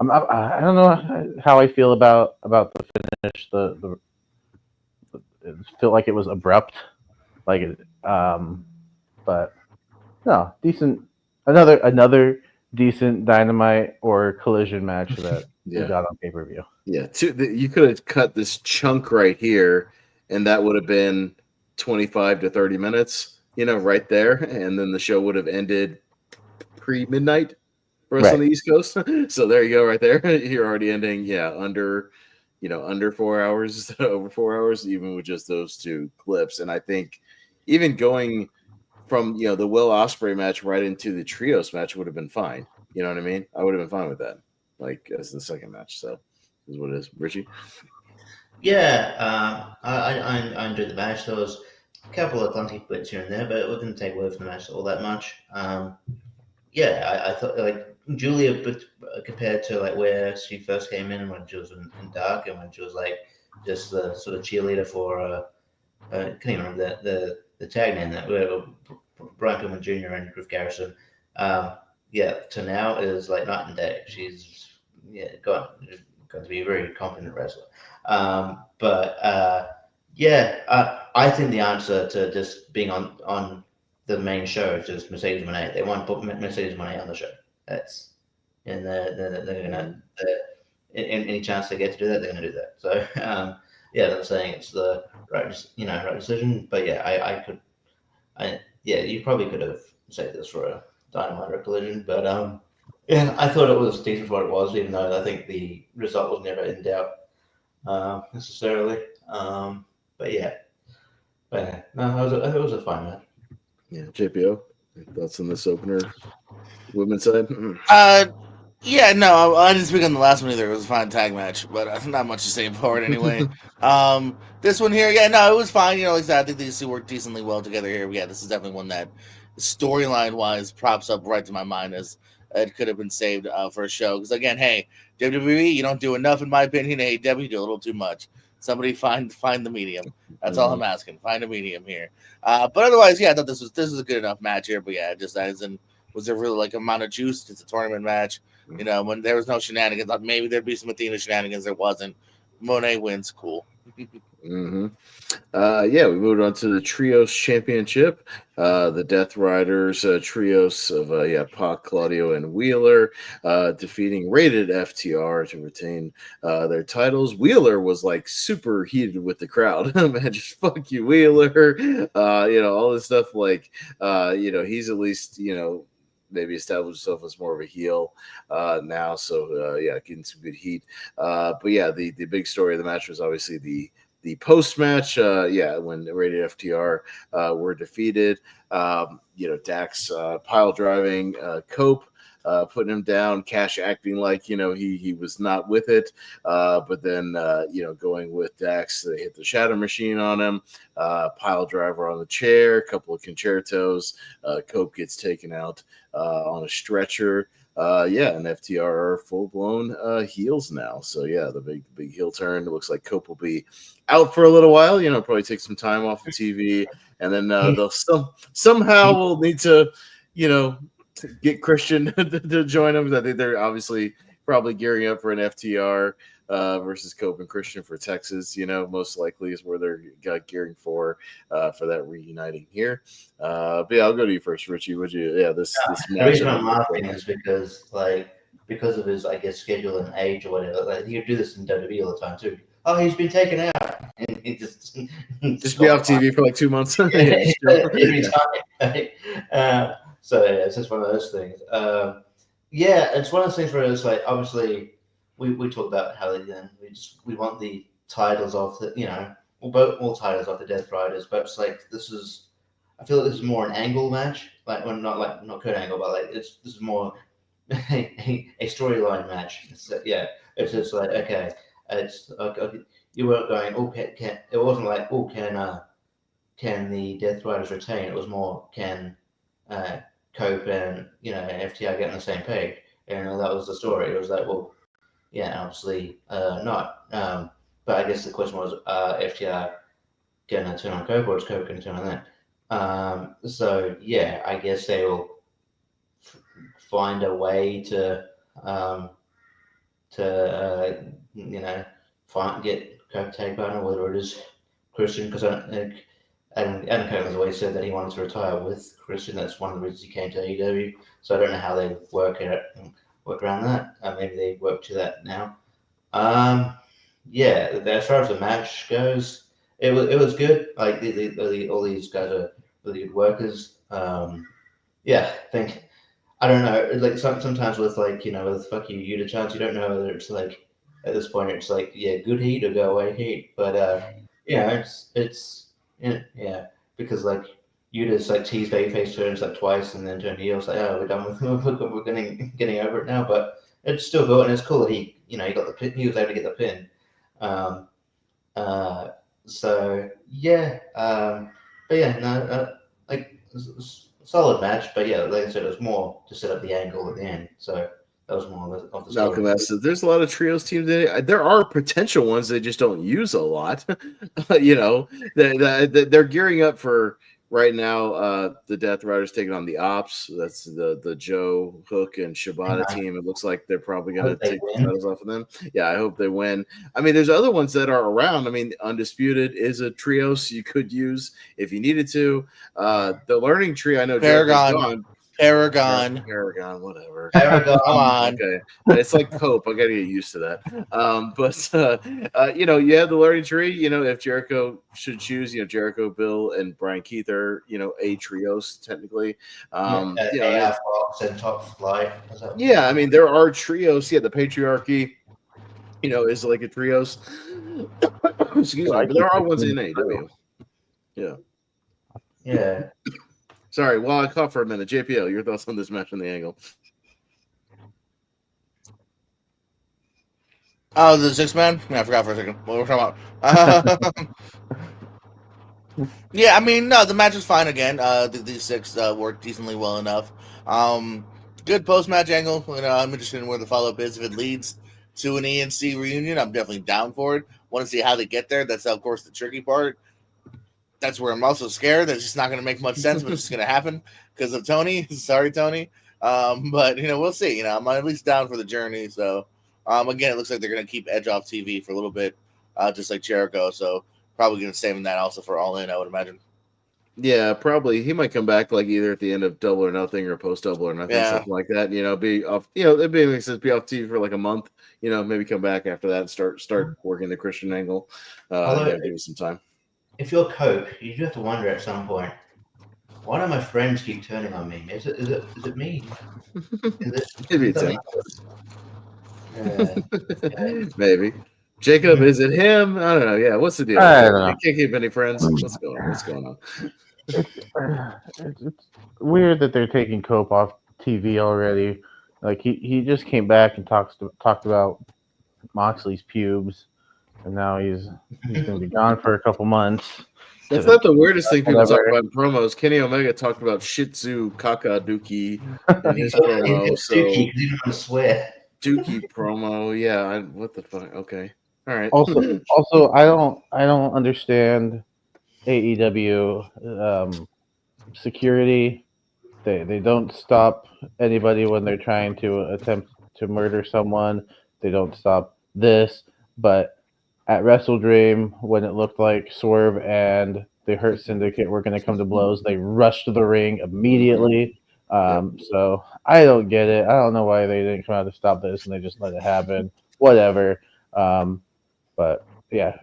don't know how I feel about the finish. It felt like it was abrupt, but no, decent. Another decent Dynamite or Collision match that we got on pay-per-view. Yeah, you could have cut this chunk right here, and that would have been 25 to 30 minutes, right there, and then the show would have ended pre-midnight for us on the East Coast. So there you go, right there. You're already ending, under 4 hours, over 4 hours, even with just those two clips. And I think even going from the Will Ospreay match right into the trios match would have been fine. You know what I mean? I would have been fine with that, as the second match. So this is what it is. Richie? Yeah, I enjoyed the match. There was a couple of clunky bits here and there, but it didn't take away from the match all that much. I thought Julia, but compared to where she first came in when she was in Dark and when she was just the sort of cheerleader for I can't even remember the tag name that Brian Pillman Jr. and Griff Garrison. To now is like night and day. She's going to be a very competent wrestler. I think the answer to just being on the main show is just Mercedes Moné. They want to put Mercedes Moné on the show. That's and they're gonna any chance they get to do that, they're gonna do that. So I'm saying it's the right decision. But you probably could have saved this for a Dynamite or Collision, but I thought it was decent for what it was, even though I think the result was never in doubt necessarily. I thought it was a fun match. Yeah, JPO, thoughts on this opener, women's side? I didn't speak on the last one either. It was a fine tag match, but not much to say for it anyway. This one here, it was fine. Like I said, I think these two work decently well together here. Yeah, this is definitely one that storyline wise props up right to my mind as it could have been saved for a show. Because again, hey, WWE, you don't do enough in my opinion. AEW, you do a little too much. Somebody find the medium. That's all I'm asking. Find a medium here. But otherwise, I thought this was a good enough match here. But just as in, was there really like amount of juice? It's a tournament match. When there was no shenanigans, thought maybe there'd be some Athena shenanigans. There wasn't. Monet wins. Cool. We moved on to the Trios Championship. The Death Riders Trios of Pac, Claudio, and Wheeler defeating Rated FTR to retain their titles. Wheeler was like super heated with the crowd. Man, just fuck you, Wheeler. All this stuff like, he's at least, maybe established himself as more of a heel now. So, getting some good heat. The big story of the match was obviously the post-match, when Rated FTR were defeated. Dax pile driving Cope, putting him down, Cash acting like, he was not with it. But then, going with Dax, they hit the Shadow Machine on him, pile driver on the chair, a couple of concertos. Cope gets taken out on a stretcher. And FTR are full-blown heels now. So, the big heel turn. It looks like Cope will be out for a little while, probably take some time off of TV. And then they'll somehow will need to, get Christian to join them. I think they're obviously probably gearing up for an FTR versus Cope and Christian for Texas, most likely is where they're gearing for that reuniting here. I'll go to you first, Richie. Would you? Yeah, this match. The reason I'm laughing is because of his, I guess, schedule and age or whatever. Like, he would do this in WWE all the time too. Oh, he's been taken out, and he just be off TV for like 2 months. Every time. It's just one of those things. It's one of those things where it's like, obviously, we talk about how we want the titles off all titles off the Death Riders, but it's like I feel like this is more an angle match, not Kurt Angle, but this is more a storyline match. It's just like, okay, it's okay, you weren't going, it wasn't like, can the Death Riders retain? It was more, can Cope and FTR get on the same page? And that was the story. It was like, obviously not. But I guess the question was, FTR gonna turn on Cope, or is Cope gonna turn on them? I guess they will find a way to get Cope tag partner, whether it is Christian, because Adam Cole has always said that he wanted to retire with Christian. That's one of the reasons he came to AEW. So I don't know how they work around that. Maybe they work to that now. As far as the match goes, it was good. Like all these guys are really good workers. I don't know. Like sometimes with with fuck you Yuta chance, you don't know whether it's like at this point it's like good heat or go away heat. But it's because like Yuta's like teased babyface turns like twice and then turned heel. It's like, oh, we're done with we're getting over it now. But it's still good and it's cool that he got the pin. He was able to get the pin. Solid match. But like I said, it was more to set up the angle at the end. So That was more of the Malcolm story. S. There's a lot of trios teams. There are potential ones they just don't use a lot. They're gearing up for right now. The Death Riders taking on the Ops. That's the Joe Hook and Shibata team. It looks like they're probably going to take the titles off of them. Yeah, I hope they win. I mean, there's other ones that are around. I mean, Undisputed is a trio, so you could use if you needed to. The Learning Tree, I know Paragon, whatever. Come on. Okay, it's like Cope. I got to get used to that. You have the Learning Tree. If Jericho should choose, Jericho, Bill, and Brian Keith are, a trios technically. AF Fox and Top Flight. Yeah, I mean there are trios. Yeah, the Patriarchy, is like a trios. Excuse me, but there are ones in AEW. Yeah. Yeah. Sorry, while I cough for a minute, JPL, your thoughts on this match and the angle? Oh, the 6-man? Yeah, I forgot for a second what we're talking about. Yeah, I mean, no, the match was fine again. These 6 worked decently well enough. Good post-match angle. I'm interested in where the follow-up is. If it leads to an ENC reunion, I'm definitely down for it. Want to see how they get there. That's, of course, the tricky part. That's where I'm also scared. That's just not going to make much sense, but it's going to happen because of Tony. Sorry, Tony. But, we'll see. I'm at least down for the journey. So, again, it looks like they're going to keep Edge off TV for a little bit, just like Jericho. So, probably going to save him that also for All In, I would imagine. Yeah, probably. He might come back like either at the end of Double or Nothing or post Double or Nothing, something like that. Be off. It'd be makes sense. Be off TV for like a month. Maybe come back after that and start working the Christian angle. Give it some time. If you're Cope, you do have to wonder at some point, why do my friends keep turning on me? Is it me? Maybe it's him. Maybe. Jacob, is it him? I don't know. Yeah, what's the deal? I don't know. You can't keep any friends. What's going on? It's weird that they're taking Cope off TV already. Like he just came back and talked about Moxley's pubes, and now he's going to be gone for a couple months. That's not the weirdest thing people talk about in promos. Kenny Omega talked about Shih Tzu Kaka Dookie in his promo. So Dookie, you don't want to swear. Dookie promo, yeah. What the fuck? Okay, all right. Also, I don't understand AEW security. They don't stop anybody when they're trying to attempt to murder someone. They don't stop this, but at Wrestle Dream, when it looked like Swerve and the Hurt Syndicate were going to come to blows, they rushed to the ring immediately. So I don't get it. I don't know why they didn't come out to stop this and they just let it happen. Whatever. But yeah,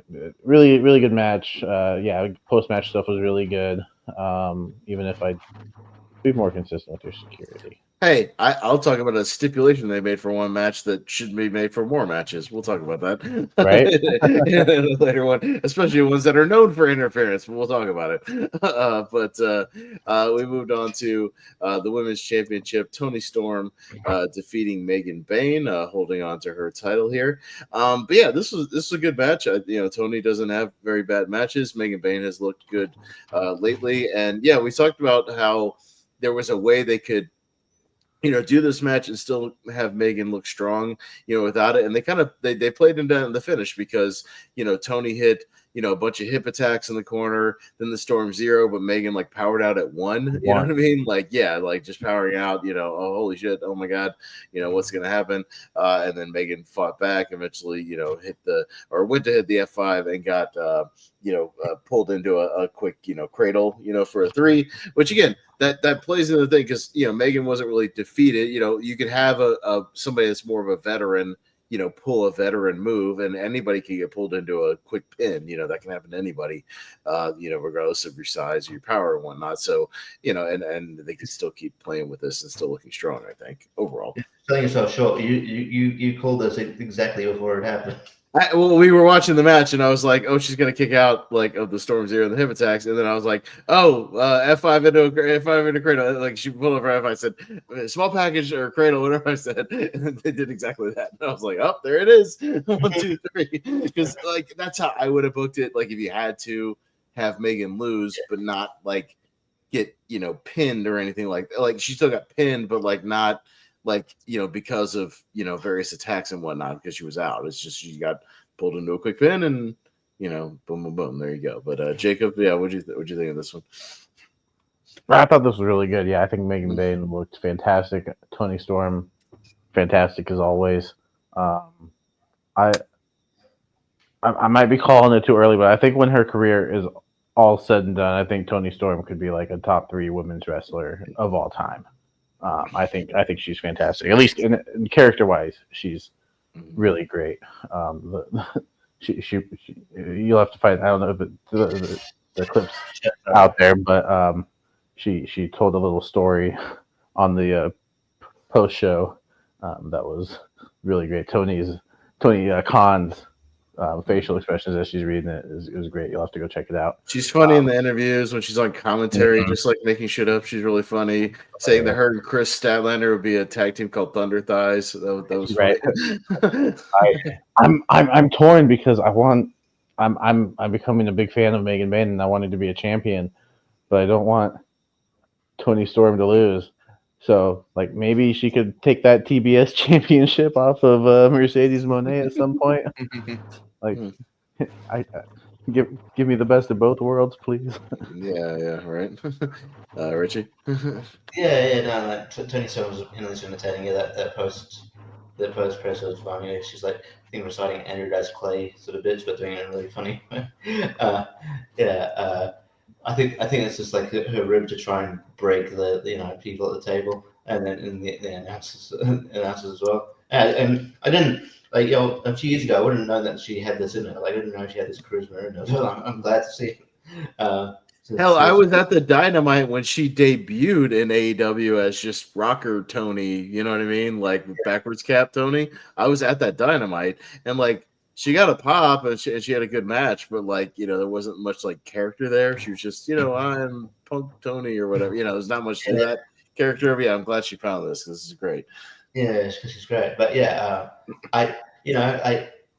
really, really good match. Post-match stuff was really good. Even if I'd be more consistent with their security. Hey, I'll talk about a stipulation they made for one match that should be made for more matches. We'll talk about that, right? In a later one, especially ones that are known for interference. We'll talk about it. We moved on to the Women's Championship. Toni Storm defeating Megan Bayne, holding on to her title here. But yeah, this was a good match. Toni doesn't have very bad matches. Megan Bayne has looked good lately, and yeah, we talked about how there was a way they could do this match and still have Megan look strong, without it. And they played him down in the finish because, Toni hit, a bunch of hip attacks in the corner, then the Storm Zero, but Megan powered out at one. You know what I mean? Just powering out, oh, holy shit. Oh my God. What's going to happen? And then Megan fought back, eventually, went to hit the F5 and got, pulled into a quick, cradle, for a 3, which again, that plays into the thing because, Megan wasn't really defeated. You could have somebody that's more of a veteran, pull a veteran move, and anybody can get pulled into a quick pin. That can happen to anybody, regardless of your size or your power and whatnot. So, and they can still keep playing with this and still looking strong, I think, overall. Selling yourself short. You called this exactly before it happened. We were watching the match, and I was like, "Oh, she's gonna kick out of the Storm Zero and the hip attacks," and then I was like, "Oh, F5 into cradle." She pulled over F5. I said, "Small package or cradle," whatever I said, and they did exactly that. And I was like, "Oh, there it is, 1, 2, 3," because that's how I would have booked it. If you had to have Megan lose, but not get pinned or anything like she still got pinned, but not like, because of, various attacks and whatnot, because she was out. It's just she got pulled into a quick pin and, boom, boom, boom. There you go. But Jacob, yeah, what'd you think of this one? I thought this was really good. Yeah, I think Megan Bayne looked fantastic. Toni Storm, fantastic as always. I might be calling it too early, but I think when her career is all said and done, I think Toni Storm could be like a top 3 women's wrestler of all time. I think she's fantastic. At least in character wise, she's really great. She you'll have to find. I don't know if the clips out there, but she told a little story on the post show that was really great. Tony Khan's facial expressions as she's reading it was great. You'll have to go check it out. She's funny in the interviews when she's on commentary, just like making shit up. She's really funny. Saying that her and Chris Statlander would be a tag team called Thunder Thighs. That was right. funny. I'm torn because I'm becoming a big fan of Megan Bayne and I wanted to be a champion, but I don't want Toni Storm to lose. So, like, maybe she could take that TBS championship off of Mercedes Moné at some point. Like, I give me the best of both worlds, please. Yeah, right. Richie. No, like Toni Storm was imitating that post press was funny. She's like, I think reciting Andrew Dice Clay sort of bits, but doing it in a really funny way. I think it's just like her rib to try and break the people at the table, and then the announcers as well. And I didn't a few years ago I wouldn't have known that she had this in her. Like I didn't know she had this charisma in her. So I'm glad to see it. Hell, I was at the Dynamite when she debuted in AEW as just Rocker Tony. You know what I mean? Like backwards cap Tony. I was at that Dynamite and like. She got a pop and she had a good match, but there wasn't much like character there. She was just, I'm Punk Tony or whatever. There's not much to that character. But yeah, I'm glad she found this. This is great. Yeah, she's great. But yeah, I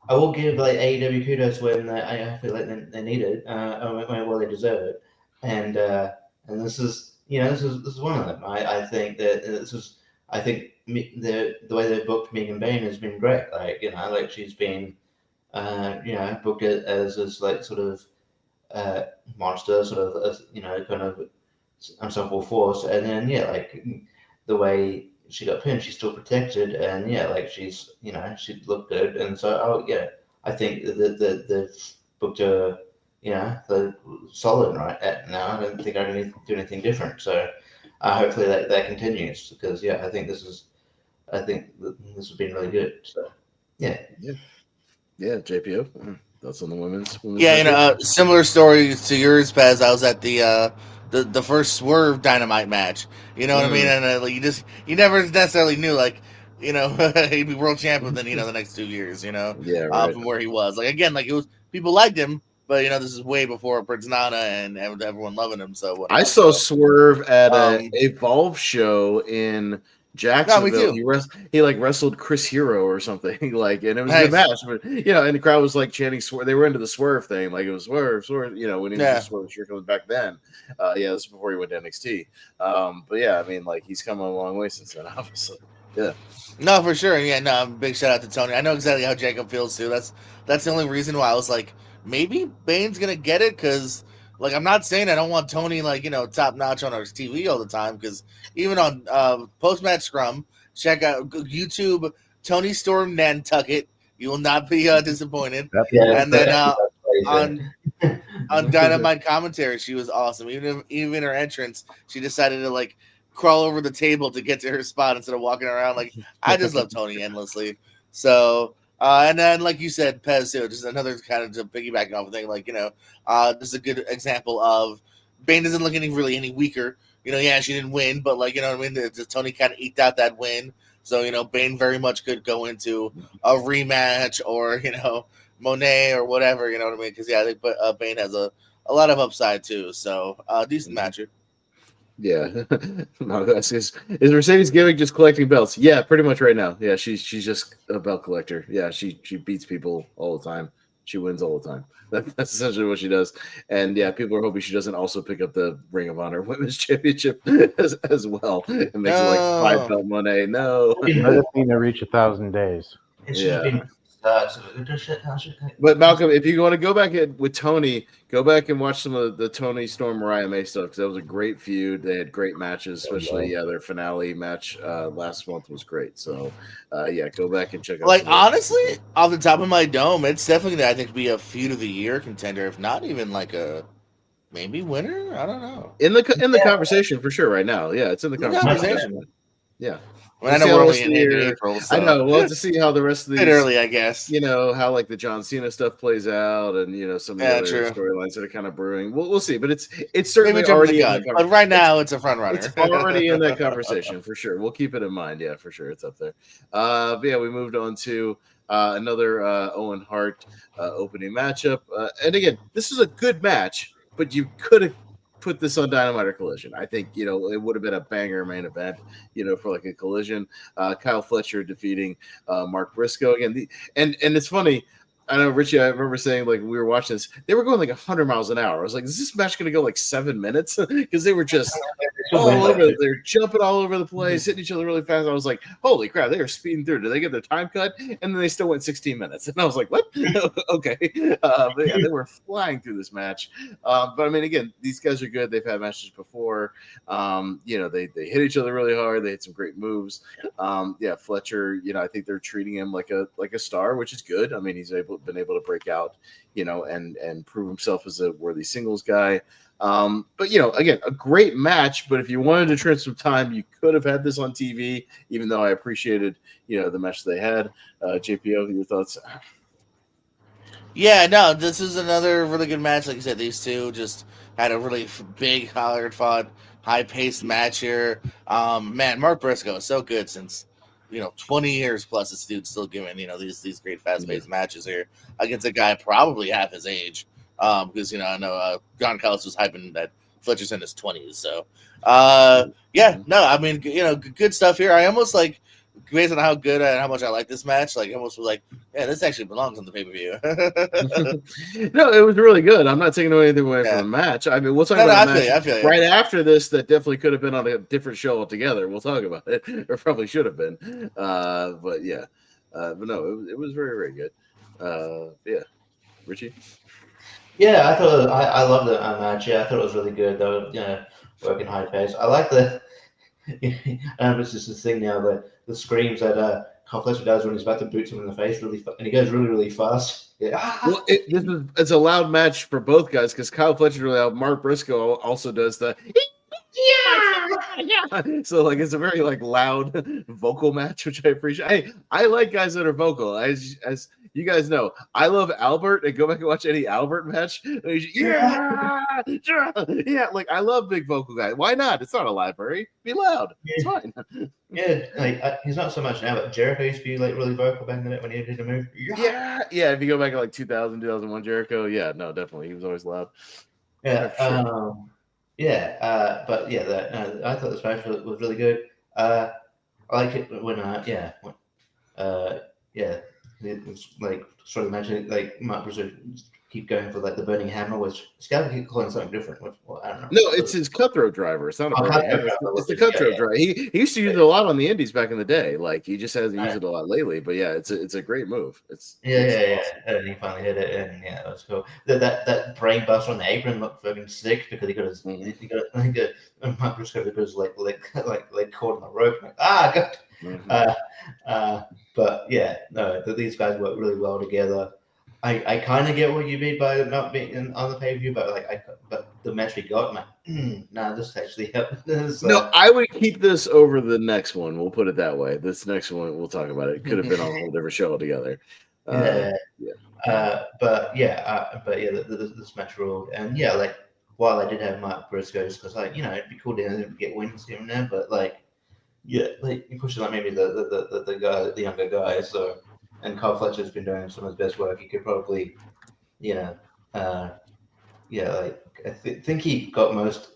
will give like AEW kudos when I feel like they need it, well they deserve it, and this is one of them. I think that the way they booked Megan Bayne has been great. Like she's been. Booked it as this like sort of monster, sort of kind of unstoppable force, and then the way she got pinned, she's still protected, and she's she looked good, and so I think that they've booked her solid right at now. I don't think I need to do anything different, so hopefully that continues because I think this has been really good. So yeah. Yeah, JPO. That's on the women's. Similar story to yours, Pez. I was at the first Swerve Dynamite match. You know what I mean? And you never necessarily knew he'd be world champion within the next 2 years. From where he was. It was people liked him, but this is way before Prince Nana and everyone loving him. So I saw Swerve at a Evolve show in Jacksonville. He wrestled Chris Hero or something, and it was a good match. But and the crowd was chanting Swerve. They were into the Swerve thing, it was Swerve, when he was just Swerve Strickland back then. This was before he went to NXT. But he's come a long way since then, obviously. Yeah. No, for sure. Yeah, no, big shout out to Tony. I know exactly how Jacob feels too. That's the only reason why I was like, maybe Bane's gonna get it because. I'm not saying I don't want Tony top notch on our TV all the time because even on post match scrum, check out YouTube Tony Storm Nantucket. You will not be disappointed. And then on Dynamite commentary, she was awesome. Even her entrance, she decided to crawl over the table to get to her spot instead of walking around. I just love Tony endlessly. So. And then, like you said, Pez, too, just another kind of just piggybacking off of thing. This is a good example of Bane doesn't look any weaker. She didn't win, but Tony kind of eked out that win. So, Bane very much could go into a rematch or, Monet or whatever, Because, I think Bane has a lot of upside, too. So, decent matcher. Yeah. No, is Mercedes gimmick just collecting belts? Yeah, pretty much right now. Yeah, she's just a belt collector. Yeah, she beats people all the time. She wins all the time. That's essentially what she does. And yeah, people are hoping she doesn't also pick up the Ring of Honor Women's Championship as well. It makes it like 5 belt money. No. I just need to reach 1,000 days. It should have been. But Malcolm, if you want to go back with Tony, go back and watch some of the Tony Storm Mariah May stuff because that was a great feud. They had great matches, especially their finale match last month was great. So go back and check out. Like honestly, off the top of my dome, it's definitely I think be a feud of the year contender, if not even like a maybe winner. I don't know. In the conversation for sure right now. Yeah, it's in the conversation. Yeah. I know we're only in April. So. I know. We'll have to see how the rest of these. A bit early, I guess. How like the John Cena stuff plays out, and some of the other storylines that are kind of brewing. We'll see, but it's certainly already. But right now, it's a front runner. It's already in that conversation for sure. We'll keep it in mind. Yeah, for sure, it's up there. But we moved on to another Owen Hart opening matchup, and again, this is a good match, but you could have put this on Dynamite or Collision. I think it would have been a banger main event, for like a Collision. Kyle Fletcher defeating Mark Briscoe again. And it's funny. I know, Richie, I remember saying, like, we were watching this, they were going like 100 miles an hour. I was like, is this match going to go like 7 minutes? Because they were just all over. They're jumping all over the place, hitting each other really fast. I was like, holy crap, they are speeding through. Did they get their time cut? And then they still went 16 minutes. And I was like, what? Okay. But yeah, they were flying through this match. But I mean, again, these guys are good. They've had matches before. They hit each other really hard. They had some great moves. Fletcher, I think they're treating him like a star, which is good. I mean, he's been able to break out, and prove himself as a worthy singles guy. But again, a great match. But if you wanted to trim some time, you could have had this on TV. Even though I appreciated, the match they had. JPO, your thoughts? Yeah, no, this is another really good match. Like you said, these two just had a really big, hard-fought, high-paced match here. Man, Mark Briscoe is so good since 20 years plus this dude's still giving, these great fast-paced matches here against a guy probably half his age. Because, I know John Callis was hyping that Fletcher's in his 20s. So, I mean, good stuff here. I almost like, based on how good and how much I like this match, like, almost was like, yeah, this actually belongs on the pay-per-view. No, it was really good. I'm not taking anything away from the match. I mean, we'll talk about the match right after this that definitely could have been on a different show altogether. We'll talk about it, or probably should have been. But no, it was very, very good. Richie? Yeah, I thought I loved the match. Yeah, I thought it was really good. Though, working high pace. I like the. It's just the thing now, the screams that Kyle Fletcher does when he's about to boot him in the face, and he goes really, really fast. Yeah. Well, it's a loud match for both guys because Kyle Fletcher really loud. Mark Briscoe also does the. Yeah. So like it's a very like loud vocal match, which I appreciate. Hey, I like guys that are vocal. As you guys know, I love Albert, and go back and watch any Albert match. Yeah. Like I love big vocal guys. Why not? It's not a library. Be loud. Yeah. It's fine. Yeah, like he's not so much now, but Jericho used to be like really vocal back in the day when he did a move. Yeah. If you go back to like 2000, 2001 Jericho, no, definitely he was always loud. Yeah. I thought this match was really good. I like it when it was like sort of mentioning like Mark Briscoe keep going for like the burning hammer, which Scott keep calling something different. Which, I don't know. No, it's his cutthroat driver. It's not a burning hammer. It's the cutthroat driver. He used to use it a lot on the indies back in the day. Like he just hasn't used it a lot lately. But yeah, it's a great move. It's awesome. And he finally hit it, and that was cool. That brain buster on the apron looked fucking sick because he got his Mark Briscoe got his leg caught on the rope. Like, God. Mm-hmm. But these guys work really well together. I kind of get what you mean by not being on the pay-per-view, but the match we got, this actually helped. So. No, I would keep this over the next one. We'll put it that way. This next one, we'll talk about it. It could have been on a whole different show altogether. This match ruled, and while I did have Mark Briscoe, just because it'd be cool to get wins here and there, but you push it like maybe the younger guy, so. And Kyle Fletcher's been doing some of his best work. He could probably, I think he got most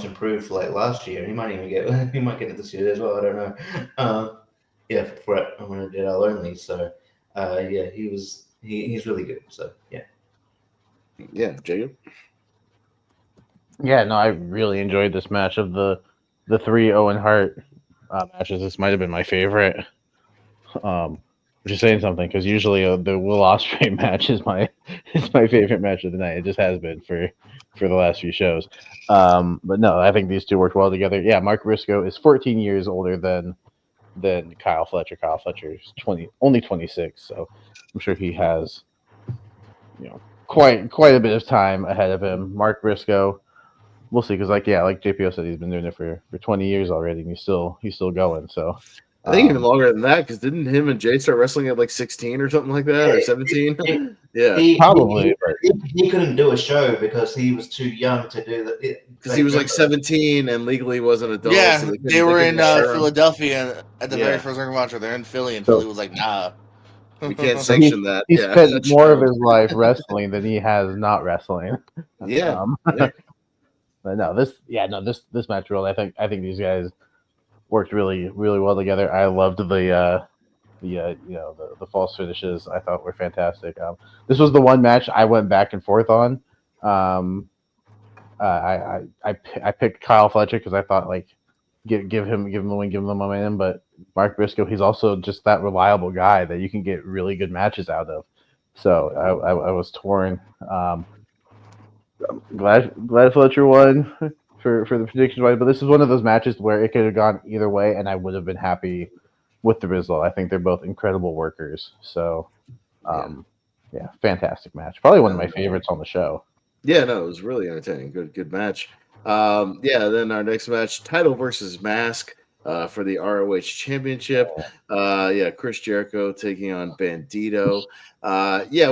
improved like last year. He might get it this year as well. I don't know. For it when we did our only. So, he was he's really good. So yeah. Yeah, Jacob. Yeah, no, I really enjoyed this match of the three Owen Hart matches. This might have been my favorite. Which is saying something because usually the Will Ospreay match is my favorite match of the night. It just has been for the last few shows. But no, I think these two worked well together. Yeah, Mark Briscoe is 14 years older than Kyle Fletcher. Kyle Fletcher is only 26, so I'm sure he has quite a bit of time ahead of him. Mark Briscoe, we'll see, because like JPO said, he's been doing it for 20 years already, and he's still going. So I think even longer than that, because didn't him and Jay start wrestling at like 16 or something like that, or 17? Yeah, probably. He couldn't do a show because he was too young to do that. Because he was like 17 and legally wasn't adult. Yeah, so they were in Philadelphia at the very first Ring of Honor. They're in Philly, and Philly was like, nah. We can't sanction that. He spent more of his life wrestling than he has not wrestling. Yeah. But no, this match really. I think these guys worked really well together. I loved the false finishes. I thought were fantastic. This was the one match I went back and forth on. I picked Kyle Fletcher because I thought like give him the win, give him the momentum. But Mark Briscoe, he's also just that reliable guy that you can get really good matches out of. So I was torn. Glad Fletcher won for the predictions right, but this is one of those matches where it could have gone either way, and I would have been happy with the result. I think they're both incredible workers. So, fantastic match. Probably one of my favorites on the show. Yeah, no, it was really entertaining. Good match. Then our next match, title versus mask for the ROH Championship. Chris Jericho taking on Bandito.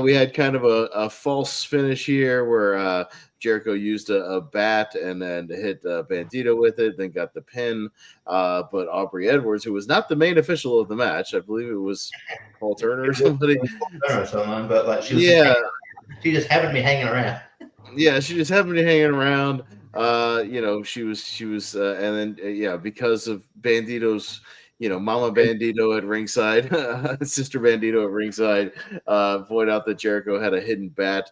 We had kind of a false finish here where Jericho used a bat and then hit Bandito with it, then got the pin. But Aubrey Edwards, who was not the main official of the match, I believe it was Paul Turner or somebody. But like she just happened to be hanging around. Yeah, she just happened to be hanging around. She was, and then because of Bandito's, Mama Bandito at ringside, Sister Bandito at ringside, point out that Jericho had a hidden bat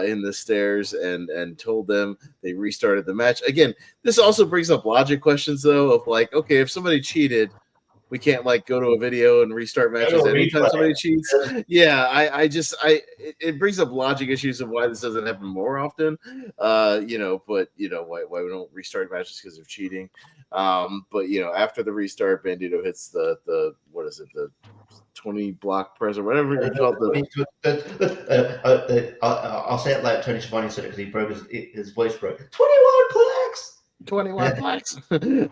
in the stairs and told them. They restarted the match. Again, this also brings up logic questions though of like, okay, if somebody cheated, we can't like go to a video and restart matches anytime somebody cheats. Yeah, it brings up logic issues of why this doesn't happen more often. Why we don't restart matches because of cheating. After the restart, Bandito hits the 20 block press or whatever you call it. I'll say it like Tony Schiavone said it because he broke his voice broke. 21 plex. 21 plex.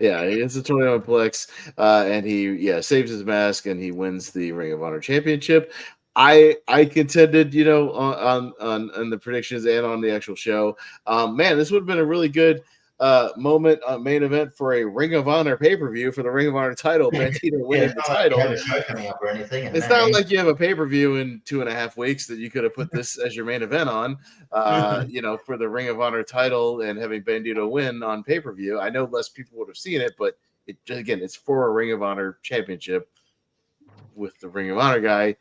Yeah, it's a 21 plex, and he saves his mask and he wins the Ring of Honor Championship. I contended, on the predictions and on the actual show. This would have been a really good moment main event for a Ring of Honor pay-per-view for the Ring of Honor title. Bandito winning the title. Have a show coming up or anything. It's not like you have a pay-per-view in 2.5 weeks that you could have put this as your main event on, for the Ring of Honor title and having Bandito win on pay-per-view. I know less people would have seen it, but it's for a Ring of Honor championship with the Ring of Honor guy,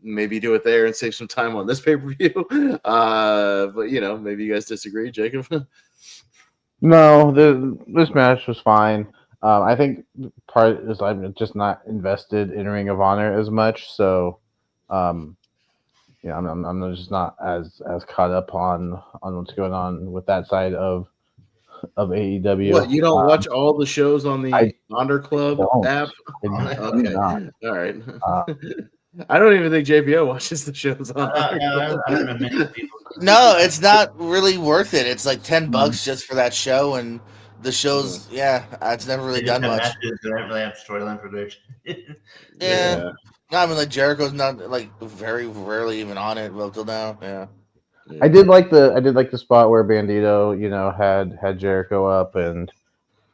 maybe do it there and save some time on this pay-per-view. Maybe you guys disagree, Jacob. No, this match was fine. I think part is I'm just not invested in Ring of Honor as much, so I'm just not as caught up on what's going on with that side of AEW. What, you don't watch all the shows on the Honor Club app? Okay, all right. I don't even think JPO watches the shows on. No, it's not really worth it. It's like $10 just for that show, and the shows, it's never really done much. They don't really have storyline progression. Yeah. No, I mean, like Jericho's not like very rarely even on it till now. Yeah. I did like the spot where Bandito, had Jericho up, and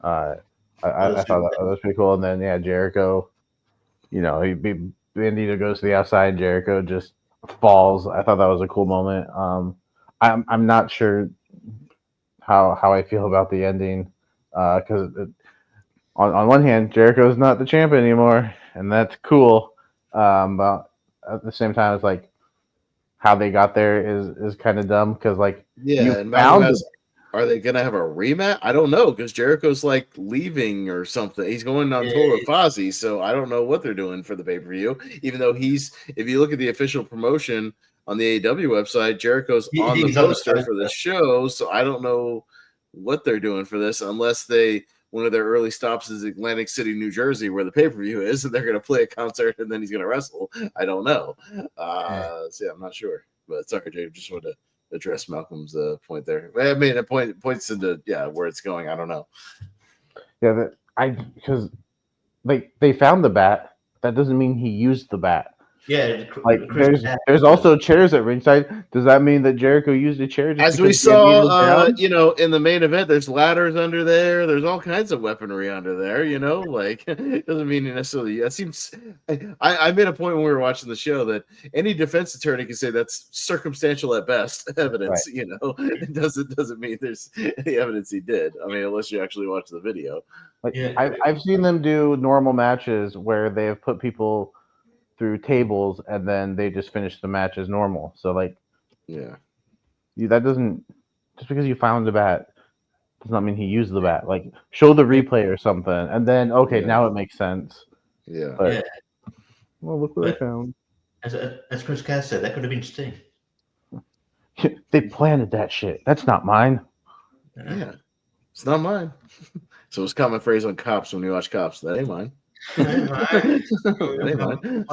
I thought that was pretty cool. And then Jericho, Bandito goes to the outside, Jericho just falls. I thought that was a cool moment. I'm not sure how I feel about the ending, because on one hand, Jericho's not the champ anymore, and that's cool. But at the same time, it's like how they got there is kind of dumb because like Yeah, and Malcolm asks, are they gonna have a rematch? I don't know because Jericho's like leaving or something. He's going on tour with Fozzy, so I don't know what they're doing for the pay-per-view. Even though if you look at the official promotion on the AEW website, Jericho's on the poster for the show, so I don't know what they're doing for this unless one of their early stops is Atlantic City, New Jersey, where the pay-per-view is, and they're going to play a concert and then he's going to wrestle. I don't know. So yeah, I'm not sure. But sorry, Jay, just wanted to address Malcolm's point there. I mean, it points into where it's going. I don't know. Yeah, because they found the bat. That doesn't mean he used the bat. Yeah, like there's also chairs at ringside. Does that mean that Jericho used a chair? As we saw, in the main event, there's ladders under there. There's all kinds of weaponry under there. Like it doesn't mean necessarily. That seems. I made a point when we were watching the show that any defense attorney can say that's circumstantial at best evidence. Right. It doesn't mean there's any evidence he did. I mean, unless you actually watch the video. I've seen them do normal matches where they have put people through tables and then they just finish the match as normal. So that doesn't, just because you found the bat does not mean he used the bat. Like show the replay or something and then now it makes sense. Well, look what I found. As Chris Cass said, that could have been Sting. They planted that shit. That's not mine. Yeah, it's not mine. So it's a common phrase on Cops when you watch Cops. That ain't mine. What's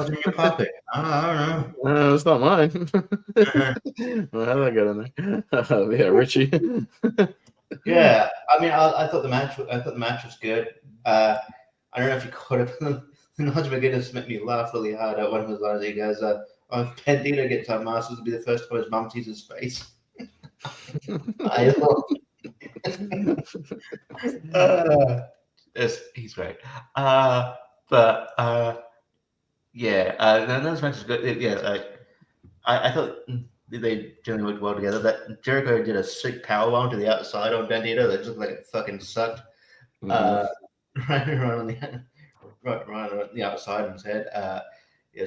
in your pocket? I don't know. It's not mine. Well, how did I get in there? Richie. Yeah, I mean, I thought the match was good. I don't know if you caught it. Nigel McGuinness made me laugh really hard at one of his lines. He goes, "If Bandito gets our masters, it'll be the first time his mum sees his face." I love. He's great. Those matches good. I thought they generally worked well together. That Jericho did a sick powerbomb to the outside on Bandito that just like it fucking sucked. Right on the outside of his head.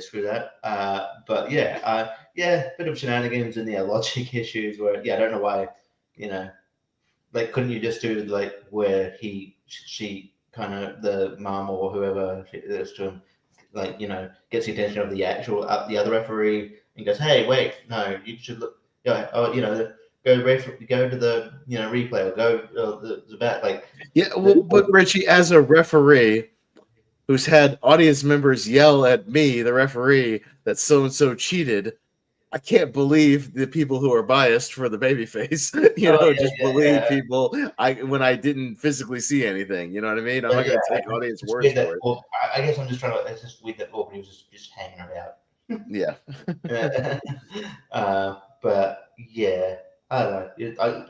Screw that. Bit of shenanigans and logic issues where I don't know why, couldn't you just do where she kind of the mom or whoever is to him, gets the attention of the other referee and goes, "Hey, wait, no, you should look, go to the replay or go the bat." But Richie, as a referee who's had audience members yell at me, the referee, that so and so cheated, I can't believe the people who are biased for the babyface, believe people when I didn't physically see anything. You know what I mean? I'm not going to take audience words for it. Well, I guess I'm just trying to. It's just weird that Aubrey was just hanging around. Yeah. I don't know.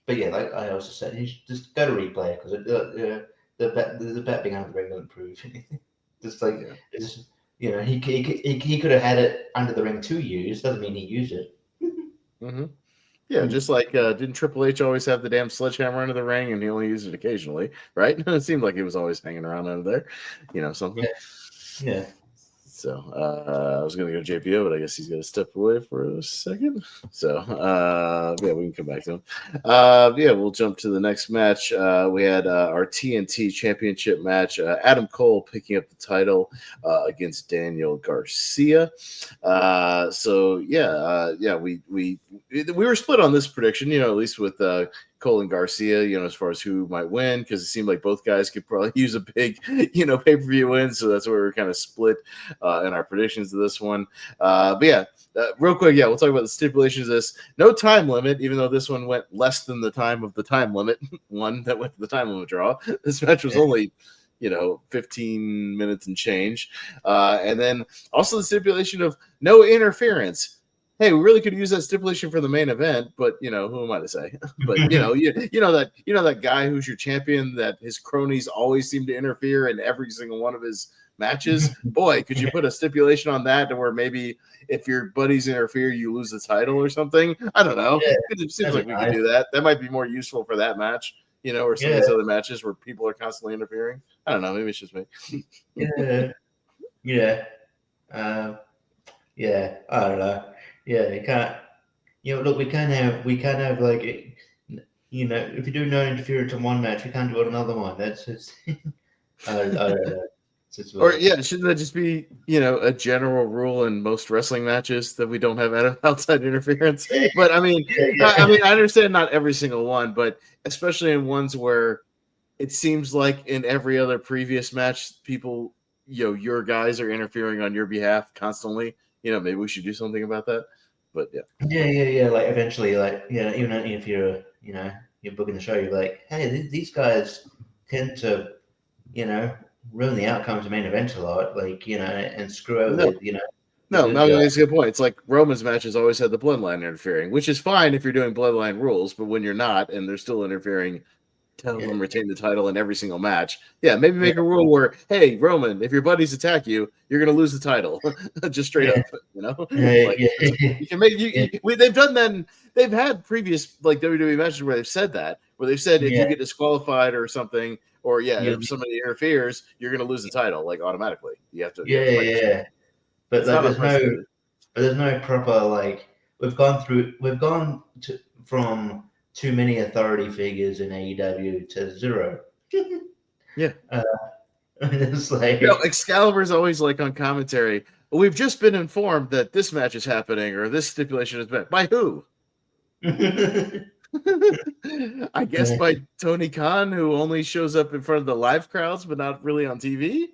Like I also said, you should just go to replay because the bet being under the ring doesn't prove anything. It's just. He could have had it under the ring to use. Doesn't mean he used it. Mm-hmm. Yeah, just like didn't Triple H always have the damn sledgehammer under the ring, and he only used it occasionally, right? It seemed like he was always hanging around under there, something. Yeah. So I was going to go JPO, but I guess he's going to step away for a second. So we can come back to him. We'll jump to the next match. We had our TNT Championship match. Adam Cole picking up the title against Daniel Garcia. We were split on this prediction. At least with Cole and Garcia, as far as who might win, because it seemed like both guys could probably use a big, pay-per-view win. So that's where we're kind of split in our predictions of this one. Real quick, we'll talk about the stipulations of this. No time limit, even though this one went less than the time of the time limit one that went to the time limit draw. This match was only 15 minutes and change. And then also the stipulation of no interference. Hey, we really could use that stipulation for the main event, but who am I to say? But that guy who's your champion, that his cronies always seem to interfere in every single one of his matches. Boy, could you put a stipulation on that to where maybe if your buddies interfere, you lose the title or something? I don't know. Yeah, it seems like we could do that. That might be more useful for that match, or some of these other matches where people are constantly interfering. I don't know. Maybe it's just me. I don't know. Yeah, you can't. Look, we can't have like, if you do no interference in one match, we can't do it in another one. That's just, I don't know. It's just Or weird. yeah, shouldn't that just be a general rule in most wrestling matches that we don't have outside interference? But I mean, I understand not every single one, but especially in ones where it seems like in every other previous match, people, your guys are interfering on your behalf constantly. Maybe we should do something about that. But yeah. Yeah. Like eventually, like even if you're booking the show, you're like, hey, these guys tend to ruin the outcomes of main events a lot, like and screw over No, the no, good guys. that's a good point. It's like Roman's matches always had the bloodline interfering, which is fine if you're doing bloodline rules, but when you're not and they're still interfering, tell them retain the title in every single match. Yeah, maybe make a rule where, hey, Roman, if your buddies attack you, you're going to lose the title, just straight up. Like you can make they've done that. They've had previous like WWE matches where they've said that, where they've said if you get disqualified or something, or if somebody interferes, you're going to lose the title like automatically. You have to. Yeah. But like, It's not there's no proper like we've gone from too many authority figures in AEW to zero. Yeah. It's like Excalibur's always like on commentary. We've just been informed that this match is happening or this stipulation is met. By who? I guess by Tony Khan, who only shows up in front of the live crowds, but not really on TV.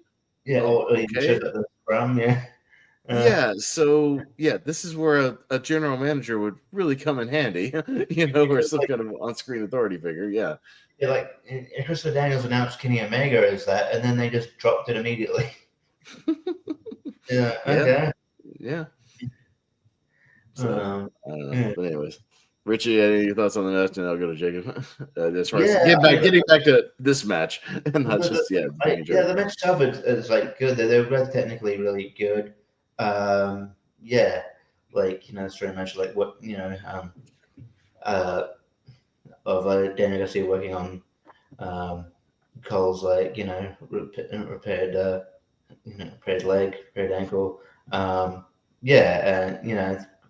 Yeah, or even shows up the scrum, yeah. So this is where a general manager would really come in handy, or some kind of on-screen authority figure. Yeah. Yeah, like Christopher Daniels announced Kenny Omega as that, and then they just dropped it immediately. Okay. Yeah. So I don't know, but anyways, Richie, any thoughts on the match? And I'll go to Jacob. As far as getting back to this match, and not just the match itself is like good. They're both technically really good. It's very much like what of Daniel Garcia working on Cole's repaired leg, repaired ankle.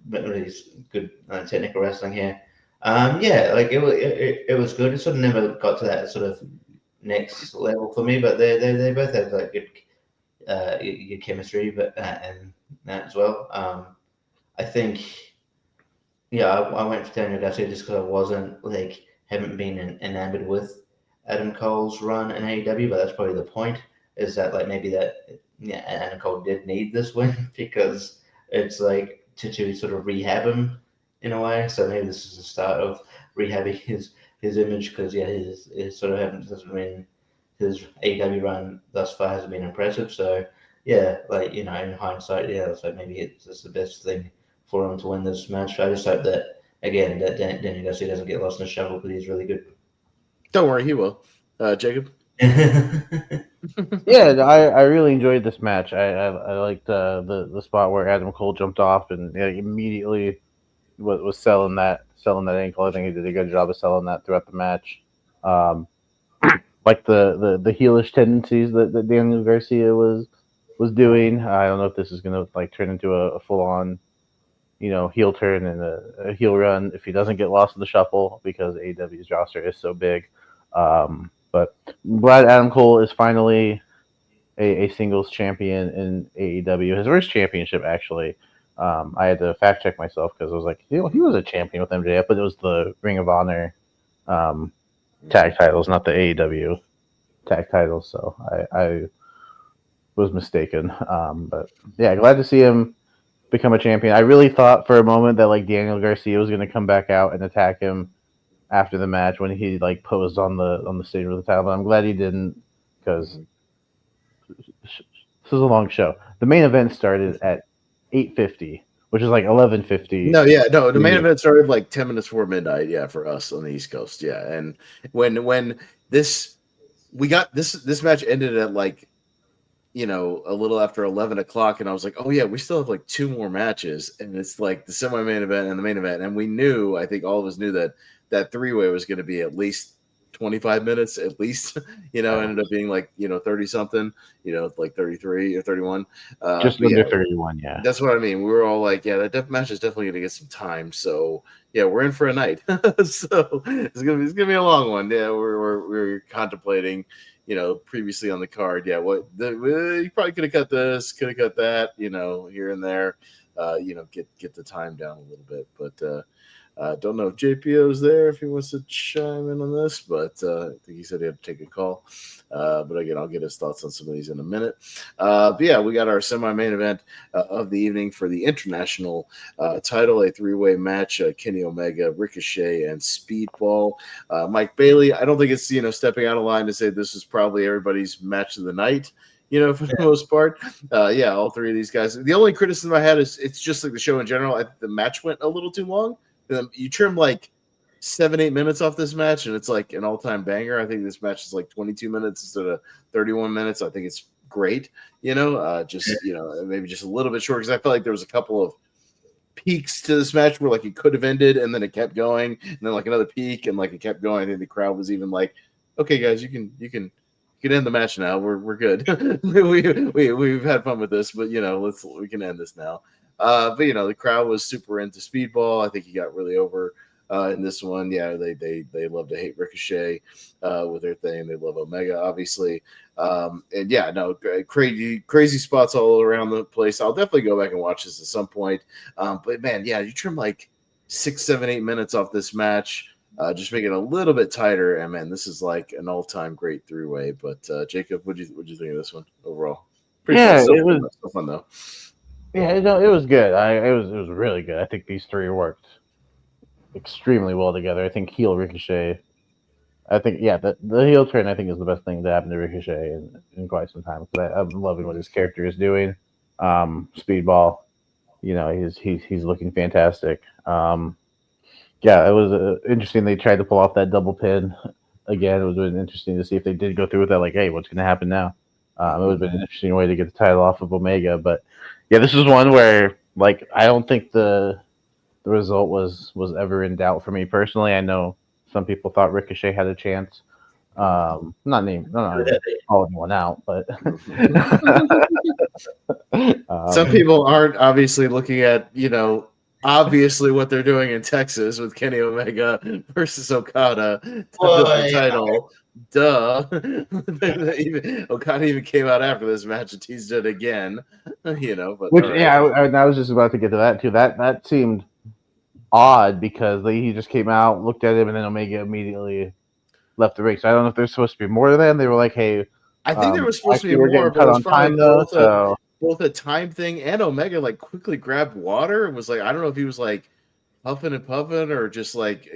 But really good technical wrestling here. It was good. It sort of never got to that sort of next level for me, but they both have like good chemistry, but and that as well. I think, I went for Daniel Garcia just because I haven't been enamored with Adam Cole's run in AEW, but that's probably the point. Is that like maybe that Adam Cole did need this win because it's like to sort of rehab him in a way. So maybe this is the start of rehabbing his image because his sort of hasn't been his AEW run thus far hasn't been impressive. So in hindsight, it's like maybe it's just the best thing for him to win this match. I just hope that again that Daniel Garcia doesn't get lost in the shuffle because he's really good. Don't worry, he will. Jacob. I really enjoyed this match. I liked the spot where Adam Cole jumped off and immediately was selling that ankle. I think he did a good job of selling that throughout the match. Like the heelish tendencies that Daniel Garcia was doing. I don't know if this is gonna like turn into a full on heel turn and a heel run if he doesn't get lost in the shuffle because AEW's roster is so big. But I'm glad Adam Cole is finally a singles champion in AEW. His first championship, actually. I had to fact check myself because I was like, he was a champion with MJF, but it was the Ring of Honor tag titles, not the AEW tag titles. So I was mistaken. But yeah, glad to see him become a champion. I really thought for a moment that like Daniel Garcia was going to come back out and attack him after the match when he like posed on the stage with the title. But I'm glad he didn't because this is a long show. The main event started at 8:50, which is like 11:50. The main event started like 10 minutes before midnight. Yeah, for us on the East Coast. Yeah, and when this match ended at like a little after 11 o'clock, and I was like, oh yeah, we still have like two more matches, and it's like the semi-main event and the main event, and we knew, I think all of us knew that three-way was going to be at least 25 minutes at least. Ended up being like 30 something. Like 33 or 31. Just under 31. Yeah, that's what I mean. We were all like, yeah, that match is definitely gonna get some time. So yeah, we're in for a night. So it's gonna be a long one. Yeah, we're contemplating. Previously on the card, yeah, you probably could have cut this, could have cut that, here and there, get the time down a little bit. But don't know if JPO's there, if he wants to chime in on this, but I think he said he had to take a call. But again, I'll get his thoughts on some of these in a minute. But yeah, we got our semi-main event of the evening for the international title, a three-way match, Kenny Omega, Ricochet, and Speedball. Mike Bailey, I don't think it's, stepping out of line to say this is probably everybody's match of the night. For the most part. Yeah, all three of these guys. The only criticism I had is it's just like the show in general. I think the match went a little too long. You trim like 7-8 minutes off this match, and it's like an all-time banger. I think this match is like 22 minutes instead of 31 minutes. I think it's great. Maybe just a little bit short because I felt like there was a couple of peaks to this match where like it could have ended and then it kept going, and then like another peak and like it kept going. I think the crowd was even like, "Okay, guys, you can end the match now. We're good. We've had fun with this, but we can end this now." But the crowd was super into Speedball. I think he got really over in this one. Yeah, they love to hate Ricochet with their thing. They love Omega, obviously. And yeah, no, crazy spots all around the place. I'll definitely go back and watch this at some point. But man, yeah, you trim like 6, 7, 8 minutes off this match. Just make it a little bit tighter, and man, this is like an all-time great three-way. But Jacob, what'd you think of this one overall? Pretty fun. It was so fun though. Yeah, it was good. It was really good. I think these three worked extremely well together. I think heel Ricochet. I think the heel turn I think is the best thing to happen to Ricochet in quite some time because I'm loving what his character is doing. Speedball, he's looking fantastic. Yeah, it was interesting. They tried to pull off that double pin again. It was really interesting to see if they did go through with that. Like, hey, what's going to happen now? It would have been an interesting way to get the title off of Omega. But yeah, this is one where like I don't think the result was ever in doubt for me personally. I know some people thought Ricochet had a chance. Not call anyone out, but some people aren't obviously looking at obviously what they're doing in Texas with Kenny Omega versus Okada the title. Duh. Okada even came out after this match and teased it again. But I was just about to get to that too. That seemed odd because he just came out, looked at him, and then Omega immediately left the ring. So I don't know if there's supposed to be more than they were like, hey, I think there was supposed to be more, but it was probably both a time thing and Omega like quickly grabbed water and was like, I don't know if he was like huffing and puffing or just like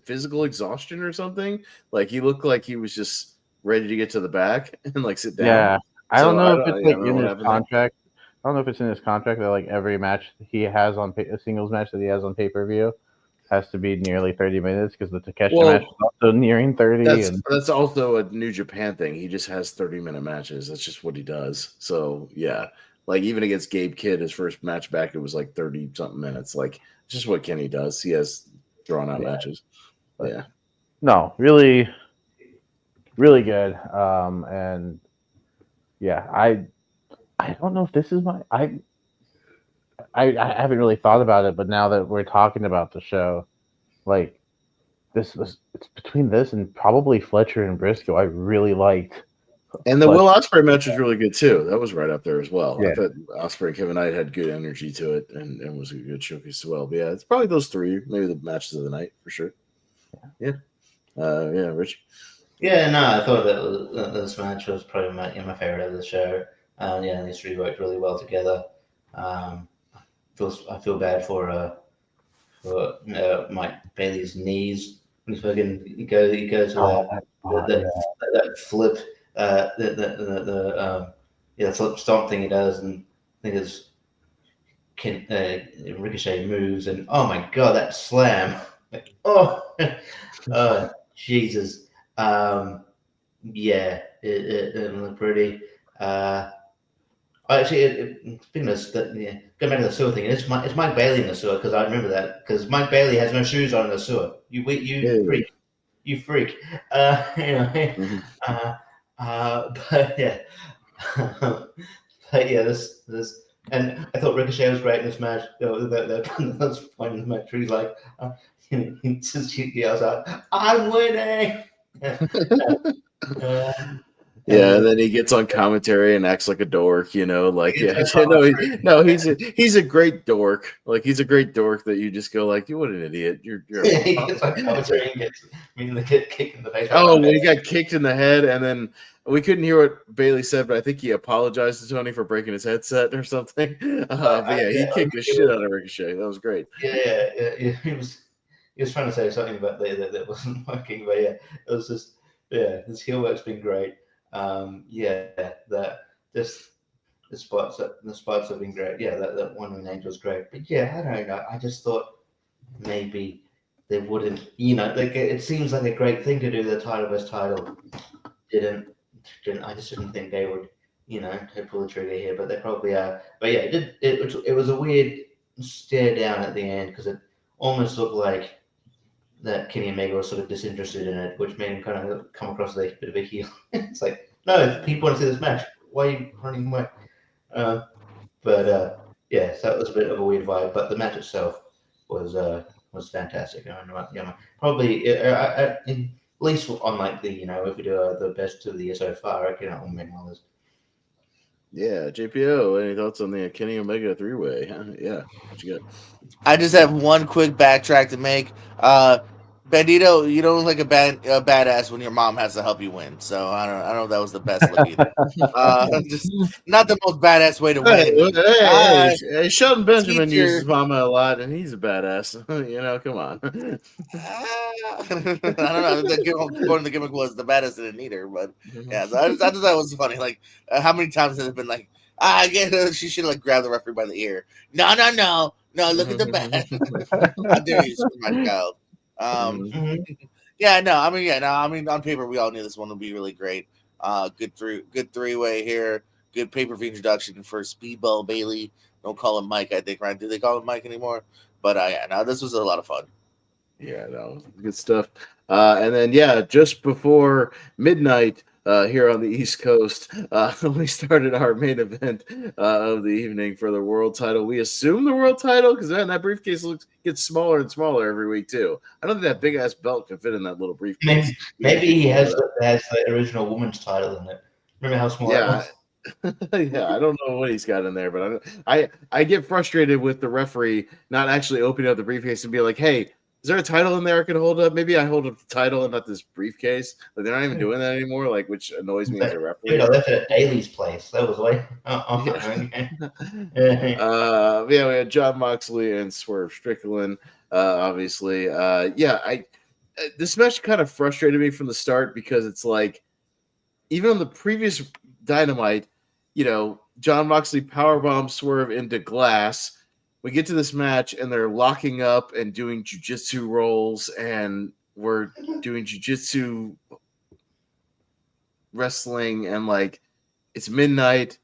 physical exhaustion or something. Like he looked like he was just ready to get to the back and like sit down. Yeah, I don't know if it's like in his contract. I don't know if it's in his contract that like every match he has on a singles match that he has on pay-per-view has to be nearly 30 minutes because the Takeshi match is also nearing 30. That's also a New Japan thing. He just has 30-minute matches. That's just what he does. So yeah, like even against Gabe Kidd, his first match back, it was like 30-something minutes. Like it's just what Kenny does. He has drawn-out matches. But yeah. No, really, really good. And yeah, I don't know if this is I haven't really thought about it, but now that we're talking about the show, like it's between this and probably Fletcher and Briscoe, I really liked. And the Will Ospreay match was really good too. That was right up there as well. Yeah. I thought Ospreay and Kevin Knight had good energy to it and was a good showcase as well. But yeah, it's probably those three, maybe the matches of the night for sure. Yeah. Rich. Yeah, no, I thought that this match was probably my favorite of the show. These three worked really well together. I feel bad for Mike Bailey's knees when he's fucking he goes to that flip the flip stomp thing he does, and I think it's Ricochet moves, and oh my god, that slam! Like, oh Jesus, it looked pretty. Actually, speaking of going back to the sewer thing, it's Mike Bailey in the sewer because I remember that because Mike Bailey has no shoes on in the sewer. You freak. you freak. Anyway, but yeah, but yeah, this, and I thought Ricochet was great in this match. That's the point in the match where he's like, he just yells out, "I'm winning!" Yeah, and then he gets on commentary and acts like a dork, like He's he's a great dork. Like he's a great dork that you just go like, you what an idiot. You're he gets on commentary and gets immediately get kicked in the face. Oh, when he got kicked in the head, and then we couldn't hear what Bailey said, but I think he apologized to Tony for breaking his headset or something. But yeah, he kicked the shit out of Ricochet. That was great. Yeah. He was trying to say something about that wasn't working, but yeah, it was just his heel work's been great. The spots have been great. Yeah, that one with Angel was great. But yeah, I don't know. I just thought maybe they wouldn't. It seems like a great thing to do. The title versus title didn't. I just didn't think they would. To pull the trigger here, but they probably are. But yeah, it was a weird stare down at the end because it almost looked like that Kenny Omega was sort of disinterested in it, which made him kind of come across as a bit of a heel. It's like, no, people want to see this match. Why are you running away? So that was a bit of a weird vibe, but the match itself was fantastic. Probably at least on like the if we do the best of the year so far, I reckon that will win all this. Yeah, JPO, any thoughts on the Kenny Omega 3-way? Yeah, what you got? I just have one quick backtrack to make. Bandito, you don't look like a badass when your mom has to help you win. So I don't know if that was the best look either. Just not the most badass way to win. Hey, Shelton Benjamin uses Mama a lot, and he's a badass. Come on. I don't know. The gimmick was the baddest didn't need her, but yeah, so I just thought that was funny. Like, how many times has it been like, she should like grab the referee by the ear. No, look at the back. How dare you screw my child? On paper we all knew this one would be really great. Good three-way here. Good pay-per-view introduction for Speedball Bailey. Don't call him Mike, I think, right? Do they call him Mike anymore? But this was a lot of fun. Yeah, no, good stuff. And then just before midnight here on the East Coast, we started our main event of the evening for the world title. We assume the world title because that briefcase gets smaller and smaller every week too. I don't think that big ass belt can fit in that little briefcase. Maybe he has the original woman's title in it. Remember how small it was? Yeah, I don't know what he's got in there, but I get frustrated with the referee not actually opening up the briefcase and be like, hey, is there a title in there I can hold up? Maybe I hold up the title and not this briefcase. Like they're not even doing that anymore. Like, which annoys me as a referee. I left it at Daly's place. That was way. We had Jon Moxley and Swerve Strickland. Obviously, this match kind of frustrated me from the start because it's like, even on the previous Dynamite, Jon Moxley powerbombs Swerve into glass. We get to this match and they're locking up and doing jiu-jitsu rolls and we're doing jiu-jitsu wrestling and like it's midnight.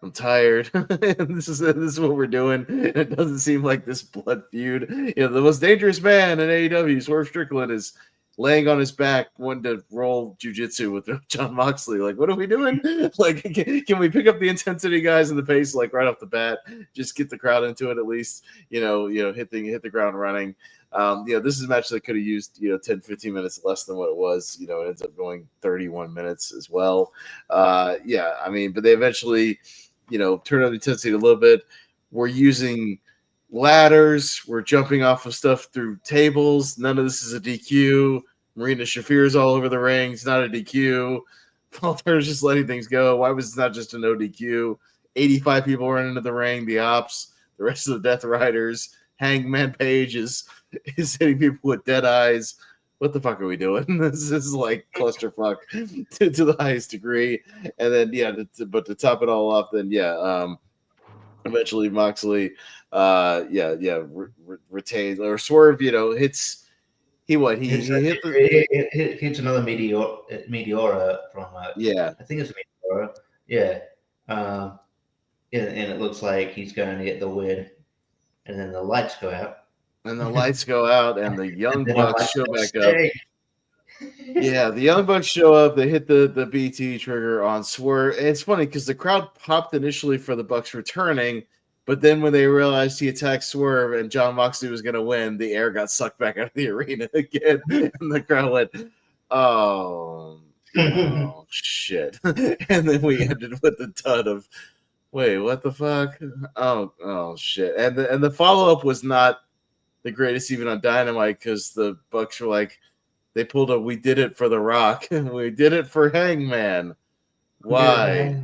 I'm tired. And this is what we're doing. It doesn't seem like this blood feud. The most dangerous man in AEW, Swerve Strickland, is laying on his back, wanting to roll jiu-jitsu with Jon Moxley. Like, what are we doing? Like, can we pick up the intensity, guys, and the pace, like, right off the bat? Just get the crowd into it at least, hit the ground running. This is a match that could have used, 10, 15 minutes less than what it was. It ends up going 31 minutes as well. But they eventually, turn up the intensity a little bit. We're using ladders. We're jumping off of stuff through tables. None of this is a DQ. Marina Shafir's all over the ring. It's not a DQ. Paul Turner's just letting things go. Why was it not just a no DQ? 85 people run into the ring. The Ops, the rest of the Death Riders. Hangman Page is hitting people with dead eyes. What the fuck are we doing? This is like clusterfuck to the highest degree. And then, but to top it all off, then, eventually Moxley, retains or Swerve, hits. He hits another Meteora from I think it's a Meteora. And it looks like he's going to get the win, and then the lights go out. And the Young Bucks show back up. Yeah, the Young Bucks show up. They hit the BT trigger on Swerve. And it's funny because the crowd popped initially for the Bucks returning, but then when they realized he attacked Swerve and John Moxley was going to win, the air got sucked back out of the arena again, and the crowd went, "Oh, oh shit!" And then we ended with the dud of, "Wait, what the fuck? Oh shit!" And the follow up was not the greatest even on Dynamite because the Bucks were like. They pulled a "We did it for The Rock." We did it for Hangman. Why?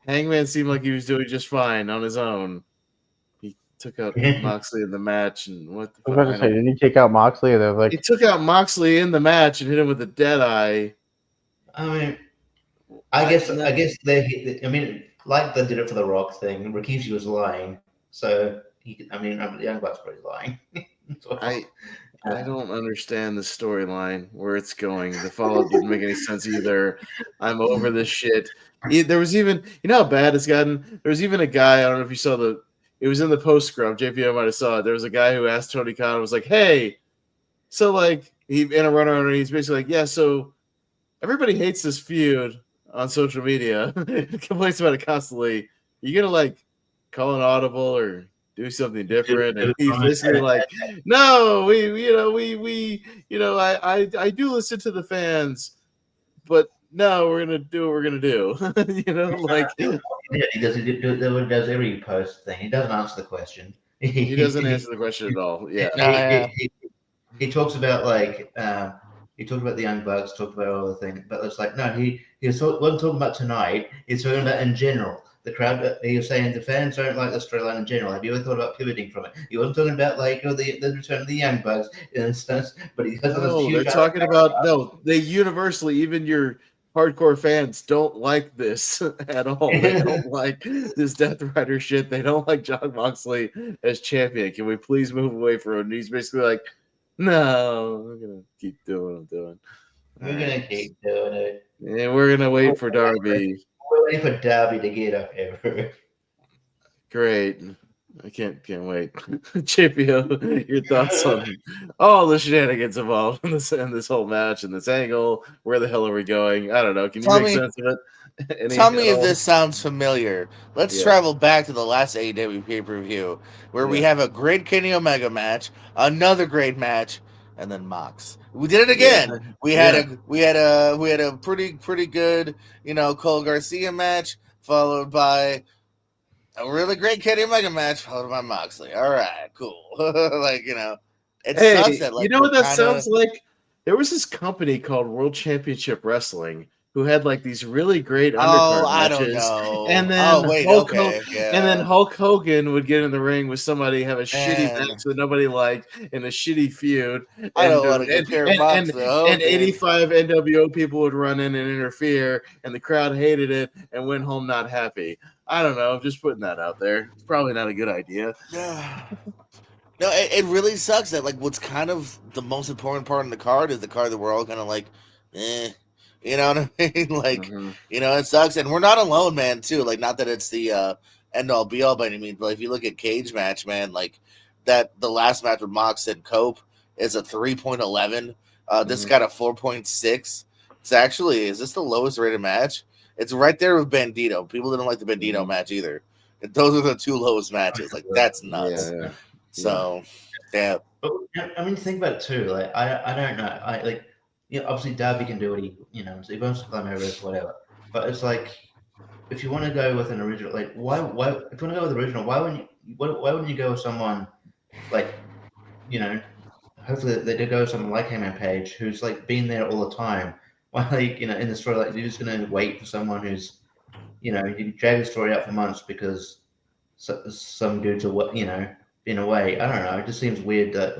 Hangman seemed like he was doing just fine on his own. He took out Moxley in the match, and what the I was fuck? about to say, didn't he take out Moxley? They're like, He took out Moxley in the match and hit him with a dead eye. I mean, I guess they. I mean, like they did it for the Rock thing. Rikishi was lying, so the Young Bucks probably lying. I don't understand the storyline where it's going. The follow-up didn't make any sense either. I'm over this shit. There was even, you know how bad it's gotten? There was even a guy, I don't know if you saw it was in the post scrum. JPO might have saw it. There was a guy who asked Tony Khan, was like, hey, so like, he in a runner, and he's basically like, yeah, so everybody hates this feud on social media, complains about it constantly. You gonna like call an audible or do something different? And he's basically like, no, I do listen to the fans, but no, we're gonna do what we're gonna do. Like yeah, he does every post thing. He doesn't answer the question. He doesn't answer the question at all. Yeah. He talks about he talked about the Young Bucks, talked about all the things, but it's like no, he wasn't talking about tonight. He's talking about in general. The crowd, he was saying the fans don't like the storyline in general. Have you ever thought about pivoting from it? He wasn't talking about the return of the Young Bucks in instance, but he has they're talking about they universally, even your hardcore fans don't like this at all. They don't like this Death Rider shit. They don't like John Moxley as champion. Can we please move away from it? And he's basically like, no, we're gonna keep doing what I'm doing. We're gonna keep doing it. And we're gonna wait for Darby. We're waiting for Darby to get up here. Great. I can't wait. JPO, your thoughts on all the shenanigans involved in this whole match and this angle? Where the hell are we going? I don't know. Can you make sense of it? Tell me if this sounds familiar. Let's travel back to the last AEW pay-per-view where we have a great Kenny Omega match, another great match, and then Mox. We did it again. We had a pretty good, Cole Garcia match, followed by a really great Kenny Omega match, followed by Moxley. All right, cool. It sucks that you know what that sounds like? There was this company called World Championship Wrestling who had like these really great undercard matches. And then Hulk Hogan would get in the ring with somebody, have a shitty match that nobody liked in a shitty feud. I don't want to compare Mox though. And 85 NWO people would run in and interfere, and the crowd hated it and went home not happy. I don't know. I'm just putting that out there. It's probably not a good idea. No, it really sucks that what's kind of the most important part in the card is the card that we're all kind of like, you know what I mean? It sucks, and we're not alone, man. Too not that it's the end all be all by any means, but if you look at Cage Match, man, the last match with Mox and Cope is a 3.11. This got a 4.6. It's actually, is this the lowest rated match? It's right there with Bandito. People didn't like the Bandito match either. Those are the two lowest matches. That's nuts. Yeah. So, yeah. But I mean, think about it too. I don't know. Obviously Darby can do what so he wants to climb over whatever. But it's if you want to go with an original, why if you want to go with original, why wouldn't you go with someone hopefully they do go with someone like Hangman Page who's been there all the time. Why in the story you're just gonna wait for someone who's you drag the story out for months because some dudes are been away. I don't know. It just seems weird that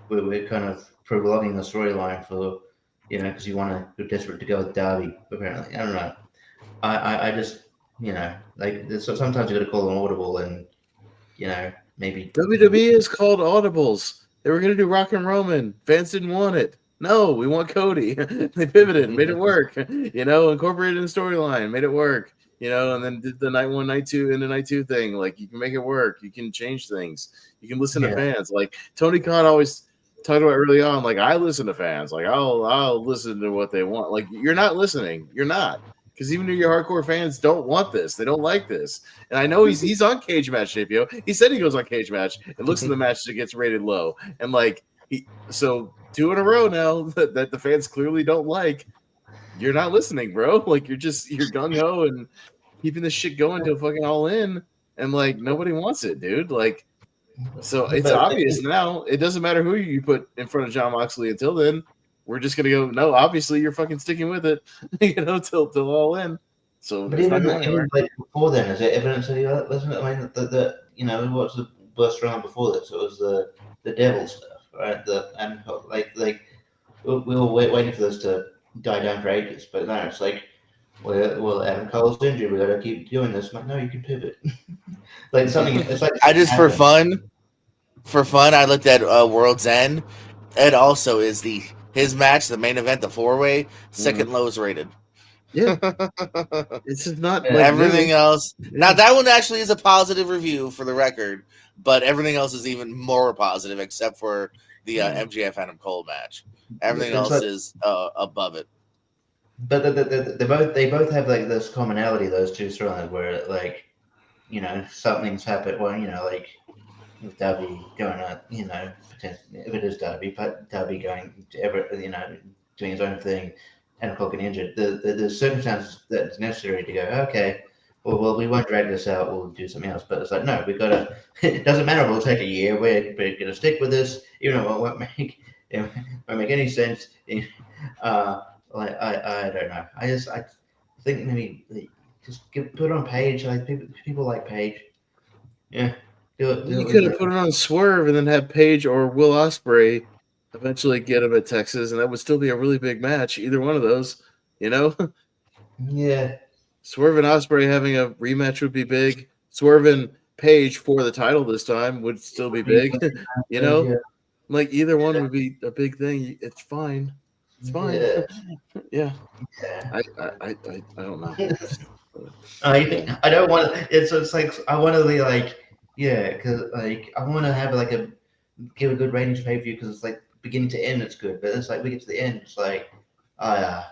we're kind of prolonging the storyline for because you're desperate to go with Darby. Apparently, I don't know. I just sometimes you got to call an audible and maybe WWE is called audibles. They were going to do Rock and Roman. Fans didn't want it. No, we want Cody. They pivoted, made it work. Incorporated in the storyline, made it work. And then did the night 1, night 2, into night 2 thing. You can make it work. You can change things. You can listen to fans. Tony Khan always, talked about early on, like I listen to fans, like I'll listen to what they want. Like you're not listening, you're not, because even your hardcore fans don't want this, they don't like this. And I know he's on Cage Match, JPO. He said he goes on Cage Match and looks at the match that gets rated low, and like so 2 in a row now that the fans clearly don't like. You're not listening, bro. Like you're gung ho and keeping this shit going till fucking All In, and like nobody wants it, dude. Like. So it's obvious now. It doesn't matter who you put in front of Jon Moxley until then. We're just gonna go. No, obviously you're fucking sticking with it, till All In. So but even like before then, is there evidence that he wasn't? I mean, what's the burst around before this? It was the devil stuff, right? We were waiting for this to die down for ages, but now it's like, well, Adam Cole's injured. We got to keep doing this. I'm like, no, you can pivot. Like something. It's like I just for fun, I looked at World's End. It also is his match, the main event, the 4-way, second lowest rated. Yeah, it's just not like everything else. Now that one actually is a positive review for the record, but everything else is even more positive, except for the MJF Adam Cole match. Everything else is above it. But they both have like this commonality, those two storylines, where like, something's happened. Well, like with Darby going out, potentially, if it is Darby, but Darby going to doing his own thing, and Cole getting injured. The circumstances that's necessary to go, okay, well, we won't drag this out. We'll do something else. But it's like, no, we gotta. It doesn't matter if it'll take a year. We're gonna stick with this, even though it won't make any sense. I don't know. I think maybe just put it on Page. Like people like Page. Yeah, do it. You could have put it on Swerve and then have Page or Will Ospreay eventually get him at Texas, and that would still be a really big match. Either one of those, Yeah. Swerve and Ospreay having a rematch would be big. Swerve and Page for the title this time would still be big. Yeah. Like either one would be a big thing. It's fine. It's fine. Yeah. I don't know. I don't want to. It's like I want to be like, because like I want to have like give a good ratings pay per view, because it's like beginning to end it's good, but it's like we get to the end, it's like, god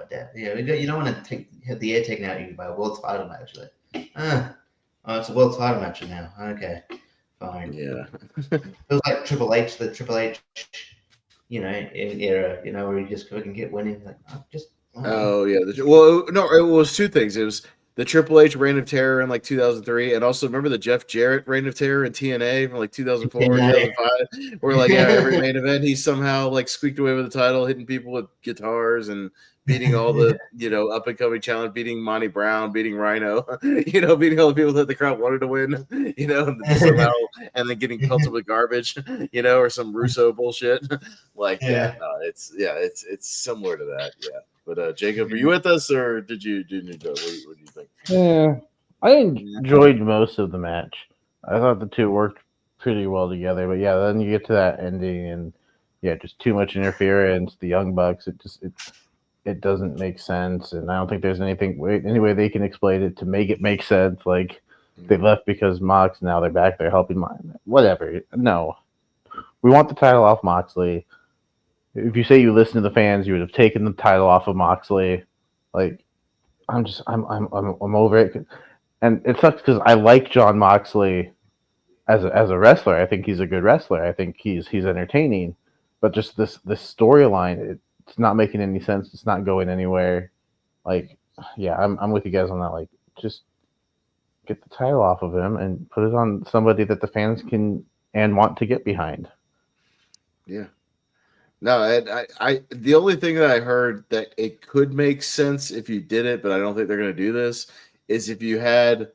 damn, you don't want to have the air taken out of you by a world title match. Like, it's a world title match now. Okay, fine. Yeah. It was like Triple H, in era, where you just fucking get winning. Like, Oh yeah. Well, no, it was two things. It was the Triple H Reign of Terror in like 2003, and also remember the Jeff Jarrett Reign of Terror in TNA from like 2004, 2005, where like every main event he somehow like squeaked away with the title, hitting people with guitars and beating all the up and coming challenge, beating Monty Brown, beating Rhino, beating all the people that the crowd wanted to win, somehow, and then getting pelted with garbage, or some Russo bullshit. Like it's similar to that, yeah. But Jacob, are you with us, or didn't you enjoy? What do you think? Yeah, I enjoyed most of the match. I thought the two worked pretty well together. But yeah, then you get to that ending, and just too much interference. The Young Bucks, it doesn't make sense, and I don't think there's any way they can explain it to make it make sense. Like they left because Mox, now they're back there helping mine. Whatever. No, we want the title off Moxley. If you say you listen to the fans, you would have taken the title off of Moxley. Like, I'm over it, and it sucks because I like Jon Moxley as a wrestler. I think he's a good wrestler. I think he's entertaining, but just this storyline, it's not making any sense. It's not going anywhere. Like, yeah, I'm with you guys on that. Like, just get the title off of him and put it on somebody that the fans can and want to get behind. Yeah. No, I the only thing that I heard that it could make sense if you did it, but I don't think they're going to do this, is if you had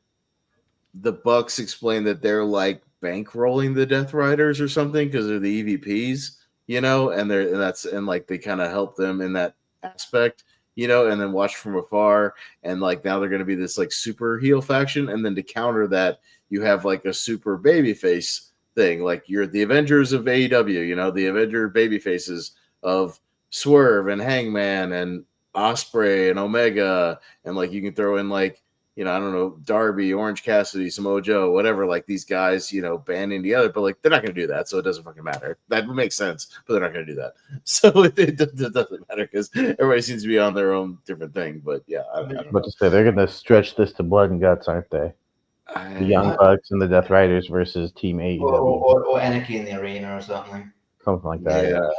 the Bucks explain that they're like bankrolling the Death Riders or something because they're the EVPs, and like they kind of help them in that aspect, and then watch from afar, and like now they're going to be this like super heel faction, and then to counter that, you have like a super babyface thing, like you're the Avengers of AEW, the Avenger baby faces of Swerve and Hangman and Osprey and Omega, and like you can throw in like you know, I don't know, Darby, Orange Cassidy, Samoa Joe, whatever, like these guys, you know, banding together, but like they're not going to do that, so it doesn't fucking matter. That would make sense, but they're not going to do that. So it doesn't matter because everybody seems to be on their own different thing. But yeah, I don't But to say they're going to stretch this to blood and guts, aren't they? The Young Bucks and the Death Riders versus Team AEW, or Anarchy in the Arena or something. something like that.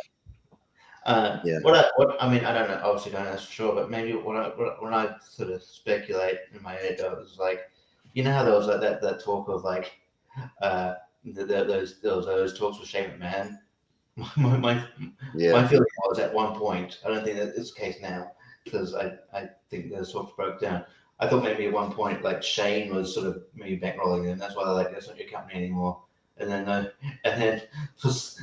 Yeah. What I mean, I don't know. Obviously, don't know for sure, but maybe when I sort of speculate in my head, it was like, you know how there was like that talk of like, those talks with Shane McMahon. My feeling was at one point. I don't think that is the case now because I think those talks broke down. I thought maybe at one point like Shane was sort of maybe bankrolling them. That's why they're like, that's not your company anymore. And then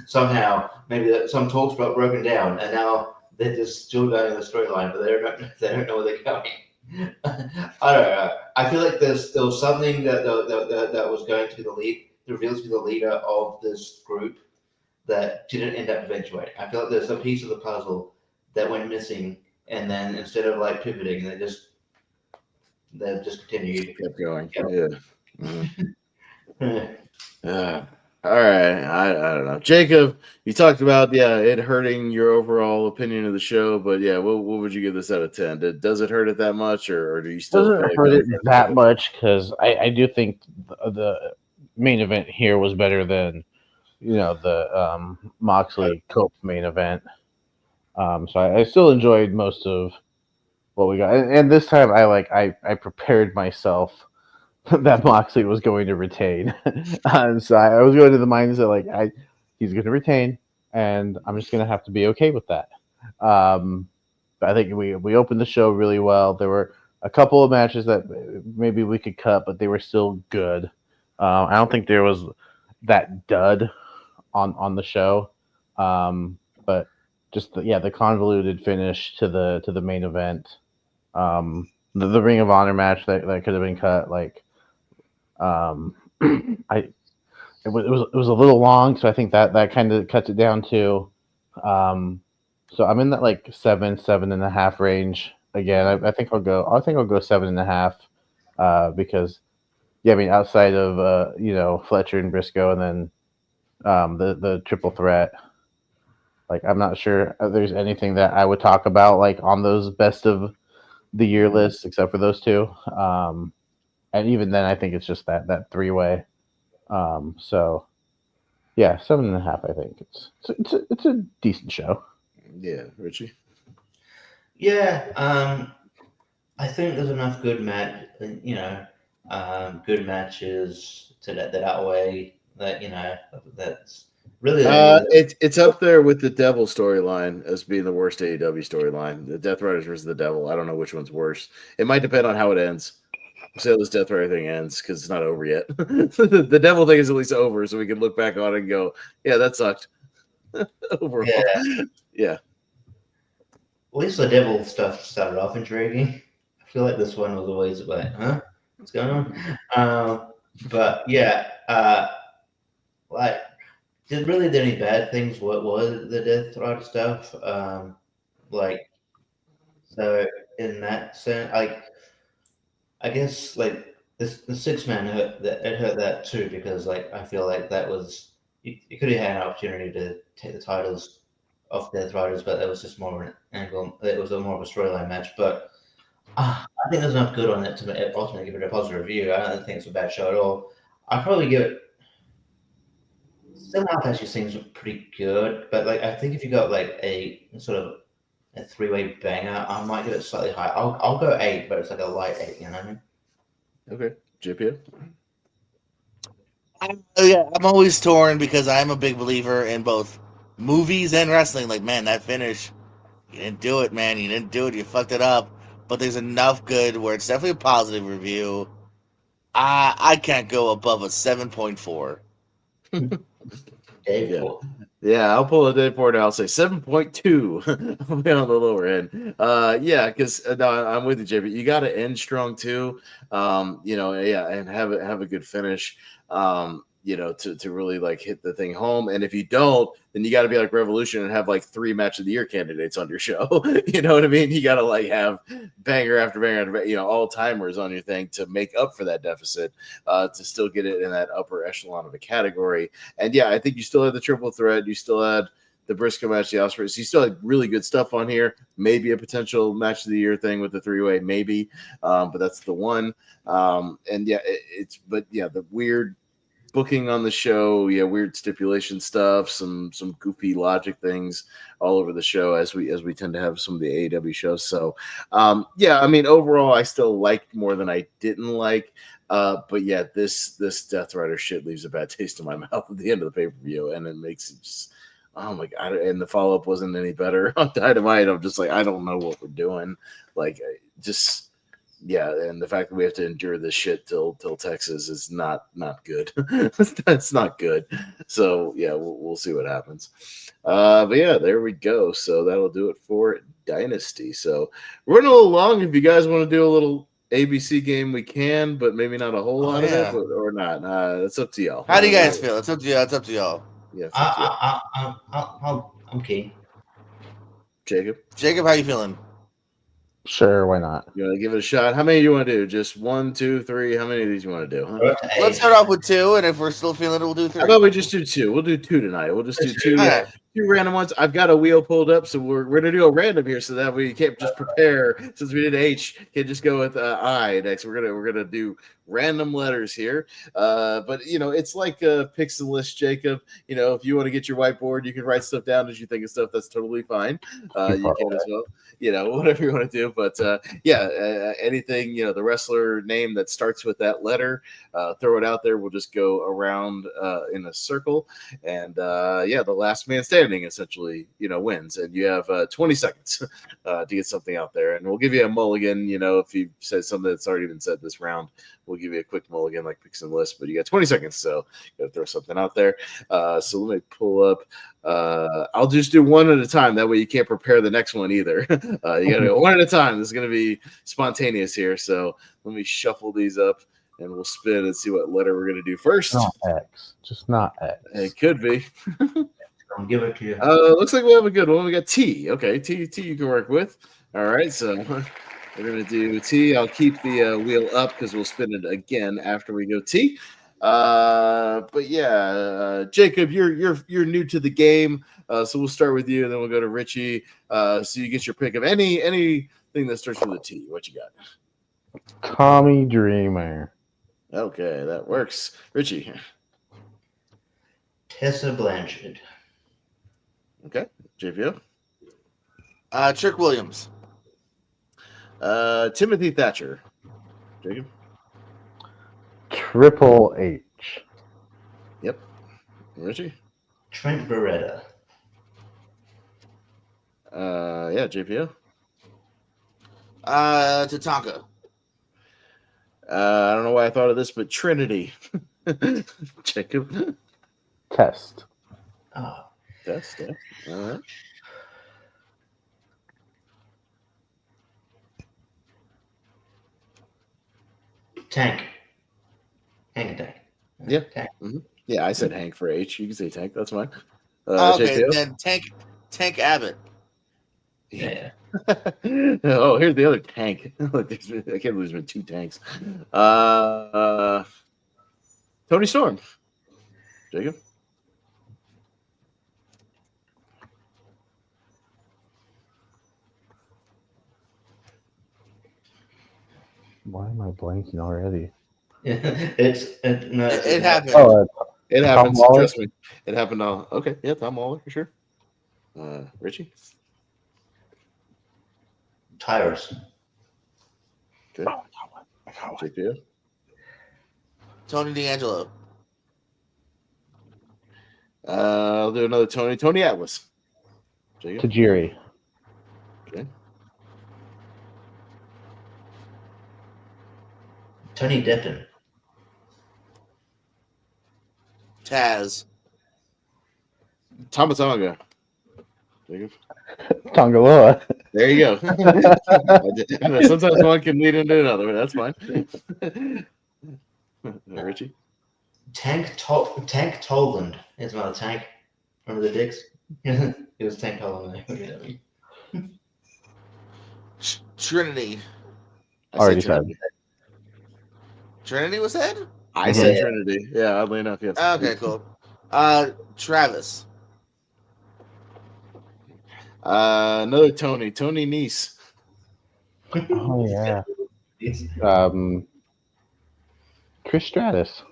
somehow maybe some talks broken down, and now they're just still going the storyline, but they don't know where they're going. I don't know. I feel like there was something that was going to be the lead, revealed to be the leader of this group that didn't end up eventuating. I feel like there's a piece of the puzzle that went missing, and then instead of like pivoting, they've just continued. Kept going. Yep. Yeah. All right. I don't know. Jacob, you talked about it hurting your overall opinion of the show, but yeah, what would you give this out of 10? Does it hurt it that much, or do you still doesn't hurt it that much? Because I do think the main event here was better than the Moxley Cope main event. So I still enjoyed most of what we got, and this time I prepared myself that Moxley was going to retain. So I was going to the mindset like he's going to retain, and I'm just going to have to be okay with that. But I think we opened the show really well. There were a couple of matches that maybe we could cut, but they were still good. I don't think there was that dud on the show, but just the convoluted finish to the main event. The Ring of Honor match that could have been cut. It was a little long, so I think that kind of cuts it down too. So I'm in that like 7.5 range again. I think I'll go 7.5 because I mean outside of Fletcher and Briscoe and then the triple threat. Like I'm not sure there's anything that I would talk about like on those best of the year lists except for those two. And even then, I think it's just that three-way. So, yeah, 7.5. I think it's a decent show. Yeah, Richie. Yeah, I think there's enough good good matches that outweigh that. That's really. It's up there with the Devil storyline as being the worst AEW storyline. The Death Riders versus the Devil. I don't know which one's worse. It might depend on how it ends. See how this Death Rider thing ends because it's not over yet. The Devil thing is at least over, so we can look back on it and go, "Yeah, that sucked." Overall, yeah. At least the Devil stuff started off intriguing. I feel like this one was always like, "Huh, what's going on?" But yeah, like, did any bad things? What was the Death Rider stuff? So in that sense, I guess like the 6-man hurt that too because like I feel like that was you could have had an opportunity to take the titles off Death Riders, but that was just more of an angle. It was more of a storyline match, but I think there's enough good on it to ultimately give it a positive review. I don't think it's a bad show at all. I'd probably give it 7.5. Actually seems pretty good, but like I think if you got like a sort of a 3-way banger, I might give it slightly higher. I'll go 8, but it's like a light 8. You know what I mean? Okay, JP. I'm always torn because I'm a big believer in both movies and wrestling. Like, man, that finish, you didn't do it, man. You didn't do it. You fucked it up. But there's enough good where it's definitely a positive review. I can't go above a 7.4. Yeah, I'll pull a Dave Ford and I'll say 7.2. I'll be on the lower end. Yeah, because no, I'm with you, JP. You got to end strong too. And have a good finish. to really like hit the thing home. And if you don't, then you got to be like Revolution and have like 3 match of the year candidates on your show. You know what I mean? You got to like have banger after banger after banger, all timers on your thing to make up for that deficit, to still get it in that upper echelon of a category. And yeah, I think you still had the triple threat. You still had the Briscoe match, the Ospreay. So you still had really good stuff on here. Maybe a potential match of the year thing with the 3-way, maybe. But that's the one. And yeah, the weird booking on the show, weird stipulation stuff, some goofy logic things all over the show as we tend to have some of the AEW shows. So I mean, overall I still liked more than I didn't like. But yeah, this Death Rider shit leaves a bad taste in my mouth at the end of the pay-per-view, and it makes it just, oh my god. And the follow-up wasn't any better on Dynamite. I'm just like, I don't know what we're doing. Like, just and the fact that we have to endure this shit till Texas is not good. That's not good. So yeah, we'll see what happens. But yeah, there we go. So that'll do it for Dynasty. So we're running a little long. If you guys want to do a little ABC game, we can, but maybe not a whole lot of it, or not. It's up to y'all. How do you guys feel? It's up to you. It's up to y'all. Yeah, I'm keen. Jacob, how you feeling? Sure, why not? You want to give it a shot? How many do you want to do? Just 1, 2, 3? How many of these you want to do? Huh? Let's start off with 2, and if we're still feeling it, we'll do 3. How about we just do 2? We'll do 2 tonight. We'll just do 2. Right. 2 random ones. I've got a wheel pulled up, so we're gonna do a random here, so that we can't just prepare. Since we did H, can't just go with I next. We're gonna do random letters here. But it's like picks and list, Jacob. If you want to get your whiteboard, you can write stuff down as you think of stuff. That's totally fine. You can as well. Whatever you want to do. But anything, the wrestler name that starts with that letter, throw it out there. We'll just go around in a circle, and the last man standing essentially, wins. And you have 20 seconds to get something out there, and we'll give you a mulligan. If you said something that's already been said this round, we'll give you a quick mulligan like picks and lists. But you got 20 seconds, so you gotta throw something out there. So let me pull up. I'll just do one at a time. That way you can't prepare the next one either. You gotta go one at a time. This is gonna be spontaneous here. So let me shuffle these up, and we'll spin and see what letter we're gonna do first. Not X. Just not X. It could be. I'll give it to you. Looks like we have a good one. We got T. Okay, T you can work with. All right, so we're gonna do T. I'll keep the wheel up because we'll spin it again after we go T. But yeah, Jacob, you're new to the game, so we'll start with you, and then we'll go to Richie. So you get your pick of anything that starts with a T. What you got? Tommy Dreamer. Okay, that works. Richie. Tessa Blanchard. Okay, JPO. Trick Williams. Timothy Thatcher. Jacob. Triple H. Yep. Richie. Trent Beretta. JPO. Tatanka. I don't know why I thought of this, but Trinity. Jacob. Test. Oh, Test. Yeah. All right. Tank. Hank Tank. Yeah. Tank. Mm-hmm. Yeah, I said Hank for H. You can say Tank. That's fine. Okay, JPO? then Tank Abbott. Yeah. Oh, here's the other tank. I can't believe there's been 2 tanks. Tony Storm. Jacob. Why am I blanking already? It happened. Oh, It happens. Tom Waller? Trust me. It happened all. Okay. Yeah, Tom Waller for sure. Richie. Tyrus. Okay. JPO. Tony D'Angelo. I'll do another Tony. Tony Atlas. Jacob. Tajiri. Okay. Tony Denton. Taz. Tamatanga. Jacob. Tongaloa. There you go. I know, sometimes one can lead into another, but that's fine. Richie. Tank Toland is not a tank. Remember the dicks? It was Tank Toland. Trinity. I Already said Trinity. Trinity was said? I said Yeah. Trinity. Yeah, oddly enough, yes. Okay, cool. Travis. Another Tony Nese. Oh yeah. It's, Chris Stratus.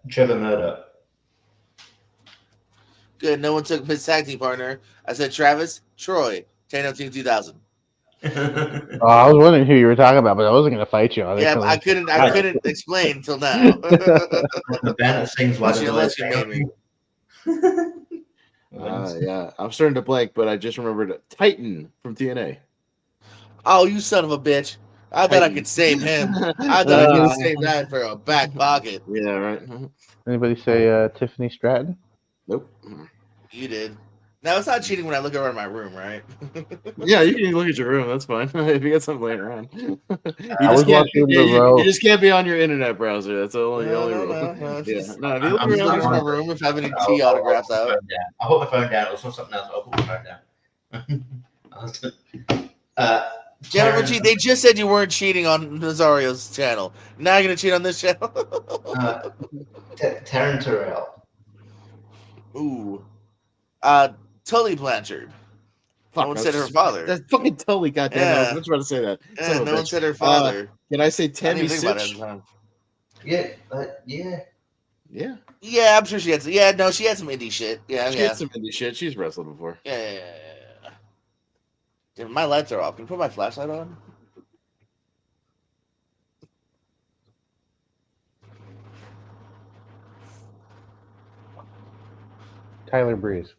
Trevor Murdoch. Good. No one took his tag team partner. I said Travis, Troy, Tano Team 2000. Oh, I was wondering who you were talking about, but I wasn't going to fight you on it. Yeah, I couldn't explain till now. The band that sings Why the Unless Noise you made me. Yeah, I'm starting to blank, but I just remembered Titan from TNA. Oh, you son of a bitch. I thought I could save him. I thought I could save that for a back pocket. Yeah, right. Anybody say Tiffany Stratton? Nope. You did. Now, it's not cheating when I look around my room, right? Yeah, you can look at your room. That's fine. If you got something laying around, I was watching the row. you just can't be on your internet browser. That's the only No, rule. no. Yeah. Just- No, if you look I'm just around, looking it's at my fine. room if I have any T autographs out. I put my phone down. It was on something else. I'll put my phone down. Yeah, Richie, they just said you weren't cheating on Nazario's channel. Now you're gonna cheat on this channel? Taryn Terrell. Ooh. Tully Blanchard. Fuck, No one said her father. That's fucking totally goddamn. I was Yeah. just about to say that. Yeah, Son of a no one bitch. said her father. Can I say I didn't Tammy even think about it at Sitch? the time. Yeah. Yeah. Yeah, I'm sure she had some. Yeah, no, she had some indie shit. Yeah, She yeah. had some indie shit. She's wrestled before. Yeah. Dude, my lights are off. Can you put my flashlight on? Tyler Breeze.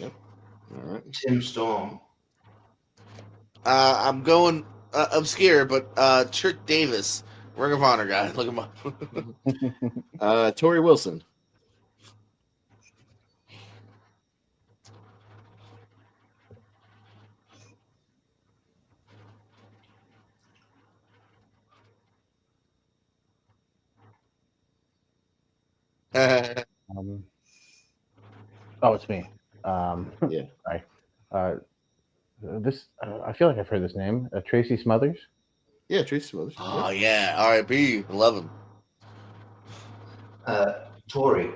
All right. Tim Storm. I'm going obscure, but Trick Davis, Ring of Honor guy. Look him up. Tori Wilson. It's me. Yeah. Sorry. I feel like I've heard this name. Tracy Smothers. Yeah, Tracy Smothers. Oh yeah, R.I.P. Love him. Tori.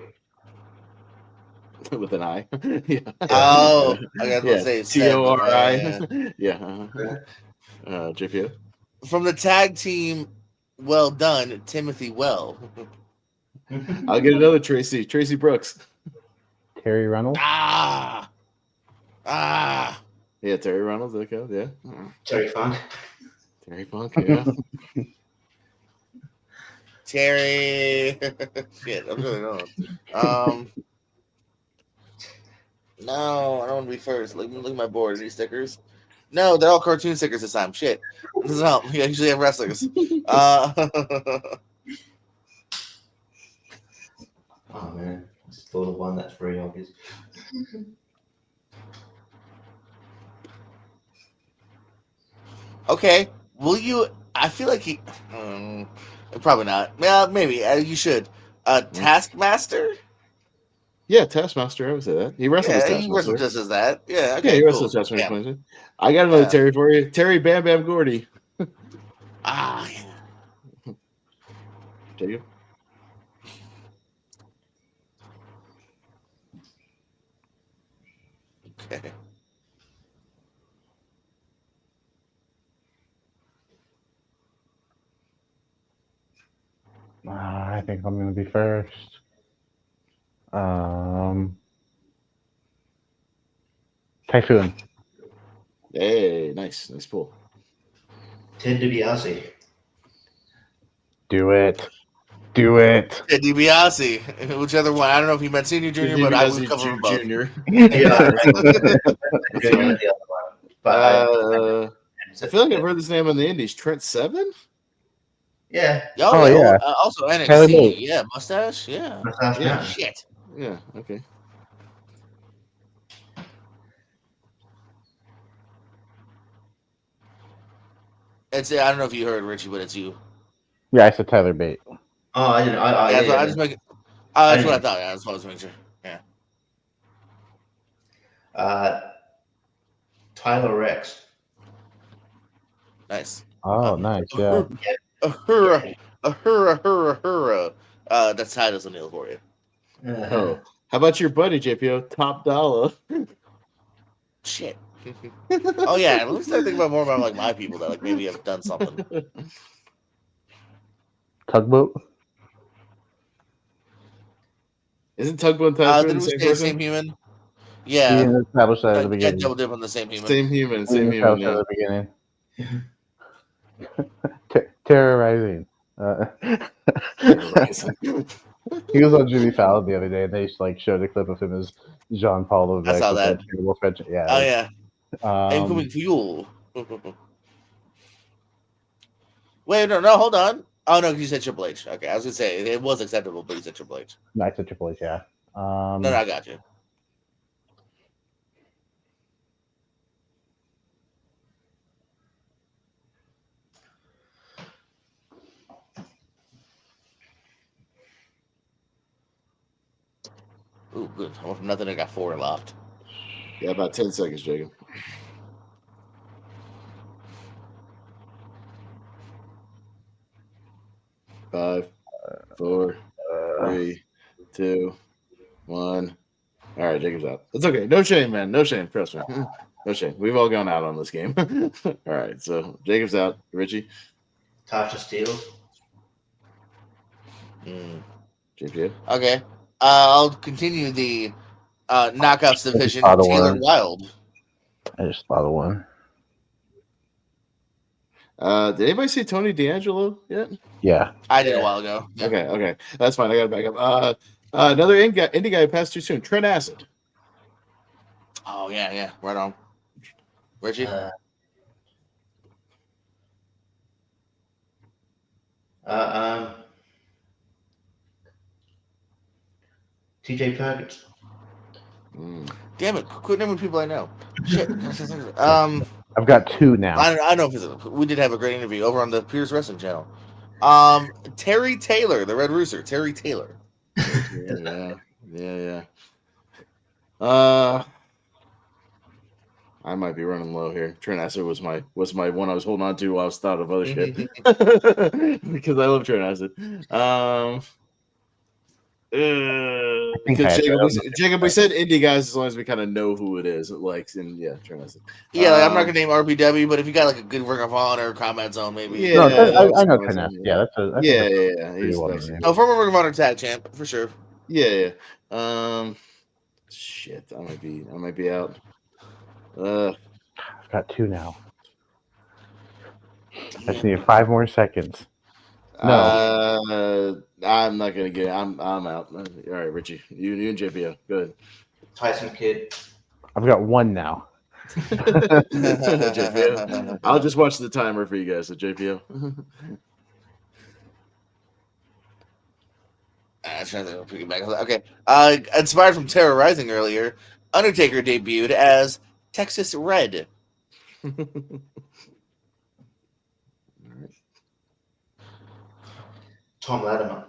With an I. Yeah. Oh, I got to say Tori. Yeah. JPO. From the tag team, well done, Timothy Well. I'll get another Tracy. Tracy Brooks. Terry Reynolds. Yeah, Terry Reynolds. Okay. Yeah. Terry Funk. Terry Funk. Yeah. Terry. Shit, I'm really wrong. No, I don't want to be first. Look at my board. Any stickers? No, they're all cartoon stickers this time. Shit. This doesn't help. We usually have wrestlers. Oh man, I just thought of one that's very obvious. Okay. Will you? I feel like he. Probably not. Yeah, maybe. You should. Taskmaster? Yeah, Taskmaster. I would say that. He wrestled as Yeah, he Taskmaster. wrestled just as that. Yeah, okay, Yeah, he cool. wrestled as Taskmaster. I got another Terry for you. Terry Bam Bam Gordy. Yeah. Jacob? Okay. I think I'm going to be first. Typhoon. Hey, nice pull. Ted DiBiase. Do it. Ted DiBiase. Whichever one. I don't know if he meant senior, junior, but I would cover them both. Junior. Yeah. I feel like I've heard this name on the Indies. Trent Seven? Yeah. Oh, yeah. Also Tyler NXT. Bate. Yeah, mustache. Yeah. Yeah. Shit. Yeah, okay. It's I don't know if you heard Richie, but it's you. Yeah, I said Tyler Bate. Oh, I didn't. Yeah, Yeah, I just make. That's what I thought. Yeah, I just wanted to make sure. Yeah. Tyler Rex. Nice. Oh, nice. Yeah. Ahura. That's Titus O'Neil for you. Oh, how about your buddy JPO? Top Dollar. Shit. Oh yeah, let me start thinking about more about like my people that like maybe have done something. Tugboat. Isn't Tugboat and Tyler Did the we same say person? same human? We Yeah. didn't establish that at the Yeah, beginning. double dip on the same human. Same human. We Same didn't human. establish that Yeah. at the beginning. Terrorizing. He was on Jimmy Fallon the other day, and they like showed a clip of him as Jean Paul Levesque. I saw with that. terrible spread. Yeah. Oh yeah. I'm Um, coming for you. Wait, no, hold on. Oh no, you said Triple H. Okay, I was gonna say it was acceptable, but you said Triple H. no, I said Triple H. Yeah. No, I got you. Ooh, good. I went from nothing. I got 4 left. Yeah, about 10 seconds, Jacob. Five, 4, 3, 2, 1. All right, Jacob's out. It's okay. No shame, man. No shame. Trust me. No shame. We've all gone out on this game. All right, so Jacob's out. Richie, Tasha Steele. JPO. Okay. I'll continue the knockouts division. thought of Taylor one. Wilde. I just thought of one. Did anybody see Tony D'Angelo yet? Yeah. I did a while ago. Yeah. Okay. That's fine. I got to back up. Another indie guy who passed too soon. Trent Acid. Oh yeah. Right on. Richie. TJ Perkins. Damn it! Quit naming people I know. Shit. I've got 2 now. I know if we did have a great interview over on the Pierce Wrestling channel. Terry Taylor, the Red Rooster. Terry Taylor. Yeah. I might be running low here. Trent Acid was my one I was holding on to while I was thought of other shit because I love Trent Acid. Because Jacob, we said indie guys as long as we kind of know who it is. Trent Acid. Yeah, I'm not gonna name RPW, but if you got like a good Ring of Honor comment zone, maybe. Yeah, I know Trent Acid. Yeah, that's yeah. He's former Ring of Honor tag champ for sure. Yeah. Shit, I might be out. I've got 2 now. I just need 5 more seconds. No, I'm not gonna get. I'm out. All right, Richie, you and JPO, go ahead. Tyson Kidd. I've got 1 now. JPO. I'll just watch the timer for you guys. So JPO. Okay. Inspired from Terror Rising earlier, Undertaker debuted as Texas Red. Tom Latimer.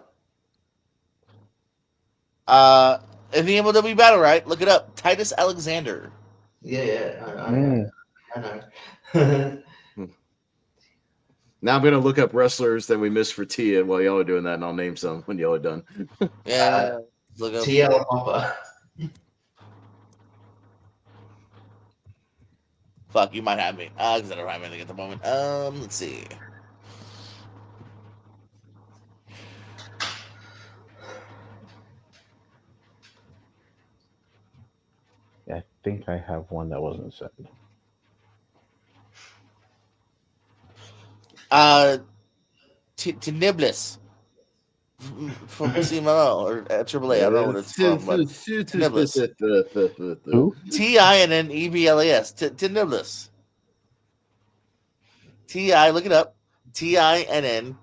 In the MLW Battle, right? Look it up. Titus Alexander. Yeah. I know. Now I'm gonna look up wrestlers that we missed for Tia while y'all are doing that, and I'll name some when y'all are done. Yeah. Look up TL Hopper. Fuck, you might have me. Because I don't have anything at the moment. Let's see. I think I have one that wasn't said. Niblis from CMLL or AAA. I don't know what it's from, but Niblis. Who? Tineblas. Niblis. Ti. Look it up. Tinneblas.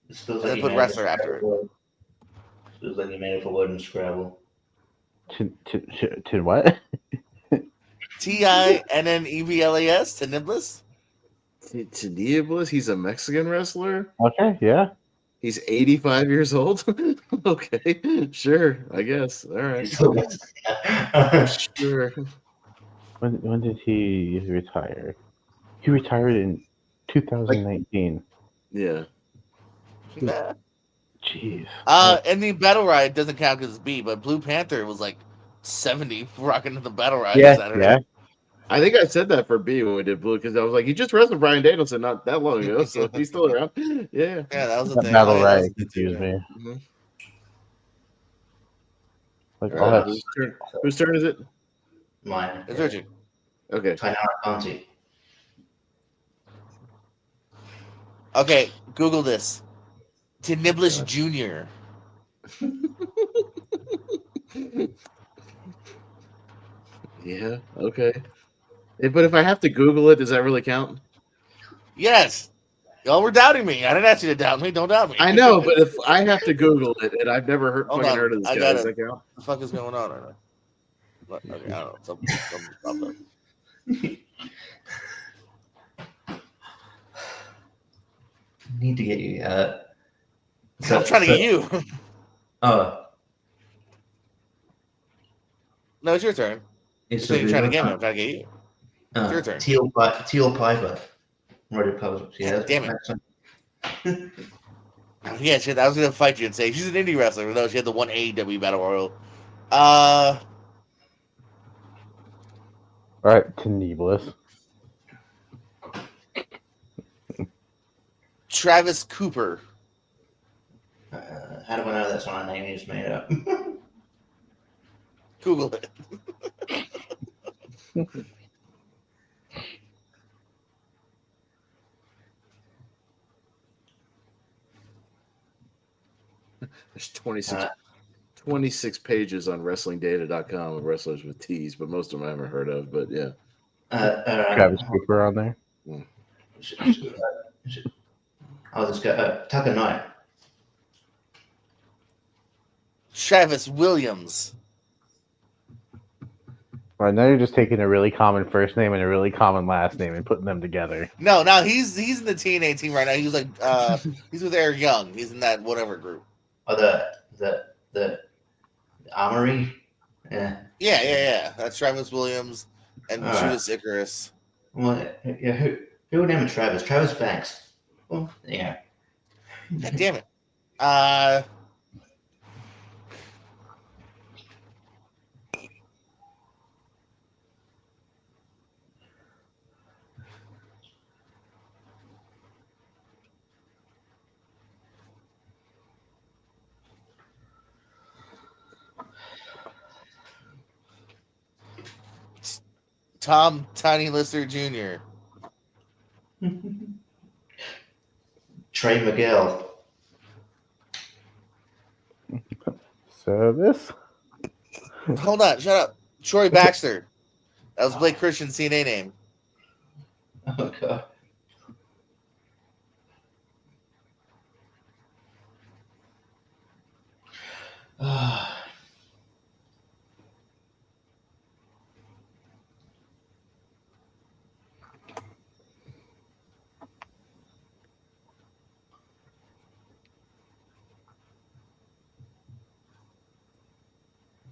It feels And like then put wrestler after it. Feels like you made it for word and Scrabble. To what? Tinneblas. Niblis. Tania Bliss, he's a Mexican wrestler. Okay, yeah. He's 85 years old. Okay, sure, I guess. All right, sure. When did he retire? He retired in 2019. Yeah. Nah. Jeez. And the battle ride doesn't count because it's B, but Blue Panther was like 70 rocking the battle ride Yeah, Saturday. yeah. I think I said that for B when we did Blue because I was like, he just wrestled Bryan Danielson not that long ago, so he's still around. Yeah. Yeah, that was the That thing. battle Oh, yeah, that was ride the thing, confused yeah. me. Mhm. Like, All all right, that whose turn is it? Mine. It's Richard. Okay. Tainara Conti. Okay, Google this. Tiniblish God. Jr. Yeah. Okay. But if I have to Google it, does that really count? Yes. Y'all were doubting me. I didn't ask you to doubt me. Don't doubt me. I know, but if I have to Google it and I've never Hold fucking on, heard of this I guy, got does it. that count? What the fuck is going on right now? What? Okay, I don't know. Something popped up. Need to get you. I'm trying to get you. Oh, No, it's your turn. it's So you're trying to get me. I'm trying to get you. It's your turn. Teal Piper. Ready puzzles. Yeah. Damn it. Yeah, shit. I was gonna fight you and say she's an indie wrestler, but no, she had the one AEW battle royal. All right, Tania Bliss. Travis Cooper. How do I know that's not a name you just made up? Google it. There's 26 pages on WrestlingData.com of wrestlers with T's, but most of them I haven't heard of. But yeah. Travis Cooper on there. I'll just go Tucker Knight. Travis Williams. All right, now you're just taking a really common first name and a really common last name and putting them together. No, he's in the TNA team right now. He's like he's with Eric Young. He's in that whatever group. Oh, the Armory. Yeah. Yeah. That's Travis Williams and All right. Judas Icarus. Well, yeah. Who would name it Travis? Travis Banks. Well, yeah. God damn it. Tom Tiny Lister Jr. Trey Miguel. So this. Hold on, shut up. Troy Baxter. That was Blake Christian's CNA name. Oh god.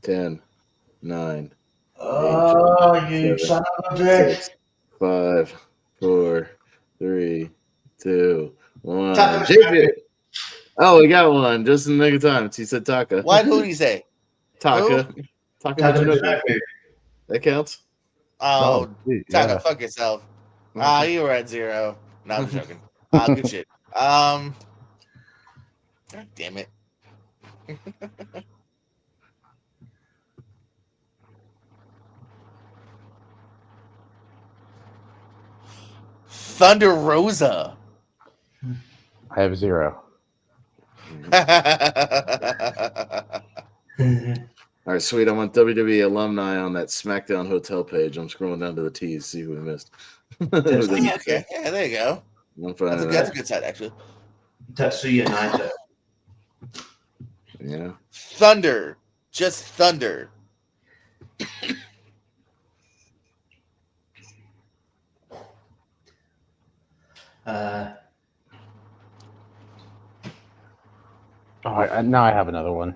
Ten, 9, Oh, you 7, son of a bitch. 6, 5, 4, 3, 2, 1. Taka. JP. Oh, we got one just in the nick of time. He said Taka. Who did he say? Taka. Taka Michinoku. Taka. That counts. Oh, dude, Taka, yeah. fuck yourself. You were at 0. No, I'm joking. Good shit. God damn it. Thunder Rosa. I have 0. All right, sweet. I'm on WWE alumni on that SmackDown hotel page. I'm scrolling down to the T's, see who we missed. Okay. Yeah, there you go. That's a good side, actually. Tatsuya Naito. Yeah. Thunder. Just Thunder. Now I have another one.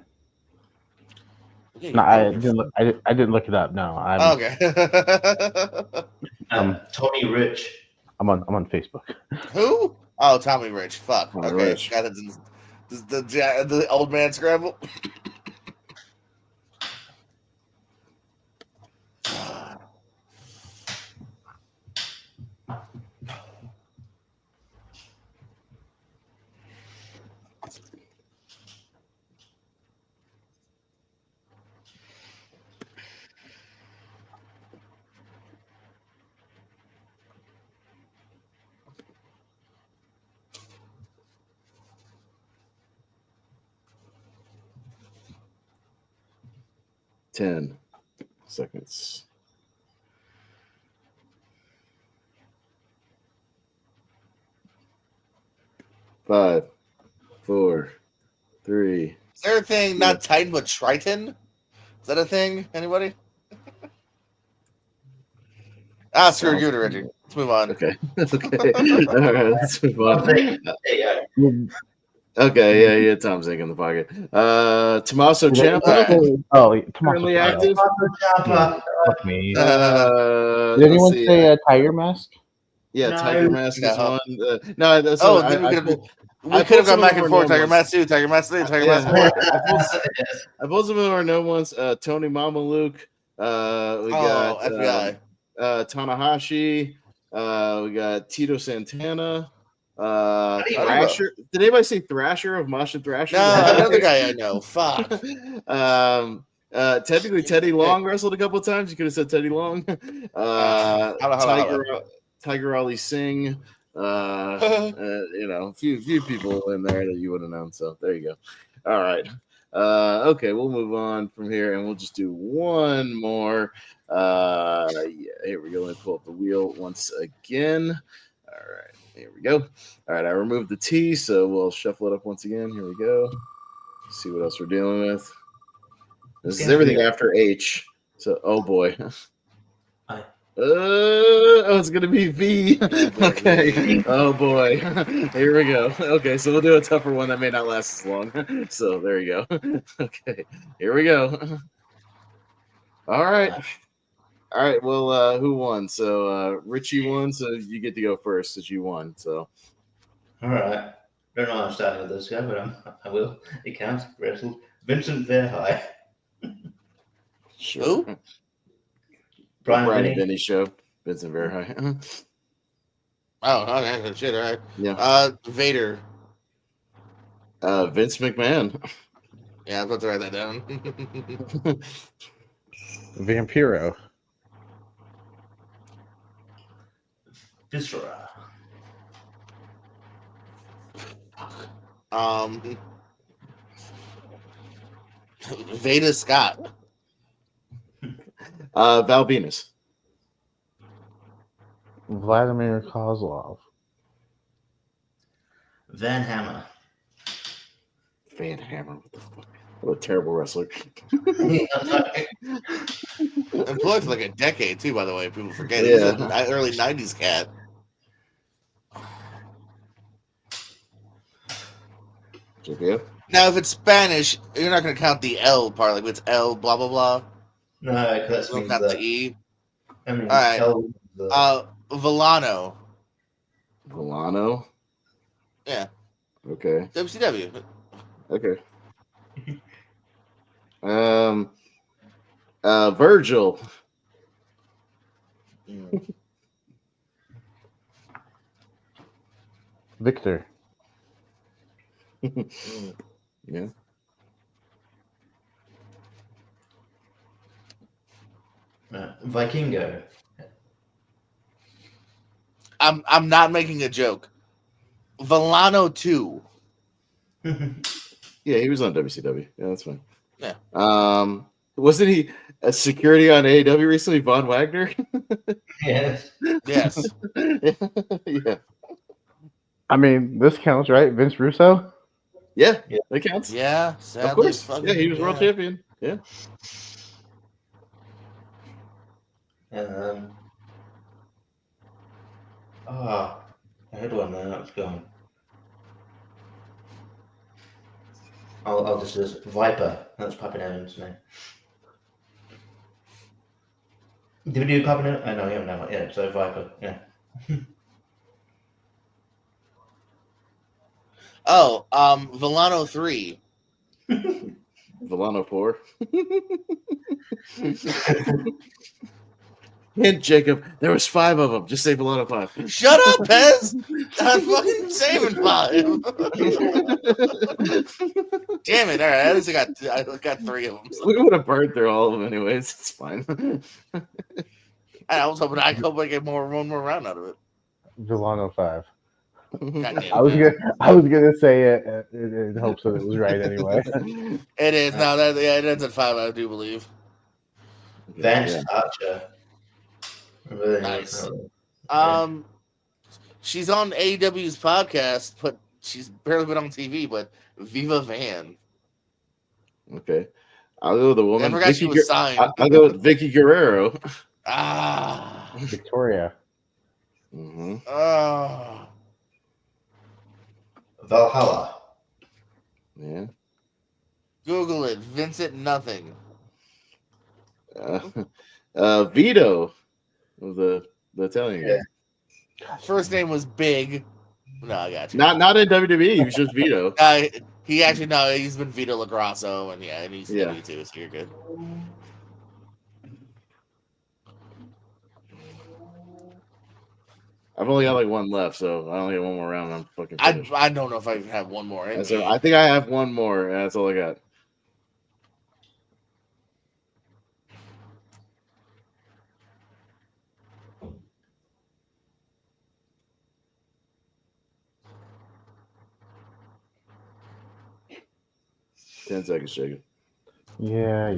Okay, No, I didn't. I didn't look it up. No, okay. Tommy Rich. I'm on Facebook. Who? Oh, Tommy Rich. Fuck. Tommy Okay. Rich. Guy that's in the old man scramble. Ten seconds. 5, 4, 3. Is there a thing not Titan but Triton? Is that a thing? Anybody? Screw you, Reggie. Let's move on. Okay. Okay. All right. Let's move on. Yeah. Okay. Yeah. Tom Zink in the pocket. Tommaso Ciampa. Oh, Currently Tommaso active. Ciampa. Fuck me. Did Did anyone say Tiger Mask? Yeah, No. Tiger Mask is No. one. No, that's Oh, what then we I could have pulled some gone back of and our forth. known Tiger ones. Mask 2, Tiger Mask 3, Tiger Mask 4. I pulled some of our known ones. Tony Mamaluke. We got FBI. Tanahashi. We got Tito Santana. even Thrasher. Did anybody say Thrasher of Masha Thrasher? No, another guy I know. Fuck. Technically, Teddy Long wrestled a couple of times. You could have said Teddy Long. Tiger Ali Singh. A few people in there that you would have known. So there you go. All right. Okay, we'll move on from here, and we'll just do one more. Here we go. Let me pull up the wheel once again. All right, here we go. All right, I removed the T, so we'll shuffle it up once again. Here we go. See what else we're dealing with. This is everything after H. So, oh boy. It's gonna be V. Okay. Oh boy. Here we go. Okay, so we'll do a tougher one that may not last as long. So there you go. Okay. Here we go. All right. All right. Well, who won? So Richie won, so you get to go first since you won. So All right. Don't know how I'm starting with this guy, but I will. It counts. Wrestled Vincent Verhey. sure. Who? Brian and Vinny show. Vincent Verhey. Oh, okay. Shit, all right. Yeah. Vader. Vince McMahon. Yeah, I was about to write that down. Vampiro. Viscera. Veda Scott. Val Venus. Vladimir Kozlov. Van Hammer. Van Hammer. What the fuck? What a terrible wrestler. Employed for like a decade too, by the way. People forget. Yeah. He was an early '90s cat. Okay. Now, if it's Spanish, you're not going to count the L part, like it's L blah blah blah. No, because Don't count the E. I mean, All right. the Villano. Volano. Yeah. Okay. WCW. Okay. Virgil. Victor. Yeah. Vikingo. I'm not making a joke. Villano 2. Yeah, he was on WCW. Yeah, that's fine. Yeah. Wasn't he a security on AEW recently? Von Wagner. Yes. Yes. Yeah. I mean, this counts, right? Vince Russo. Yeah, that counts. Yeah. Sadly, Of course. fucking- Yeah, he was world champion. Yeah. I had one there. That's gone. I'll just do this. Viper. That's Papa Evans' name. Did we do Papa Evans? Oh, no, we haven't done it yet. So Viper. Yeah. Oh, Villano 3. Villano 4. Hint, Jacob. There was 5 of them. Just say Villano 5. Shut up, Pez! I'm fucking saving 5. Damn it! All right, at least I got 3 of them. So. We would have burned through all of them anyways. It's fine. I was hoping I get one more round out of it. Villano 5. Goddamn, I was gonna say it in hopes that it was right anyway. It is now that it ends at 5. I do believe. Vance Archer. Really Nice. She's on AEW's podcast, but she's barely been on TV. But Viva Van. Okay, I'll go with the woman. I forgot she was signed. I'll go with Vicky Guerrero. Victoria. Mm-hmm. Valhalla. Yeah. Google it. Vincent Nothing. Vito was the Italian guy. First name was Big. No, I got you. Not in WWE. He was just Vito. He actually he's been Vito LaGrasso, and he's WWE too. So you're good. I've only got like one left, so I only get one more round. I'm fucking finished. I don't know if I even have one more. So I think I have one more, and that's all I got. Ten seconds, Jacob. Yeah.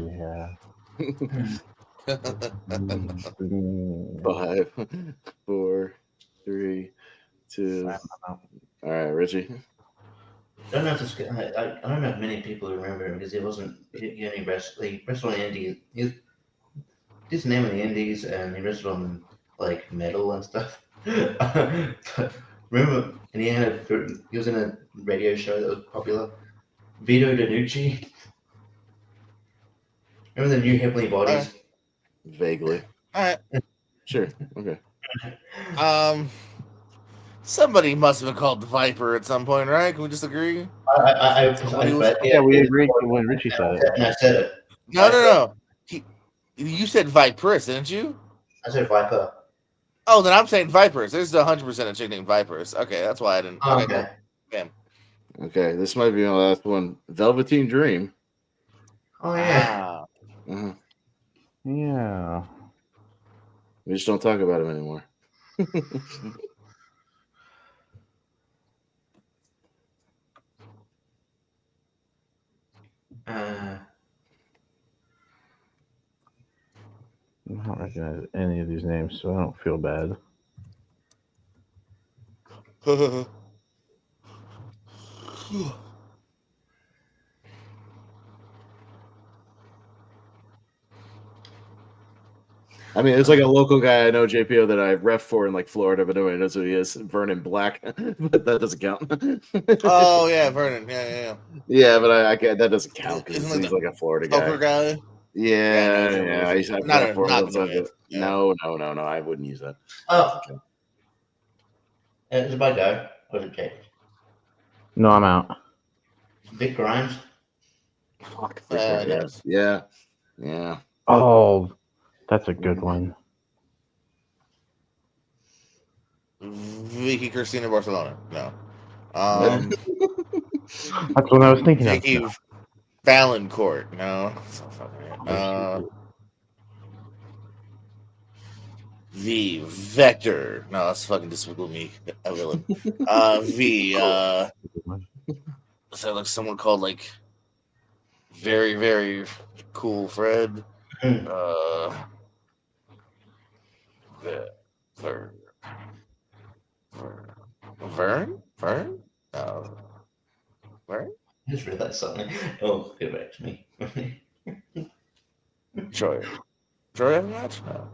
5, 4, 3, 2. All right, Richie. I don't know if it's, I don't know if many people remember him because he wasn't. He only wrestled. He wrestled on the Indies. He did his name in the Indies, and he wrestled on like metal and stuff. But remember, and he was in a radio show that was popular. Vito DiNucci. Remember the New Heavenly Bodies? Vaguely. All right. Sure. Okay. Somebody must have been called the Viper at some point, right? Can we just agree? We agreed when Richie said it. And I said it. No. You said Viperous, didn't you? I said Viper. Oh, then I'm saying Vipers. There's 100% a chick named Vipers. Okay, that's why I didn't. Oh, okay. okay. Bam. Okay, this might be my last one. Velveteen Dream. Oh yeah. Uh-huh. Yeah. We just don't talk about him anymore. I don't recognize any of these names, so I don't feel bad. I mean, it's like a local guy I know, JPO, that I ref for in like Florida, but nobody knows who he is. Vernon Black, but that doesn't count. Oh yeah, Vernon. Yeah. Yeah, but I can't. That doesn't count because Isn't he's like a Florida guy. Poker guy. Yeah. I used to have Not ref for him. yeah. No. I wouldn't use that. Oh. Is it by go? Or is it Jake? No, I'm out. Vic Grimes? Fuck. Yes. Yeah. Oh, that's a good one. Vicky Cristina Barcelona. No. That's what I was thinking Vicky of. Valancourt. No. So fucking V Vector. No, that's fucking Despicable Me. A villain. V. Is there like someone called like very, very cool Fred? Vern? Vern? I just realized something. Oh, get back to me. Troy have a match? No.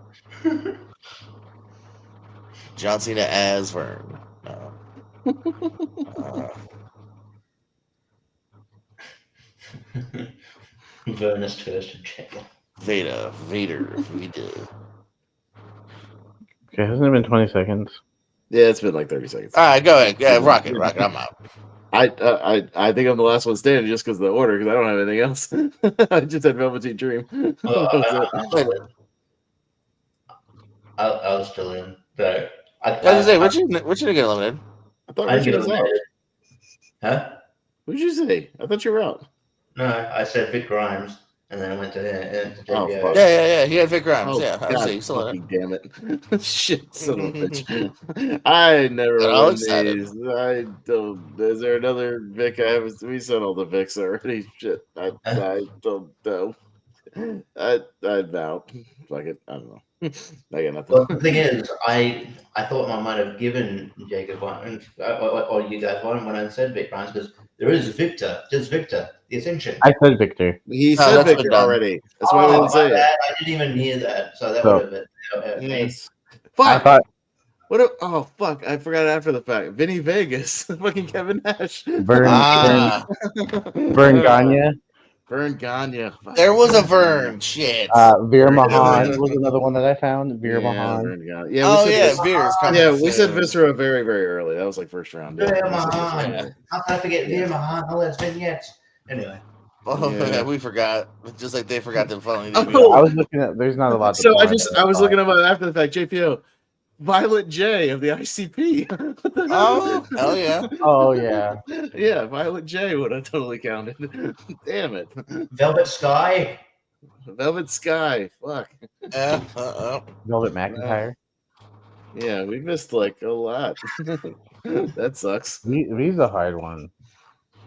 John Cena as Vern. No. Vernus Thurston check. Vader. Okay, hasn't it been 20 seconds? Yeah, it's been like 30 seconds. All right, go ahead. Yeah, rock it. I'm out. I think I'm the last one standing just because of the order, because I don't have anything else. I just had Velveteen Dream. I was still in. But I was gonna say, what you gonna get eliminated? I thought I Richie get was out. eliminated. Huh? What did you say? I thought you were out. No, I said Vic Grimes, and then I went to Oh, JBO. fuck. Yeah. He had Vic Grimes. Oh, Yeah, I was God saying, you still in fucking damn it. Shit, son of a bitch. I never Got all win excited. these. I don't. Is there another Vic? I haven't. We said all the Vics already. Shit. I don't know. I'm out. Fuck it. I don't know. I got nothing. Well, the thing is, I thought I might have given Jacob one, or you guys one when I said Vic Grimes, because there is Victor, just Victor, the Ascension. I said Victor. He No, said that's Victor been done. already. That's why we Oh, didn't my say it. bad. I didn't even hear that, so that So- would have been me. Yes. I Fuck. thought Oh fuck! I forgot after the fact. Vinny Vegas, fucking Kevin Nash. Vern Vern Gagne, Vern Gagne. Fuck. There was a Vern. Shit. Veer Mahan was another one that I found. Veer Mahan. Vern Gagne. Yeah, Oh we said yeah, Vis- Veer's coming. yeah, we said soon. Viscera very, very early. That was like first round. Yeah. Veer We said Viscera. Mahan. How can I forget Veer Mahan? All those vignettes. Anyway. Oh, Yeah. yeah, we forgot. Just like they forgot to finally. Oh. I was looking at. There's not a lot. To So pull I was looking up after the fact. JPO, Violet J of the ICP. What the Oh, hell yeah. Oh yeah. Yeah, Violet J would have totally counted. Damn it. Velvet Sky. Velvet Sky. Fuck. Yeah. Velvet McIntyre. Yeah, we missed like a lot. That sucks. V's a hard one.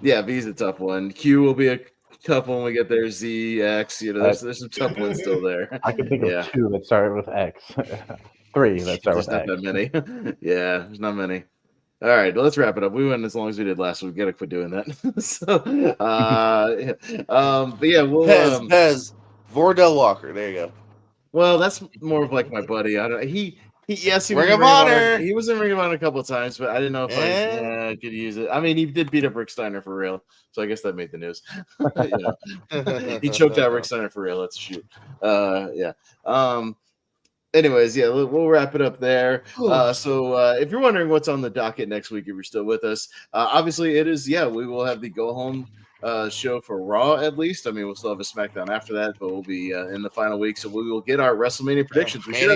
Yeah, V's a tough one. Q will be a tough one when we get there. Z, X, there's some tough ones still there. I can think Yeah. of 2 that start with X. 3 that start There's with not X. that many. Yeah, there's not many. All right, let's wrap it up. We went as long as we did last week. We gotta quit doing that. So, but yeah, we'll. Pez, Vordell Walker. There you go. Well, that's more of like my buddy. I don't. Yes, he was Ring in of Honor. He was in Ring of Honor a couple of times, but I didn't know if Yeah. I could use it. I mean, he did beat up Rick Steiner for real, so I guess that made the news. He choked out Rick Steiner for real. Let's shoot. Yeah. Anyways, yeah, we'll wrap it up there. So if you're wondering what's on the docket next week, if you're still with us, obviously it is. Yeah, we will have the go home show for Raw at least. I mean, we'll still have a SmackDown after that, but we'll be in the final week, so we will get our WrestleMania predictions. We should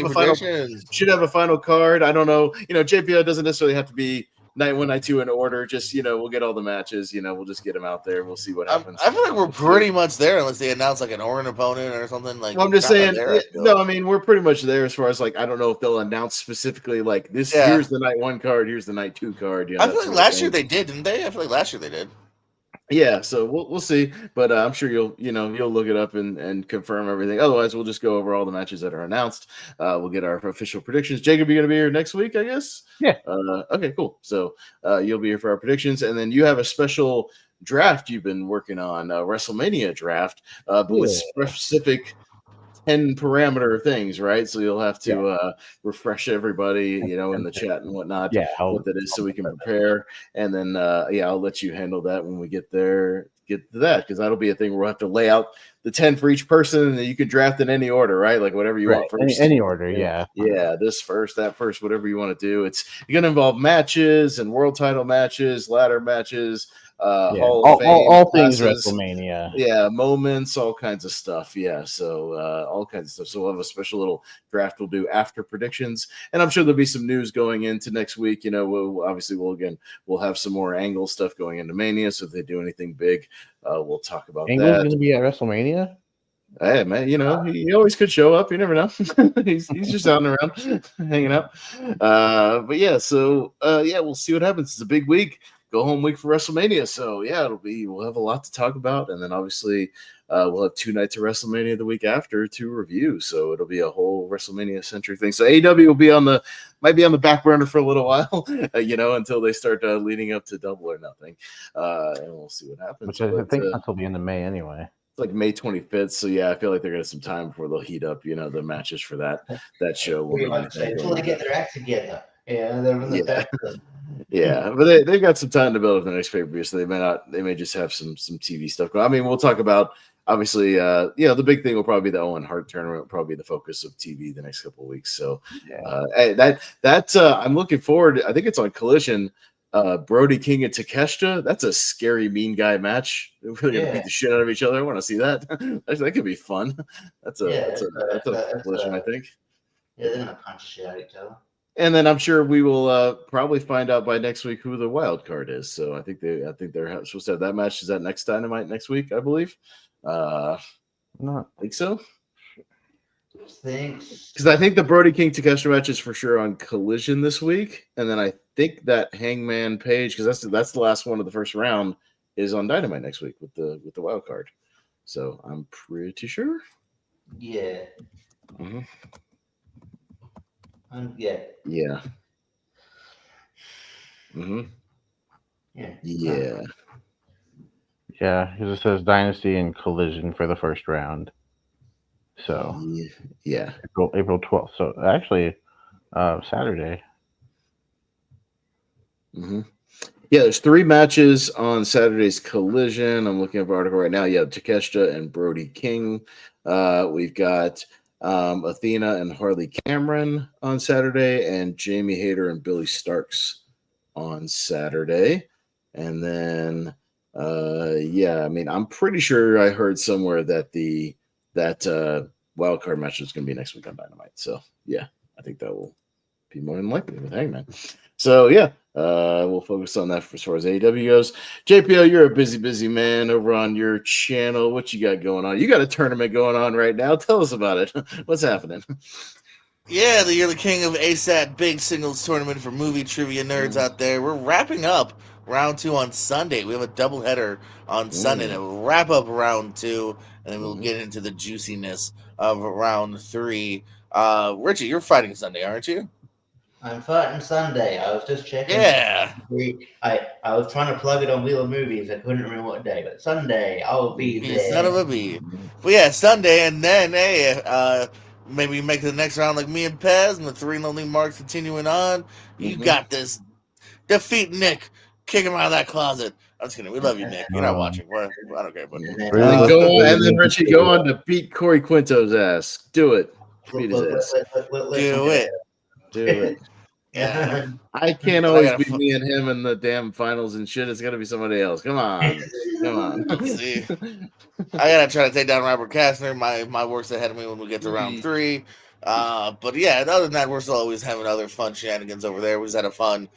have a final card. I don't know. JPO doesn't necessarily have to be night 1, night 2 in order. Just we'll get all the matches. We'll just get them out there. We'll see what happens. I feel like we're pretty much there unless they announce like an Orin opponent or something like. Well, I'm just saying. No, I mean we're pretty much there as far as like I don't know if they'll announce specifically like this. Yeah. Here's the night 1 card. Here's the night 2 card. I feel like last year they did, didn't they? I feel like last year they did. Yeah, so we'll see, but I'm sure you'll look it up and confirm everything. Otherwise, we'll just go over all the matches that are announced. We'll get our official predictions. Jacob, you're gonna be here next week, I guess. Yeah. Okay, cool. So you'll be here for our predictions, and then you have a special draft you've been working on, WrestleMania draft, but with specific 10 parameter things, right? So you'll have to refresh everybody, in the chat and whatnot. Yeah, what that is, so we can prepare. And then, I'll let you handle that when we get there. Get to that, because that'll be a thing where we'll have to lay out the 10 for each person, and then you can draft in any order, right? Like whatever you want first. Any order, yeah. Yeah, this first, that first, whatever you want to do. It's going to involve matches and world title matches, ladder matches. Hall of Fame, all things classes. WrestleMania. Yeah, moments, all kinds of stuff. Yeah, so all kinds of stuff. So we'll have a special little draft we'll do after predictions, and I'm sure there'll be some news going into next week. We'll have some more Angle stuff going into Mania. So if they do anything big, we'll talk about Angle's that. going to be at WrestleMania. Hey man, he always could show up. You never know. he's just out and around, hanging out. But yeah, so we'll see what happens. It's a big week. Go home week for WrestleMania. So yeah, we'll have a lot to talk about, and then obviously we'll have 2 nights of WrestleMania the week after to review. So it'll be a whole WrestleMania centric thing. So AEW will might be on the back burner for a little while, until they start leading up to Double or Nothing, and we'll see what happens. Which I think until the end of May anyway. It's like May 25th, so yeah, I feel like they're gonna have some time before they'll heat up, the matches for that show. Until they get their act together. Yeah, they're in the back. Yeah, but they've got some time to build up the next pay-per-view, so they may just have some TV stuff going. I mean, we'll talk about obviously the big thing will probably be the Owen Hart tournament, will probably be the focus of TV the next couple of weeks. So I'm looking forward. I think it's on Collision. Brody King and Takeshita. That's a scary mean guy match. They're really gonna beat the shit out of each other. I want to see that. That could be fun. That's a Collision, I think. Yeah, they're gonna punch the shit out of each other. And then I'm sure we will probably find out by next week who the wild card is. So I think they're supposed to have that match. Is that next Dynamite next week? I believe. No, I think so. Because I think the Brody King Takeshita match is for sure on Collision this week, and then I think that Hangman Page, because that's the last one of the first round, is on Dynamite next week with the wild card. So I'm pretty sure. Yeah. Mm-hmm. Yeah. Yeah. Mm-hmm. Yeah. Yeah. Yeah, because it says Dynasty and Collision for the first round. So yeah, April 12th. So actually, Saturday. Mm-hmm. Yeah, there's 3 matches on Saturday's Collision. I'm looking at the article right now. Yeah, Takeshita and Brody King. We've got Athena and Harley Cameron on Saturday, and Jamie Hayter and Billy Starks on Saturday. And then, I mean, I'm pretty sure I heard somewhere that that wild card match is going to be next week on Dynamite. So, yeah, I think that will be more than likely with Hangman. So, yeah, we'll focus on that as far as AEW goes. JPO, you're a busy man over on your channel. What you got going on? You got a tournament going on right now. Tell us about it. What's happening? Yeah, the Yearly King of ASAT big singles tournament for movie trivia nerds out there. We're wrapping up round 2 on Sunday. We have a doubleheader on Sunday that will wrap up round 2, and then we'll get into the juiciness of round 3. Richie, you're fighting Sunday, aren't you? I'm fighting Sunday. I was just checking. Yeah. I was trying to plug it on Wheel of Movies. I couldn't remember what day, but Sunday I'll be there. Son of a bee. Well, yeah, Sunday, and then maybe make the next round like me and Pez, and the 3 lonely marks continuing on. You got this. Defeat Nick. Kick him out of that closet. I'm just kidding. We love you, Nick. You're not watching. I don't care. But and then Richie, go on to beat Corey Quinto's ass. Do it. Beat his ass. Do it. Yeah. I can't always be me and him in the damn finals and shit. It's got to be somebody else. Come on. See, I gotta try to take down Robert Kastner. My work's ahead of me when we get to round 3. But yeah, other than that, we're still always having other fun shenanigans over there. We just had a fun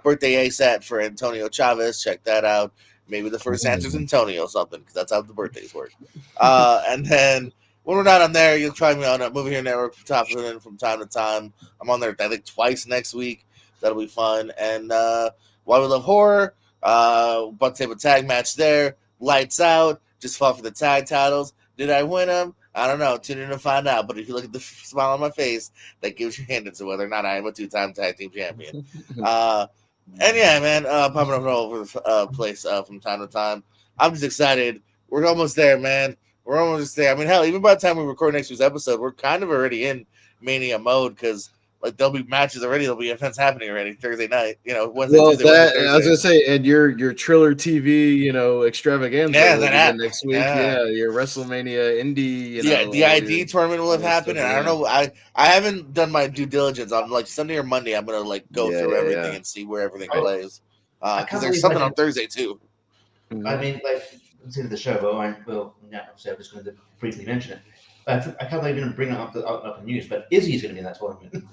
birthday ASAT for Antonio Chavez. Check that out. Maybe the first answer's Antonio something, because that's how the birthdays work. And then when we're not on there, you'll try me on a Movie Here Network from time to time. I'm on there, I think, twice next week. That'll be fun. And Why We Love Horror, Buck Table Tag match there. Lights Out. Just fought for the tag titles. Did I win them? I don't know. Tune in to find out. But if you look at the smile on my face, that gives you a hint into whether or not I am a 2-time tag team champion. And yeah, man, popping up all over the place from time to time. I'm just excited. We're almost there, man. We're almost there. I mean, hell, even by the time we record next week's episode, we're kind of already in Mania mode, because like there'll be matches already, there'll be events happening already Thursday night. Wednesday, Tuesday, Wednesday, I was gonna say, and your Triller TV, extravaganza next week. Yeah, your WrestleMania Indie. The ID tournament will have happened, and I don't know. I haven't done my due diligence on like Sunday or Monday. I'm gonna go through everything and see where everything plays, because there's something on Thursday too. I mean, like, consider the show, but obviously I'm just going to briefly mention it. I can't believe you didn't bring it up the news, but Izzy's going to be in that tournament.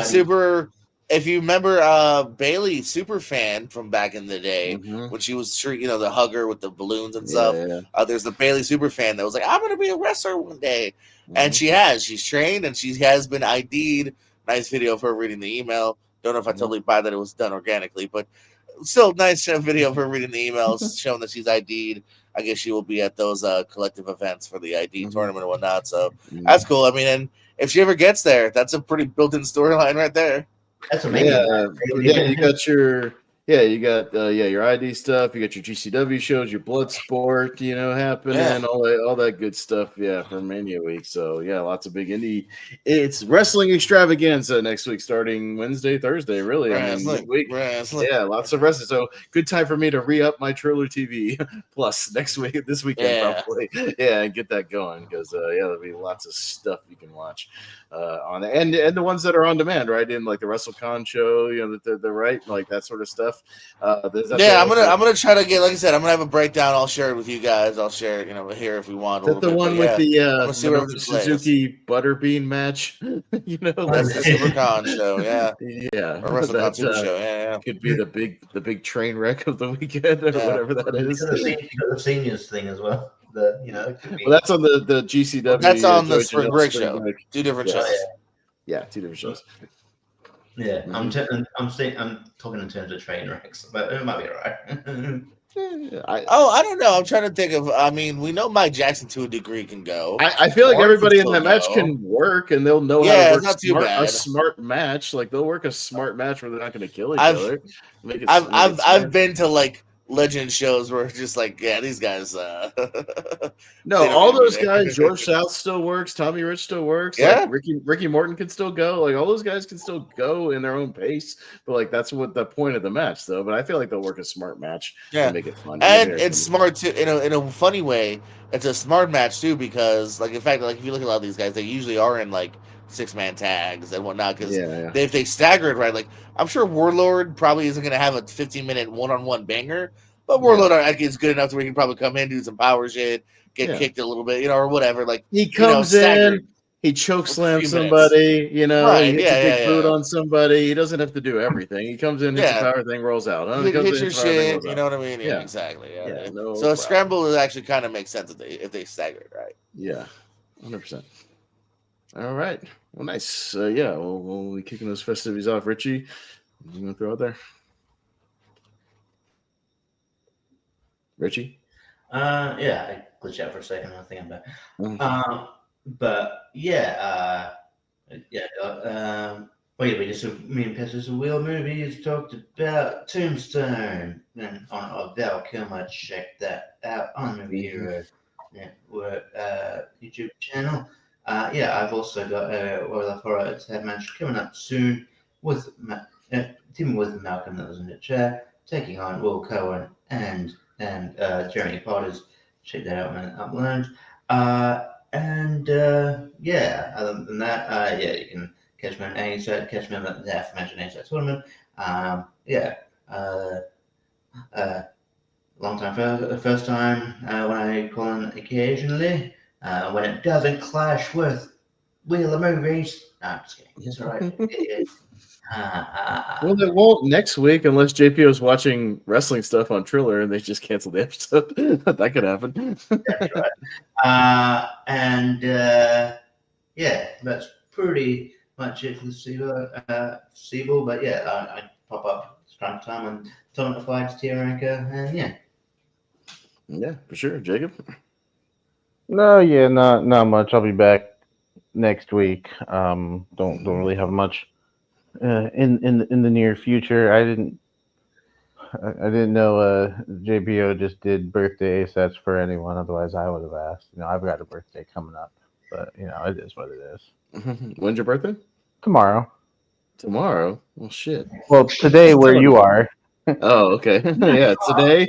Super. If you remember Bailey, super fan from back in the day when she was, the hugger with the balloons and stuff. There's the Bailey super fan that was like, I'm going to be a wrestler one day, and she's trained and she has been ID'd. Nice video of her reading the email. Don't know if I totally buy that it was done organically, but still nice video of her reading the emails showing that she's ID'd. I guess she will be at those collective events for the ID tournament and whatnot. So that's cool. I mean, and if she ever gets there, that's a pretty built-in storyline right there. That's amazing. You got your Yeah, you got your ID stuff. You got your GCW shows, your Bloodsport, happening, all that good stuff. Yeah, for Mania week. So yeah, lots of big indie. It's wrestling extravaganza next week, starting Wednesday, Thursday. Really, I mean, midweek. Yeah, lots of wrestling. So good time for me to re-up my Triller TV Plus this weekend probably. Yeah, and get that going because there'll be lots of stuff you can watch on it, and the ones that are on demand, right? In like the WrestleCon show, the right, like that sort of stuff. I'm gonna try to get, like I said, I'm gonna have a breakdown. I'll share it with you guys. I'll share it, here if we want. Is that the one with the Suzuki Butterbean match? That's the SuperCon show. Yeah, or WrestleCon Super show. Yeah, could be the big train wreck of the weekend or whatever that is. You got the seniors thing as well. Well, that's on the GCW. That's on the Spring Break show. Two different shows. Yeah, two different shows. Yeah, I'm talking in terms of train wrecks, but it might be alright. I don't know. I'm trying to think of. I mean, we know Mike Jackson to a degree can go. I feel like everybody in that match can work, and they'll know how to work a smart match. Like they'll work a smart match where they're not going to kill each other. I've been to like legend shows where it's just like, these guys. No, all those guys. George South still works. Tommy Rich still works. Yeah, like Ricky Morton can still go. Like all those guys can still go in their own pace. But like that's what the point of the match, though. But I feel like they'll work a smart match. And make it fun. And it's smart too. In a funny way, it's a smart match too because, like, in fact, like if you look at a lot of these guys, they usually are in like 6-man tags and whatnot because if they stagger it right, like I'm sure Warlord probably isn't going to have a 15-minute one-on-one banger, but Warlord is good enough to where he can probably come in, do some power shit, get kicked a little bit, or whatever. Like he comes in, he choke slams somebody, he hits a big boot on somebody. He doesn't have to do everything. He comes in, hits a power thing, rolls out. He hits your shit, you know what I mean? Yeah, exactly. Yeah. So a scramble is actually kind of makes sense if they stagger it right. Yeah, 100%. All right. Well, nice. We'll be kicking those festivities off. Richie, you want to throw out there? Richie? I glitched out for a second. I think I'm back. We just me and Pestis and Wheel Movies talked about Tombstone and on Val Kilmer. Check that out on Movie Hero Network YouTube channel. I've also got a World Horror tag match coming up soon with teaming with Malcolm that was in the chair, taking on Will Cohen and Jeremy Potters. Check that out, man. Upload. Other than that, you can catch me on AEW, catch me on the aforementioned AEW tournament. Long time, first time when I call in occasionally. When it doesn't clash with Wheel of Movies. No, I'm just kidding. It's all right. Well, they won't next week unless JPO's watching wrestling stuff on Triller and they just cancel the episode. That could happen. That's right. That's pretty much it for the Seabull. But I pop up time on Tournament of Fights, tier ranker, and Yeah, for sure. Jacob? No, not much. I'll be back next week. Don't really have much in the near future. I didn't know JPO just did birthday sets for anyone. Otherwise, I would have asked. I've got a birthday coming up, but it is what it is. When's your birthday? Tomorrow. Tomorrow? Well, shit. Well, today where you are. Oh, okay. Yeah, today.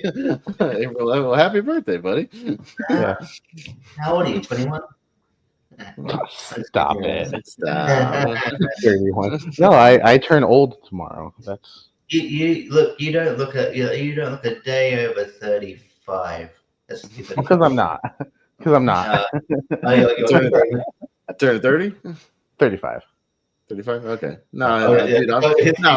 Well, happy birthday, buddy. Yeah. How old are you? 21? Stop it. Stop. 31. No, I turn old tomorrow. That's you don't look a day over 35. That's stupid. Because I'm not. I turned 30? 35. 35? Okay. No,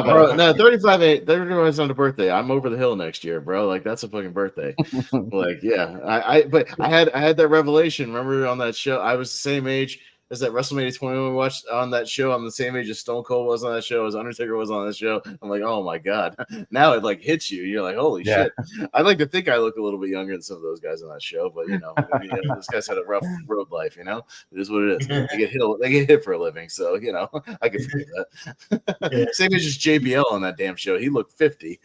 bro. No, 35 ain't. 35's not a birthday. I'm over the hill next year, bro. Like that's a fucking birthday. But I had that revelation. Remember on that show? I was the same age is that WrestleMania 21 we watched on that show. I'm the same age as Stone Cold was on that show, as Undertaker was on that show. I'm like, oh my god. Now it like hits you. You're like, holy shit. I'd like to think I look a little bit younger than some of those guys on that show, but those guys had a rough road life. It is what it is. They get hit for a living, so I can forgive that. Same age as JBL on that damn show. He looked 50.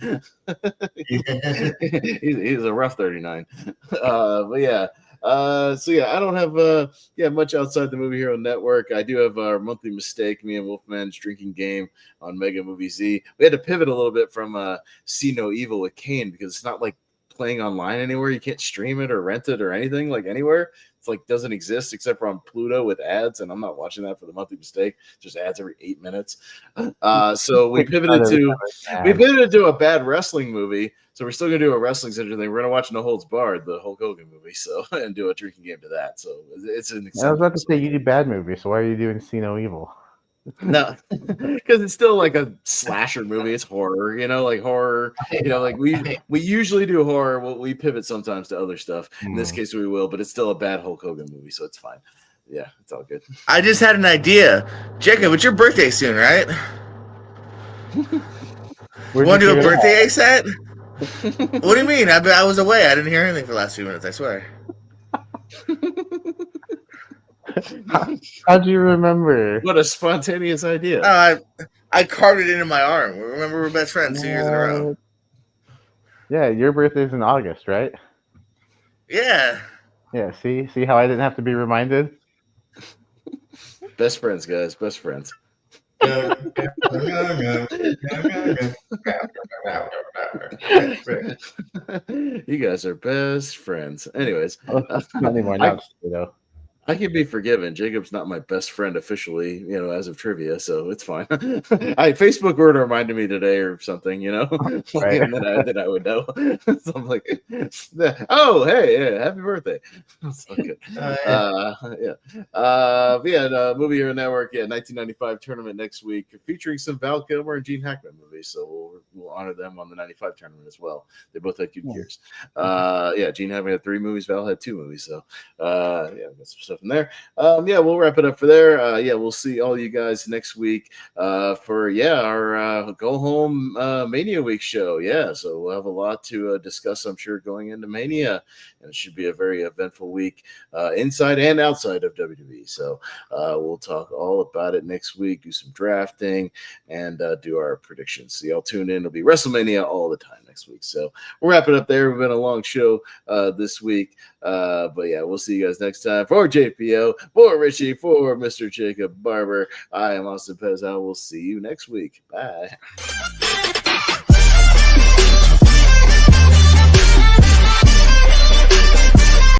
He's a rough 39. But yeah. So yeah, I don't have much outside the Movie Hero Network. I do have our monthly mistake, me and Wolfman's drinking game on Mega Movie Z. We had to pivot a little bit from See No Evil with Kane because it's not like playing online anywhere. You can't stream it or rent it or anything like anywhere. It's like doesn't exist except for on Pluto with ads, and I'm not watching that for the monthly mistake. Just ads every 8 minutes. So we pivoted to a bad wrestling movie. So we're still gonna do a wrestling center thing. We're gonna watch No Holds Barred, the Hulk Hogan movie, and do a drinking game to that. So it's an. I was about to say you do bad movies, so why are you doing See No Evil? No, because it's still like a slasher movie. It's horror, like horror. Like we usually do horror. We pivot sometimes to other stuff. In this case, we will, but it's still a bad Hulk Hogan movie, so it's fine. Yeah, it's all good. I just had an idea, Jacob. It's your birthday soon, right? Want to do a birthday set? What do you mean? I was away. I didn't hear anything for the last few minutes. I swear. How'd you remember? What a spontaneous idea. I carved it into my arm. Remember, we're best friends 2 years in a row. Yeah, your birthday's in August, right? Yeah. Yeah, see how I didn't have to be reminded? Best friends, guys. Best friends. You guys are best friends. Anyways. Not anymore, now, I can be forgiven. Jacob's not my best friend officially, as of trivia, so it's fine. Facebook were to remind me today or something, Right. and then I would know. So I'm like, oh, hey, yeah, happy birthday. So good. Movie Hero Network, 1995 tournament next week, featuring some Val Kilmer and Gene Hackman movies. So we'll honor them on the 95 tournament as well. They both had good years. Gene Hackman had 3 movies, Val had 2 movies. So got some stuff in there. We'll wrap it up for there. We'll see all you guys next week for our go home Mania Week show. So we'll have a lot to discuss, I'm sure, going into Mania, and it should be a very eventful week inside and outside of WWE. So we'll talk all about it next week, do some drafting, and do our predictions. So y'all tune in. It'll be WrestleMania all the time next week. So we'll wrap it up there. We've been a long show this week. We'll see you guys next time. For JPO, for Richie, for Mr. Jacob Barber, I am Austin Pez. I will see you next week. Bye.